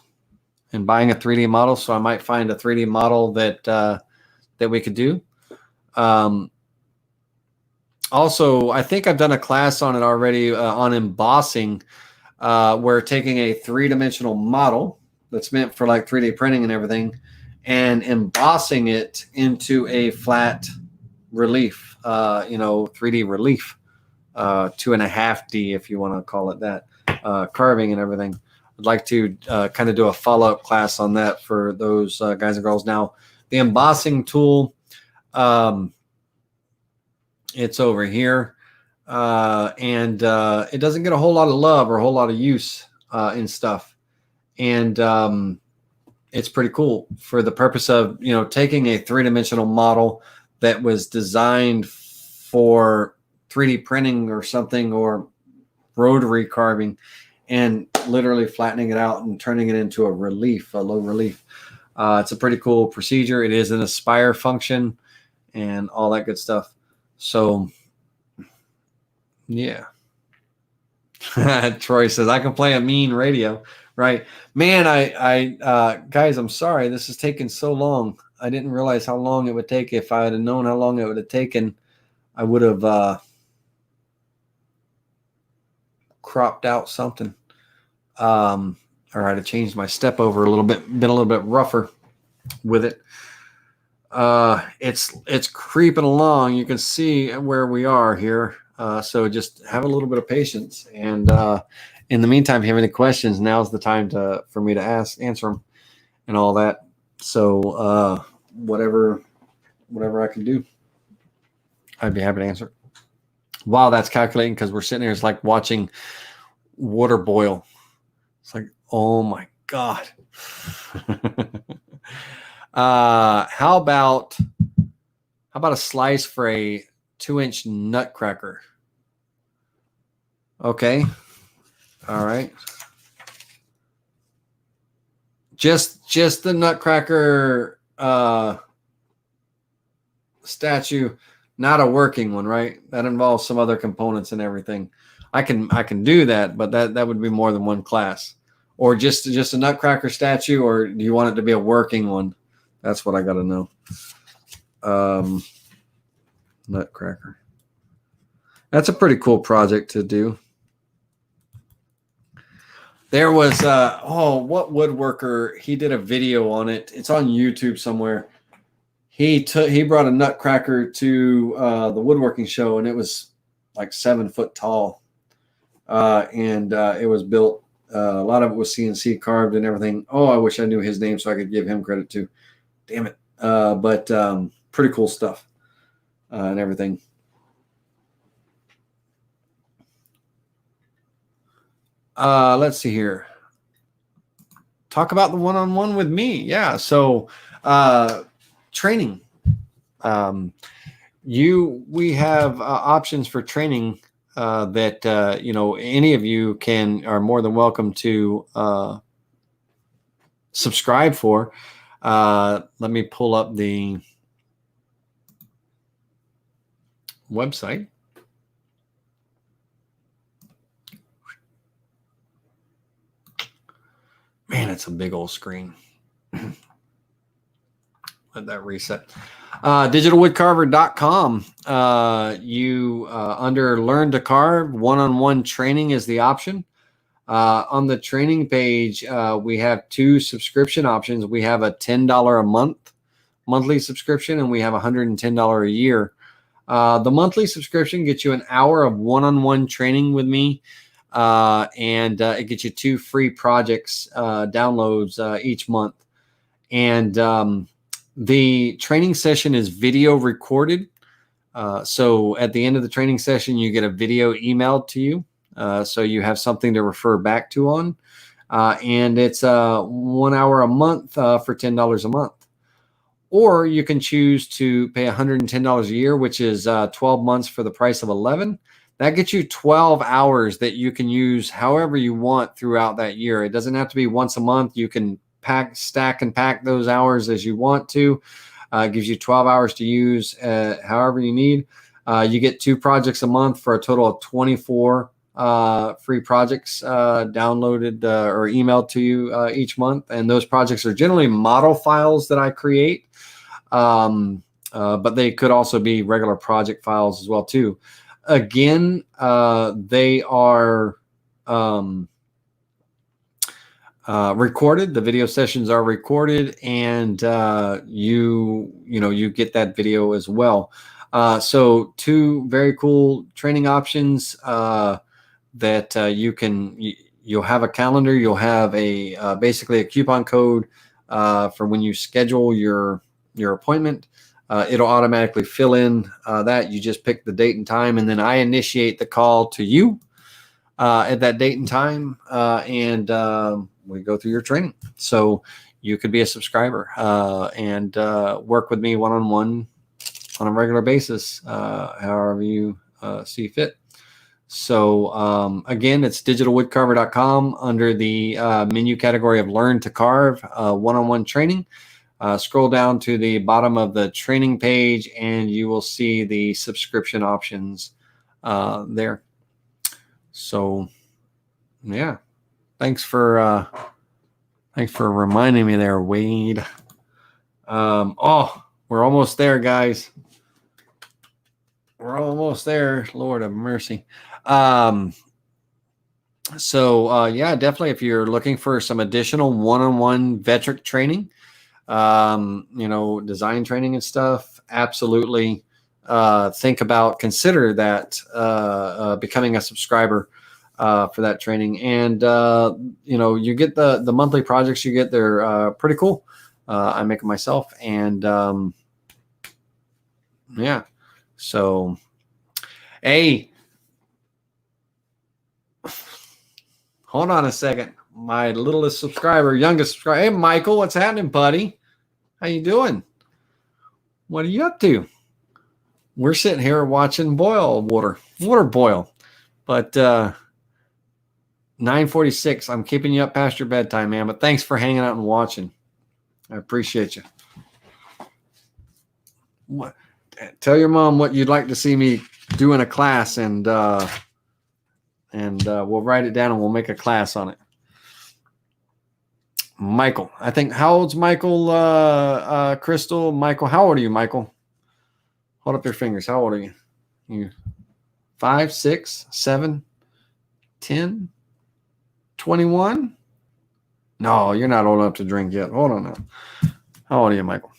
and buying a 3D model. So I might find a 3D model that we could do. Also, I think I've done a class on it already on embossing, where taking a 3-dimensional model that's meant for like 3D printing and everything and embossing it into a flat relief, 3D relief, 2.5D if you want to call it that, carving and everything. I'd like to kind of do a follow-up class on that for those guys and girls. Now, the embossing tool, it's over here, and it doesn't get a whole lot of love or a whole lot of use in stuff. And it's pretty cool for the purpose of, taking a 3-dimensional model that was designed for 3D printing or something, or rotary carving, and literally flattening it out and turning it into a relief, a low relief. It's a pretty cool procedure. It is an aspire function and all that good stuff. So, yeah. Troy says, I can play a mean radio. Right. Man, I guys, I'm sorry. This is taking so long. I didn't realize how long it would take. If I had known how long it would have taken, I would have cropped out something. Or I'd have changed my step over a little bit, been a little bit rougher with it. It's creeping along. You can see where we are here. So just have a little bit of patience. And in the meantime, if you have any questions, now's the time for me to answer them and all that. So whatever I can do, I'd be happy to answer. While that's calculating, because we're sitting here, it's like watching water boil. It's like, oh my God. How about a slice for a 2-inch nutcracker? Okay. All right. Just the nutcracker statue, not a working one, right? That involves some other components and everything. I can do that, but that would be more than one class. Or just a nutcracker statue, or do you want it to be a working one? That's what I got to know. Nutcracker. That's a pretty cool project to do. There was what woodworker, he did a video on it. It's on YouTube somewhere. He brought a nutcracker to the woodworking show, and it was like 7 foot tall. And it was built. A lot of it was CNC carved and everything. Oh, I wish I knew his name so I could give him credit too. Damn it. But pretty cool stuff and everything. Let's see here. Talk about the one-on-one with me. Yeah. So training. We have options for training that any of you are more than welcome to subscribe for. Let me pull up the website. Man, it's a big old screen. Let that reset. Digitalwoodcarver.com. Under Learn to Carve, one-on-one training is the option. On the training page, we have 2 subscription options. We have a $10 a month monthly subscription, and we have $110 a year. The monthly subscription gets you an hour of one-on-one training with me. And it gets you 2 free projects downloads each month. And the training session is video recorded. So at the end of the training session, you get a video emailed to you. So you have something to refer back to on. And it's 1 hour a month for $10 a month. Or you can choose to pay $110 a year, which is 12 months for the price of 11. That gets you 12 hours that you can use however you want throughout that year. It doesn't have to be once a month. You can stack and pack those hours as you want to. It gives you 12 hours to use however you need. You get 2 projects a month for a total of 24 free projects downloaded or emailed to you each month. And those projects are generally model files that I create, but they could also be regular project files as well too. Again, they are recorded. The video sessions are recorded, and you get that video as well. So 2 very cool training options that you'll have a calendar. You'll have a basically a coupon code for when you schedule your appointment. It'll automatically fill in that. You just pick the date and time, and then I initiate the call to you at that date and time, and we go through your training. So you could be a subscriber and work with me one-on-one on a regular basis, however you see fit. So again, it's digitalwoodcarver.com under the menu category of Learn to Carve, one-on-one training. Scroll down to the bottom of the training page, and you will see the subscription options there. So, yeah, thanks for reminding me there, Wade. Oh, we're almost there, guys. We're almost there. Lord have mercy. So yeah, definitely, if you're looking for some additional one-on-one Vectric training, design training and stuff, absolutely consider that becoming a subscriber for that training. And you get the monthly projects you get. They're pretty cool. I make them myself, and yeah. So, hey, hold on a second. My youngest subscriber. Hey, Michael, what's happening, buddy? How you doing? What are you up to? We're sitting here watching water boil. But 9:46. I'm keeping you up past your bedtime, man. But thanks for hanging out and watching. I appreciate you. Tell your mom what you'd like to see me do in a class, and we'll write it down and we'll make a class on it. Michael, I think, how old's Michael? Crystal, Michael, how old are you, Michael? Hold up your fingers. How old are you? You 5, 6, 7, 10, 21? No, you're not old enough to drink yet. Hold on now. How old are you, Michael?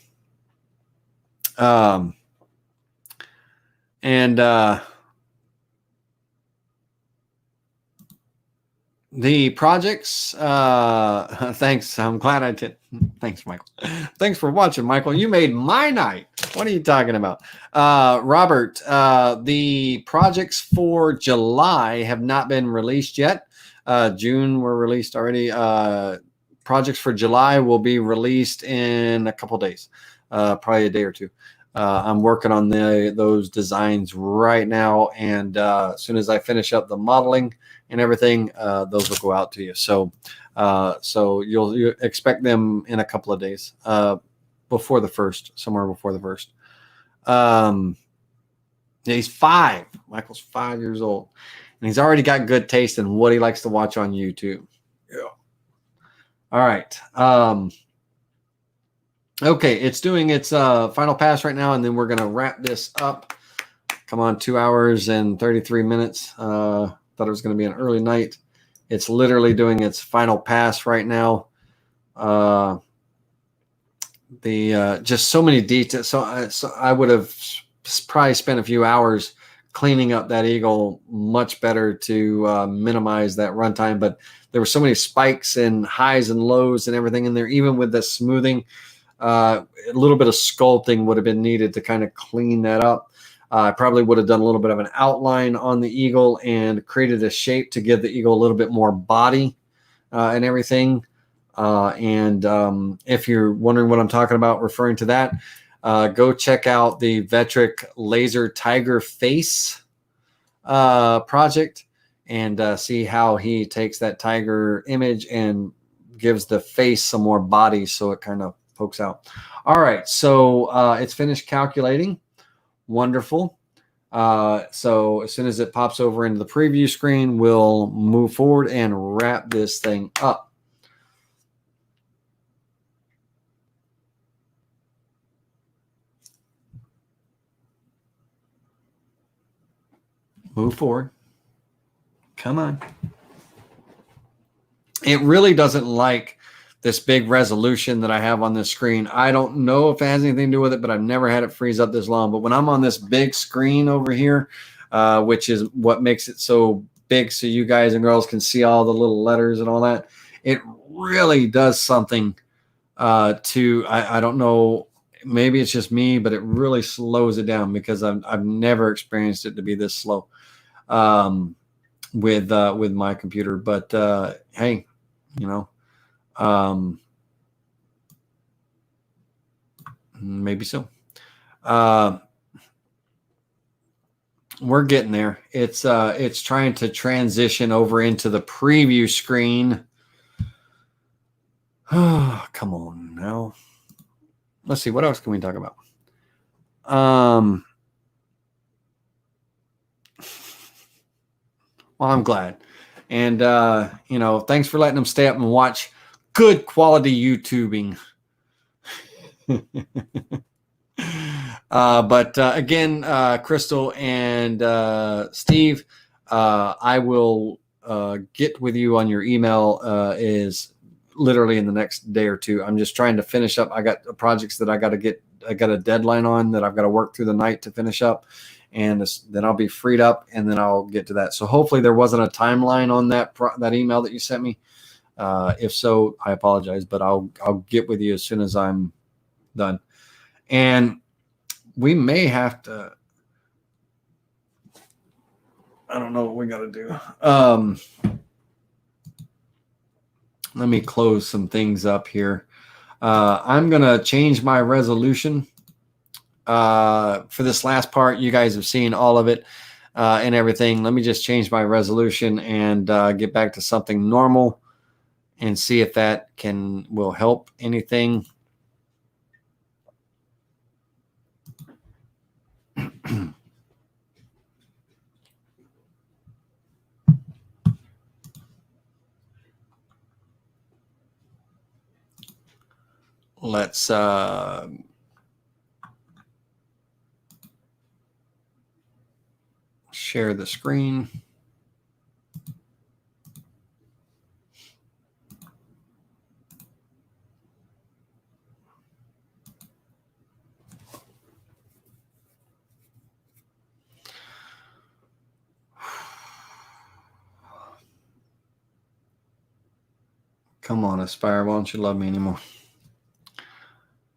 The projects, thanks. I'm glad I did. Thanks, Michael. Thanks for watching, Michael. You made my night. What are you talking about? Robert, the projects for July have not been released yet. June were released already. Projects for July will be released in a couple days, probably a day or two. I'm working on those designs right now, and as soon as I finish up the modeling and everything, those will go out to you. So you'll expect them in a couple of days, before the 1st, somewhere before the 1st. He's 5. Michael's 5 years old, and he's already got good taste in what he likes to watch on YouTube. Yeah. All right. Okay, it's doing its final pass right now, and then we're going to wrap this up. Come on, 2 hours and 33 minutes. Thought it was going to be an early night. It's literally doing its final pass right now. Just so many details. So I would have probably spent a few hours cleaning up that eagle much better to minimize that runtime. But there were so many spikes and highs and lows and everything in there, even with the smoothing. A little bit of sculpting would have been needed to kind of clean that up. I probably would have done a little bit of an outline on the eagle and created a shape to give the eagle a little bit more body and everything. If you're wondering what I'm talking about, referring to that, go check out the Vectric Laser Tiger Face project and see how he takes that tiger image and gives the face some more body so it kind of pokes out. All right, so it's finished calculating. Wonderful. So as soon as it pops over into the preview screen, we'll move forward and wrap this thing up. Move forward. Come on. It really doesn't like this big resolution that I have on this screen. I don't know if it has anything to do with it, but I've never had it freeze up this long. But when I'm on this big screen over here, which is what makes it so big so you guys and girls can see all the little letters and all that, it really does something to, I don't know, maybe it's just me, but it really slows it down because I've never experienced it to be this slow with my computer. But hey, you know, maybe so. We're getting there. It's trying to transition over into the preview screen. Oh, come on now. Let's see, what else can we talk about? Well, I'm glad. And you know, thanks for letting them stay up and watch good quality YouTubing. But again, Crystal and Steve, I will get with you on your email is literally in the next day or two. I'm just trying to finish up. I got projects that I got to get. I got a deadline on that I've got to work through the night to finish up, and then I'll be freed up, and then I'll get to that. So hopefully there wasn't a timeline on that email that you sent me. If so, I apologize, but I'll get with you as soon as I'm done. And we may have to, I don't know what we got to do. Let me close some things up here. I'm going to change my resolution for this last part. You guys have seen all of it and everything. Let me just change my resolution and get back to something normal and see if that will help anything. Let's share the screen. Come on, Aspire. Why don't you love me anymore?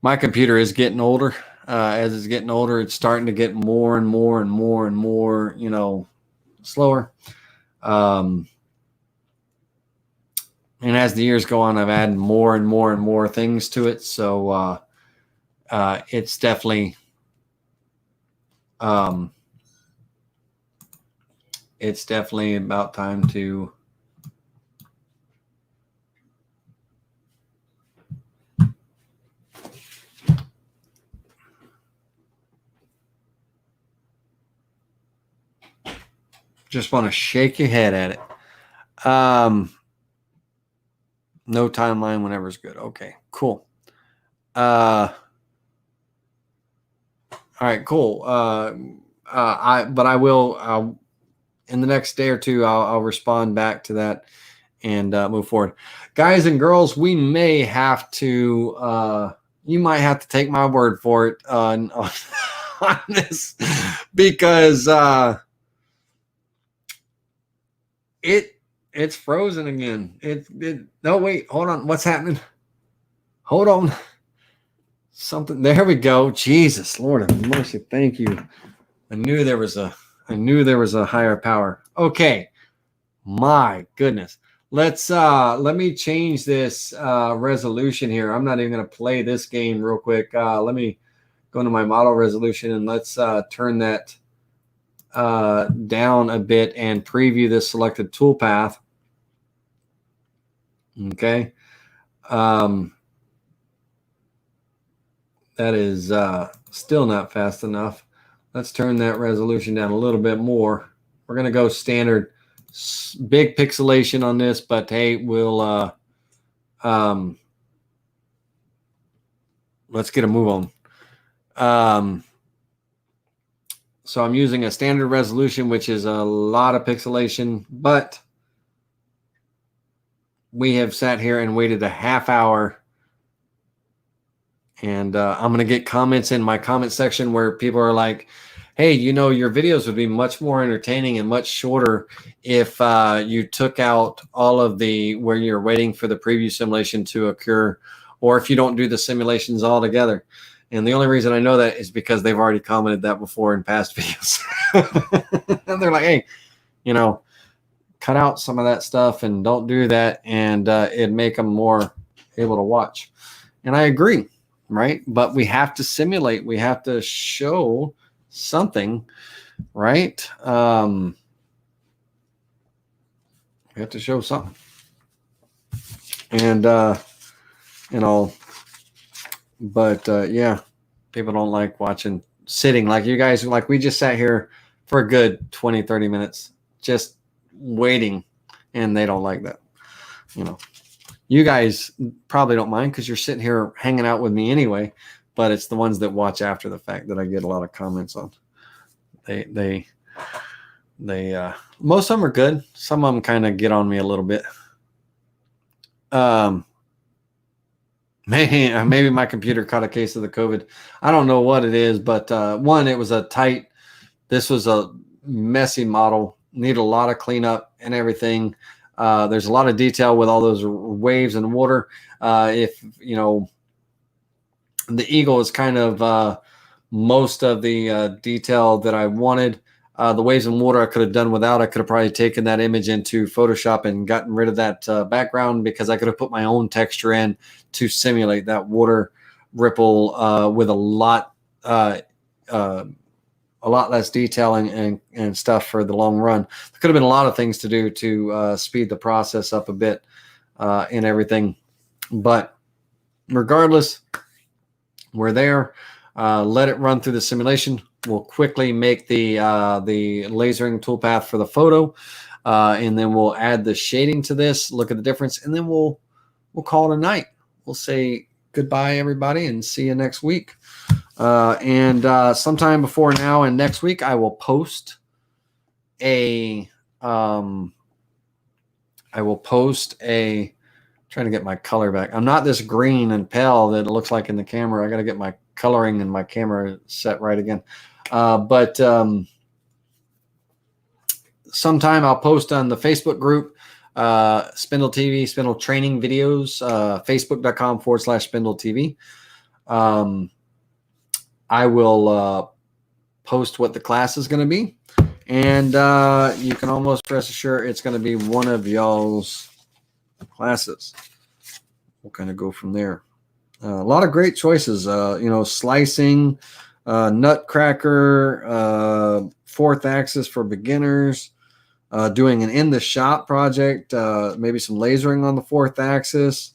My computer is getting older. As it's getting older, it's starting to get more and more and more and more, you know, slower. And as the years go on, I've added more and more and more things to it. So it's definitely about time to just want to shake your head at it. No timeline, whenever is good. Okay, cool. All right, cool. I will in the next day or two. I'll respond back to that and move forward, guys and girls. We may have to. You might have to take my word for it on this because it's frozen again. No, wait, hold on. What's happening? Hold on. Something. There we go. Jesus, Lord have mercy. Thank you. I knew there was a higher power. Okay. My goodness. Let me change this resolution here. I'm not even going to play this game real quick. Let me go into my model resolution and let's turn that down a bit and preview this selected toolpath. Okay. That is still not fast enough. Let's turn that resolution down a little bit more. We're going to go standard big pixelation on this, but hey, we'll let's get a move on. So I'm using a standard resolution, which is a lot of pixelation, but we have sat here and waited a half hour. And I'm going to get comments in my comment section where people are like, hey, you know, your videos would be much more entertaining and much shorter if you took out all of the where you're waiting for the preview simulation to occur, or if you don't do the simulations altogether. And the only reason I know that is because they've already commented that before in past videos. And they're like, hey, you know, cut out some of that stuff and don't do that, and it'd make them more able to watch. And I agree, right? But we have to simulate. We have to show something, right? We have to show something. And, you know, but yeah, people don't like watching sitting like you guys, like we just sat here for a good 20, 30 minutes, just waiting, and they don't like that. You know, you guys probably don't mind because you're sitting here hanging out with me anyway, but it's the ones that watch after the fact that I get a lot of comments on. They most of them are good. Some of them kind of get on me a little bit. Maybe my computer caught a case of the COVID. I don't know what it is, but one, it was this was a messy model, needed a lot of cleanup and everything. There's a lot of detail with all those waves and water. If, you know, the eagle is kind of most of the detail that I wanted. The waves and water I could have done without. I could have probably taken that image into Photoshop and gotten rid of that background, because I could have put my own texture in to simulate that water ripple with a lot less detailing and stuff for the long run. There could have been a lot of things to do to speed the process up a bit and everything. But regardless, we're there. Let it run through the simulation. We'll quickly make the lasering toolpath for the photo, and then we'll add the shading to this, look at the difference, and then we'll call it a night. We'll say goodbye, everybody, and see you next week. And sometime before now and next week, I will post trying to get my color back. I'm not this green and pale that it looks like in the camera. I got to get my coloring and my camera set right again. But sometime I'll post on the Facebook group, Spindle TV, Spindle Training Videos, facebook.com/Spindle TV. I will post what the class is going to be. And you can almost rest assured it's going to be one of y'all's classes. We'll kind of go from there. A lot of great choices, you know, slicing, nutcracker, fourth axis for beginners, doing an in the shop project, maybe some lasering on the fourth axis,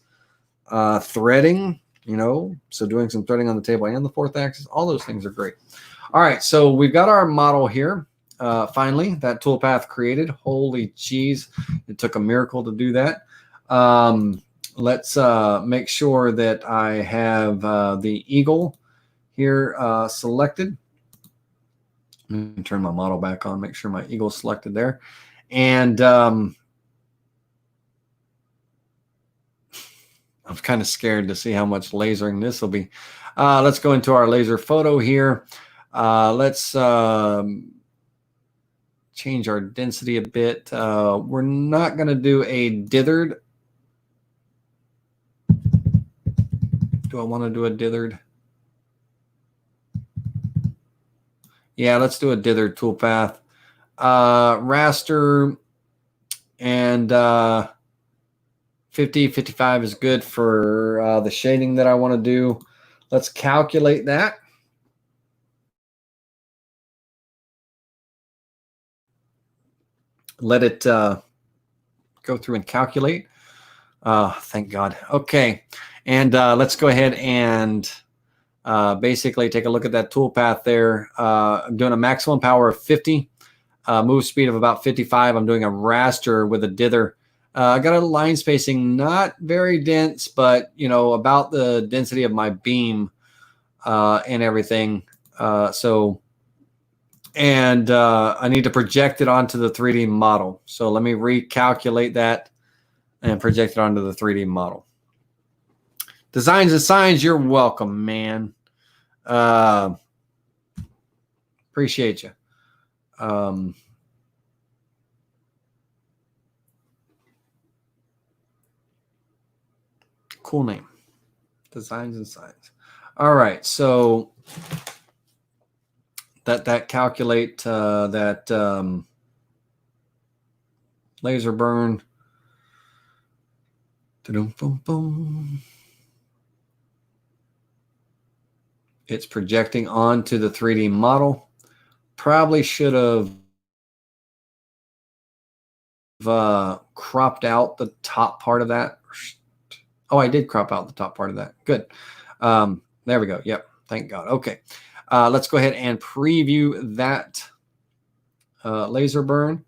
threading, you know, so doing some threading on the table and the fourth axis. All those things are great. All right, so we've got our model here. Finally, that toolpath created. Holy jeez, it took a miracle to do that. Let's make sure that I have the eagle here selected. Let me turn my model back on, make sure my eagle's selected there. And I'm kind of scared to see how much lasering this will be. Let's go into our laser photo here. Let's change our density a bit. We're not going to do a dithered. Do I want to do a dithered? Yeah, let's do a dithered toolpath. Raster and 50, 55 is good for the shading that I want to do. Let's calculate that. Let it go through and calculate. Thank God. Okay. And let's go ahead and Basically, take a look at that toolpath there. I'm doing a maximum power of 50, move speed of about 55. I'm doing a raster with a dither. I got a line spacing, not very dense, but about the density of my beam and everything. I need to project it onto the 3D model. So let me recalculate that and project it onto the 3D model. Designs and Signs, you're welcome, man. Appreciate you. Cool name. Designs and Signs. All right, so that calculate that laser burn. It's projecting onto the 3D model. Probably should have cropped out the top part of that. Oh, I did crop out the top part of that. Good. There we go. Yep. Thank God. Okay. Let's go ahead and preview that laser burn.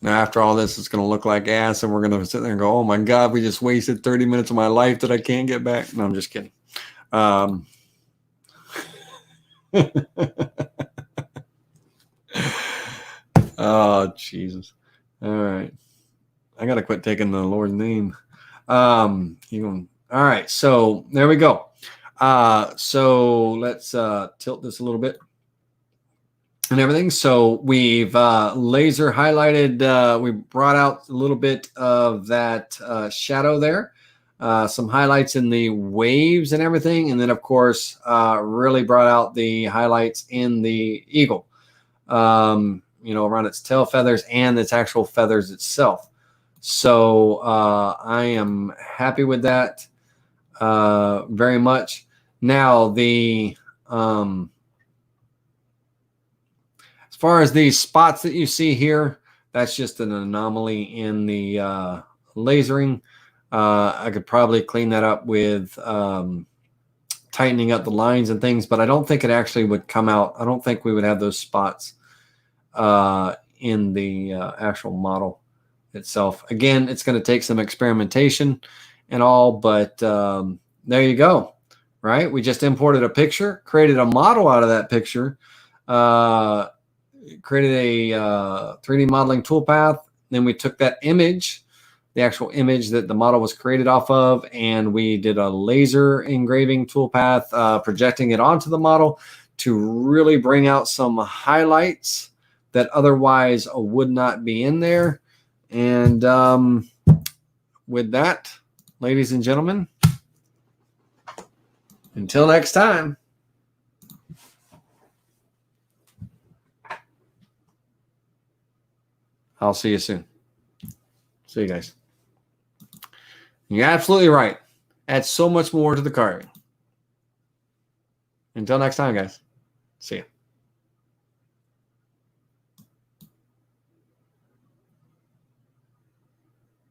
Now, after all this, it's going to look like ass, and we're going to sit there and go, oh, my God, we just wasted 30 minutes of my life that I can't get back. No, I'm just kidding. Oh, Jesus. All right. I got to quit taking the Lord's name. All right. So there we go. So let's tilt this a little bit and everything. So we've laser highlighted. We brought out a little bit of that shadow there. Some highlights in the waves and everything. And then, of course, really brought out the highlights in the eagle, around its tail feathers and its actual feathers itself. So I am happy with that very much. Now, as far as these spots that you see here, that's just an anomaly in the lasering. I could probably clean that up with tightening up the lines and things, but I don't think it actually would come out. I don't think we would have those spots in the actual model itself. Again, it's going to take some experimentation and all, but there you go, right? We just imported a picture, created a model out of that picture, created a 3D modeling toolpath. Then we took that image, the actual image that the model was created off of, and we did a laser engraving toolpath, projecting it onto the model to really bring out some highlights that otherwise would not be in there. And with that, ladies and gentlemen, until next time, I'll see you soon. See you guys. You're absolutely right. Adds so much more to the carving. Until next time, guys. See ya.